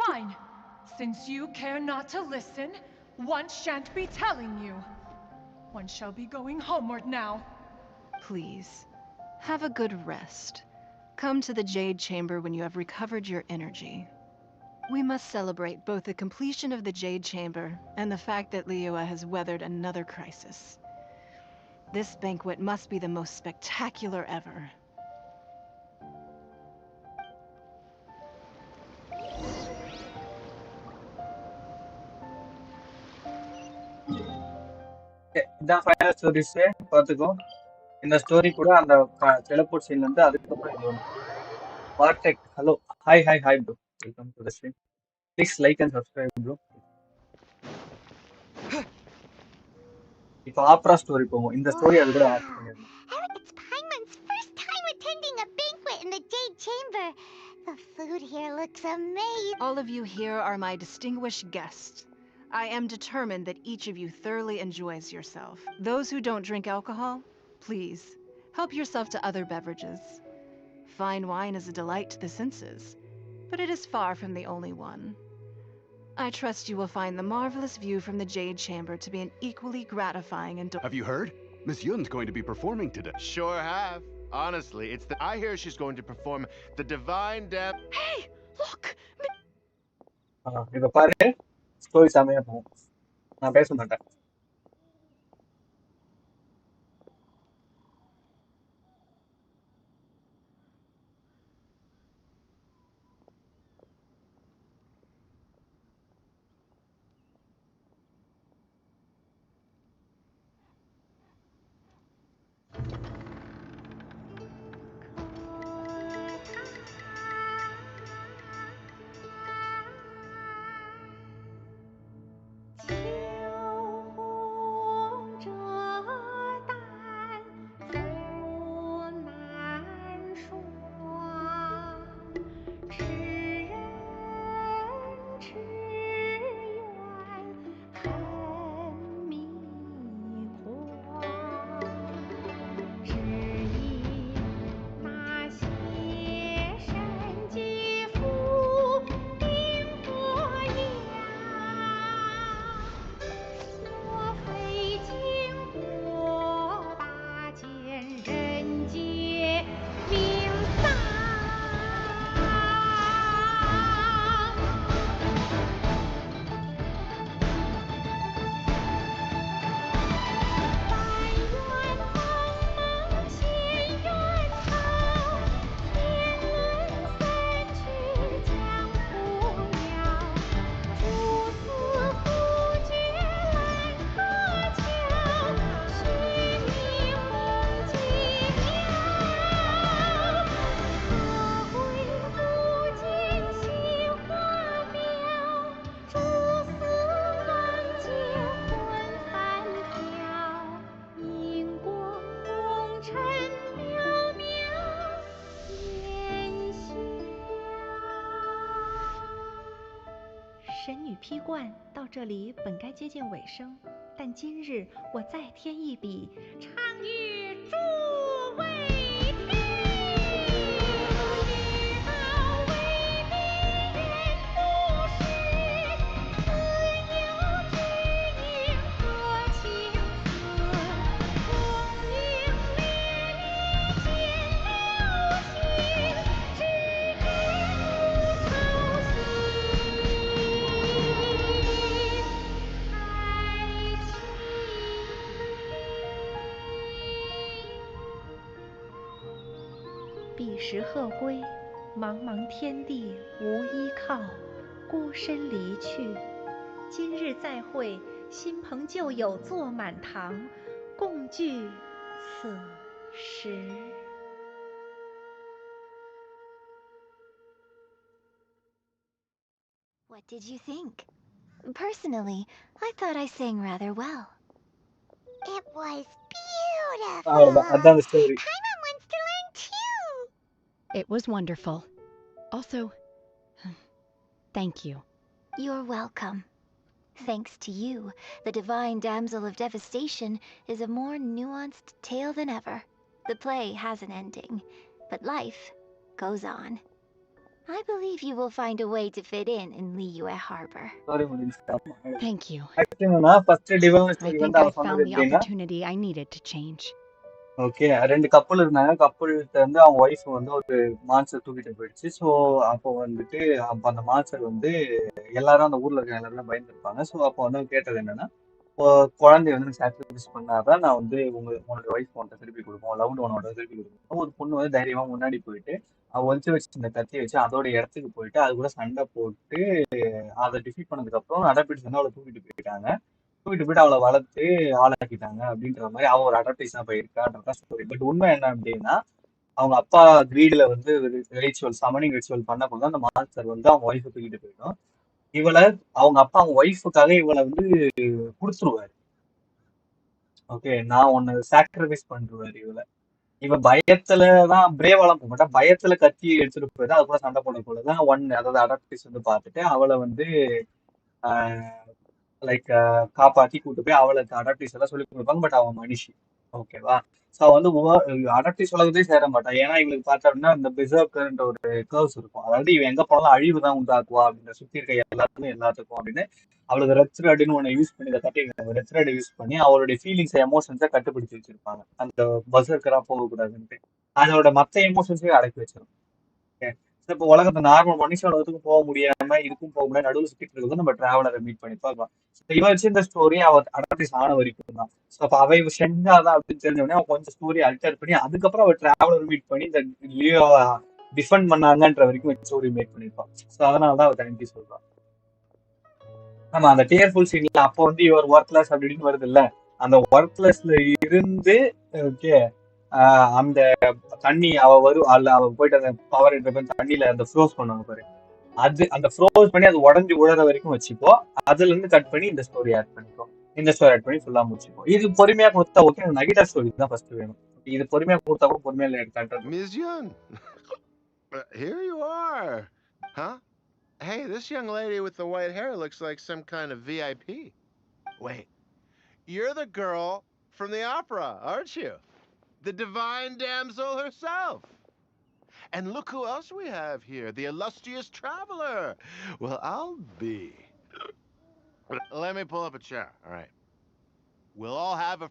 Fine. Since you care not to listen, one shan't be telling you. One shall be going homeward now. Please, have a good rest. Come to the Jade Chamber when you have recovered your energy. We must celebrate both the completion of the Jade Chamber and the fact that Liyue has weathered another crisis. This banquet must be the most spectacular ever. இதான் final stories பார்த்துக்கோ. இந்த story கூட அந்த teleport சீன்ல இருந்து அதுக்கப்புறம் இது வந்து பார்டெக். Hello, hi bro, welcome to the stream. Please like and subscribe bro. இப்போ ஆப்ரா ஸ்டோரி போவோம். இந்த ஸ்டோரி அது கூட ஆட் பண்ணிருந்தோம். It's Paimon's first time attending a banquet in the Jade Chamber. The food here looks amazing. All of you here are my distinguished guests. I am determined that each of you thoroughly enjoys yourself. Those who don't drink alcohol, please, help yourself to other beverages. Fine wine is a delight to the senses, but it is far from the only one. I trust you will find the marvelous view from the Jade Chamber to be an equally gratifying and... Have you heard? Miss Yun's going to be performing today. Sure have. Honestly, I hear she's going to perform the divine depth. Hey, look! இப்போ பாரு, story செமையா போகும். நான் பேச மாட்டேன். 与披冠到这里本该接近尾声，但今日我再添一笔，唱与诸位听。彼时鹤归，茫茫天地无依靠，孤身离去。今日再会，新朋旧友坐满堂，共聚此时。What did you think? Personally, I thought I sang rather well. It was beautiful. அவ்வளவுதான் அந்த story. Paimon wants to learn too. It was wonderful. Also, thank you. You're welcome. Thanks to you, the Divine Damsel of Devastation is a more nuanced tale than ever. The play has an ending, but life goes on. I believe you will find a way to fit in Liyue Harbor. Story முடிஞ்சுச்சு. Thank you. Actually, நான் first divine I story think வந்து அவ I சொன்னது found the எப்படின்னா, opportunity I needed to change. Okay 2 கப்பல் இருந்தாங்க. கப்பல்கிட்ட இருந்து அவங்க ஒய்ஃப் வந்து ஒரு மான்ஸ்டர் தூக்கிட்டு போயிடுச்சு. ஸோ அப்போ வந்துட்டு அப்போ அந்த மான்ஸ்டர் வந்து எல்லாரும் அந்த ஊர்ல இருக்க எல்லாரும் பயந்துருப்பாங்க. ஸோ அப்போ வந்து அவங்க கேட்டது என்னன்னா, குழந்தைய வந்து சாக்ரிஃபைஸ் பண்ணாதான் நான் வந்து உன்னோட ஒய்ஃப் உன்ட்ட திருப்பி கொடுப்போம், லவ்டு உன்னோட திருப்பி கொடுப்போம். ஒரு பொண்ணு வந்து தைரியமா முன்னாடி போயிட்டு அவ ஒளிச்சு வச்சிருந்த கத்தியை வச்சு அதோட இடத்துக்கு போயிட்டு அது கூட சண்டை போட்டு அதை டிஃபீட் பண்ணதுக்கு அப்புறம் அடாப்டிஸ் வந்து அவளை தூக்கிட்டு போயிட்டாங்க. தூக்கிட்டு போயிட்டு அவளை வளர்த்து ஆளாக்கிட்டாங்க அப்படின்ற மாதிரி அவன் ஒரு அடாப்டேஷனா போயிருக்கான்றதான் ஸ்டோரி. பட் உண்மை என்ன அப்படின்னா, அவங்க அப்பா கிரீட்ல வந்து ரிச்சுவல் சமனிங் ரிச்சுவல் பண்ண போது அந்த மாஸ்டர் வந்து அவங்க ஒய்ஃபை தூக்கிட்டு போயிடும். இவளை அவங்க அப்பா அவங்க ஒய்ஃபுக்காக இவளை வந்து கொடுத்துருவாரு. ஓகே, நான் உன்னை சாக்ரிஃபைஸ் பண்ணிருவாரு இவளை. இவன் பயத்துலதான் பிரேவாலாம் போக மாட்டான், பயத்துல கத்தி எடுத்துட்டு போயிதான் அது கூட சண்டை போட போலதான் அதாவது அடாப்டிஸ் வந்து பார்த்துட்டு அவளை வந்து லைக் காப்பாத்தி கூட்டு போய் அவளுக்கு அடாப்டிஸ் எல்லாம் சொல்லி கொடுப்பாங்க. பட் அவன் மனுஷி. ஓகேவா? ஸோ வந்து அடாப்டிஸ் உலகத்தையும் சேர மாட்டான். ஏன்னா இவங்களுக்கு பார்த்தா அப்படின்னா இந்த பிசர்க்கர்ன்ற ஒரு கர்வ்ஸ் இருக்கும். அதாவது இவன் எங்க போனாலும் அழிவு தான் உண்டாக்குவா அப்படின்ற சுத்தி இருக்க எல்லாத்துக்கும் அப்படின்னு அவளுக்கு ரெத்ரெட்னு ஒன்று யூஸ் பண்ணி இதை கட்டி ரெத்ரெட் யூஸ் பண்ணி அவளுடைய ஃபீலிங்ஸ் எமோஷன்ஸை கட்டுப்பிடிச்சு வச்சிருப்பாங்க. அந்த பசர்க்கரா போகக்கூடாதுன்ட்டு அதோட மற்ற எமோஷன்ஸையும் அடக்கி வச்சிடும். இப்போ உலகத்தை நார்மல் மனுஷ உலகத்துக்கும் போக முடியாம இதுக்கும் போக முடியாது நடுவில் சுத்திட்டு இருக்கிறது நம்ம டிராவலரை மீட் பண்ணி பார்க்கலாம். இவ வச்சு இந்த ஸ்டோரி அவ அடாப்டிஸ் ஆன வரைக்கும் தான். ஸோ அப்போ அவை செஞ்சாதான் அப்படின்னு தெரிஞ்சவொடனே அவன் கொஞ்சம் ஸ்டோரி அல்டர் பண்ணி அதுக்கப்புறம் அவள் டிராவலர் மீட் பண்ணி இந்த லியோ டிஃபெண்ட் பண்ணாங்கன்ற வரைக்கும் ஸ்டோரி மேக் பண்ணிருப்பான். ஸோ அதனாலதான் அவ தேங்க்யூ சொல்றான். ஆமா, அந்த டியர்ஃபுல் சீன்ல அப்போ வந்து இவர் ஒர்க்லெஸ் அப்படின்னு வருது இல்ல, அந்த ஒர்க்லெஸ்ல இருந்து ஓகே அந்த தண்ணி அவ போயிட்டு அந்த பவர் தண்ணியில அந்த ஃப்ரோஸ் பண்ணுவாங்க பாரு, அது அந்த ஃப்ரோஸ் பண்ணி அது உடஞ்சி உழற வரைக்கும் வச்சுக்கோ. அதுல இருந்து கட் பண்ணி இந்த ஸ்டோரி ஆட் பண்ணிக்கோ. இந்த ஸ்டோரி ஆட் பண்ணி ஃபுல்லா முடிச்சுக்கோ. இது பொறுமையா கொடுத்தா ஓகே, எனக்கு நகிட்டா ஸ்டோரி தான் ஃபர்ஸ்ட் வேணும். இது பொறுமையா கொடுத்தா கூட பொறுமையா எடுத்தாங்க. Ms. Yun, here you are. Huh? Hey, this young lady with the white hair looks like some kind of VIP. Wait, you're the girl from the opera, aren't you? The divine damsel herself. And look who else we have here, the illustrious traveler. Well, I'll be. Let me pull up a chair, all right? We'll all have a...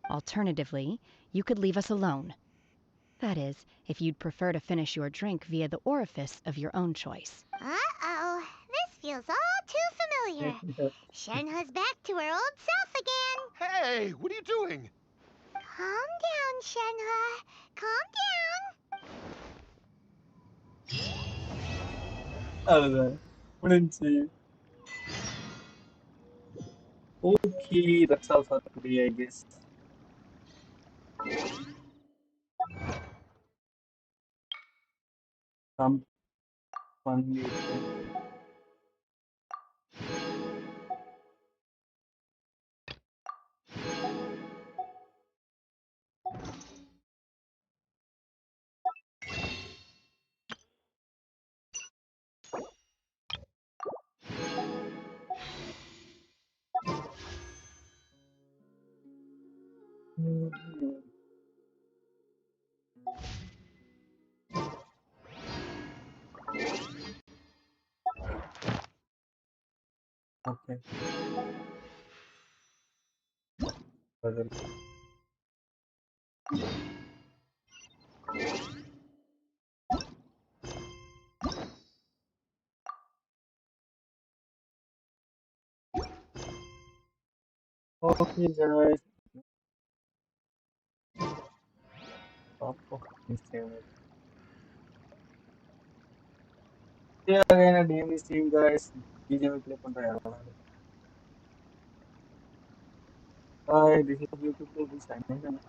Alternatively, you could leave us alone. That is, if you'd prefer to finish your drink via the orifice of your own choice. Uh-oh, this feels all too familiar. Shenhe's back to her old self again. Hey, what are you doing? Calm down, Shenhe. Calm down. அவ்வளவுதான் முடிஞ்சு. Okay, that's all for today, I guess. பண்ணிட்டேன். Okay. Brother. Okay, guys. Stop fucking saying it. See you again at the stream, guys. DJ will play பண்றேன். Bye. This is YouTube signing.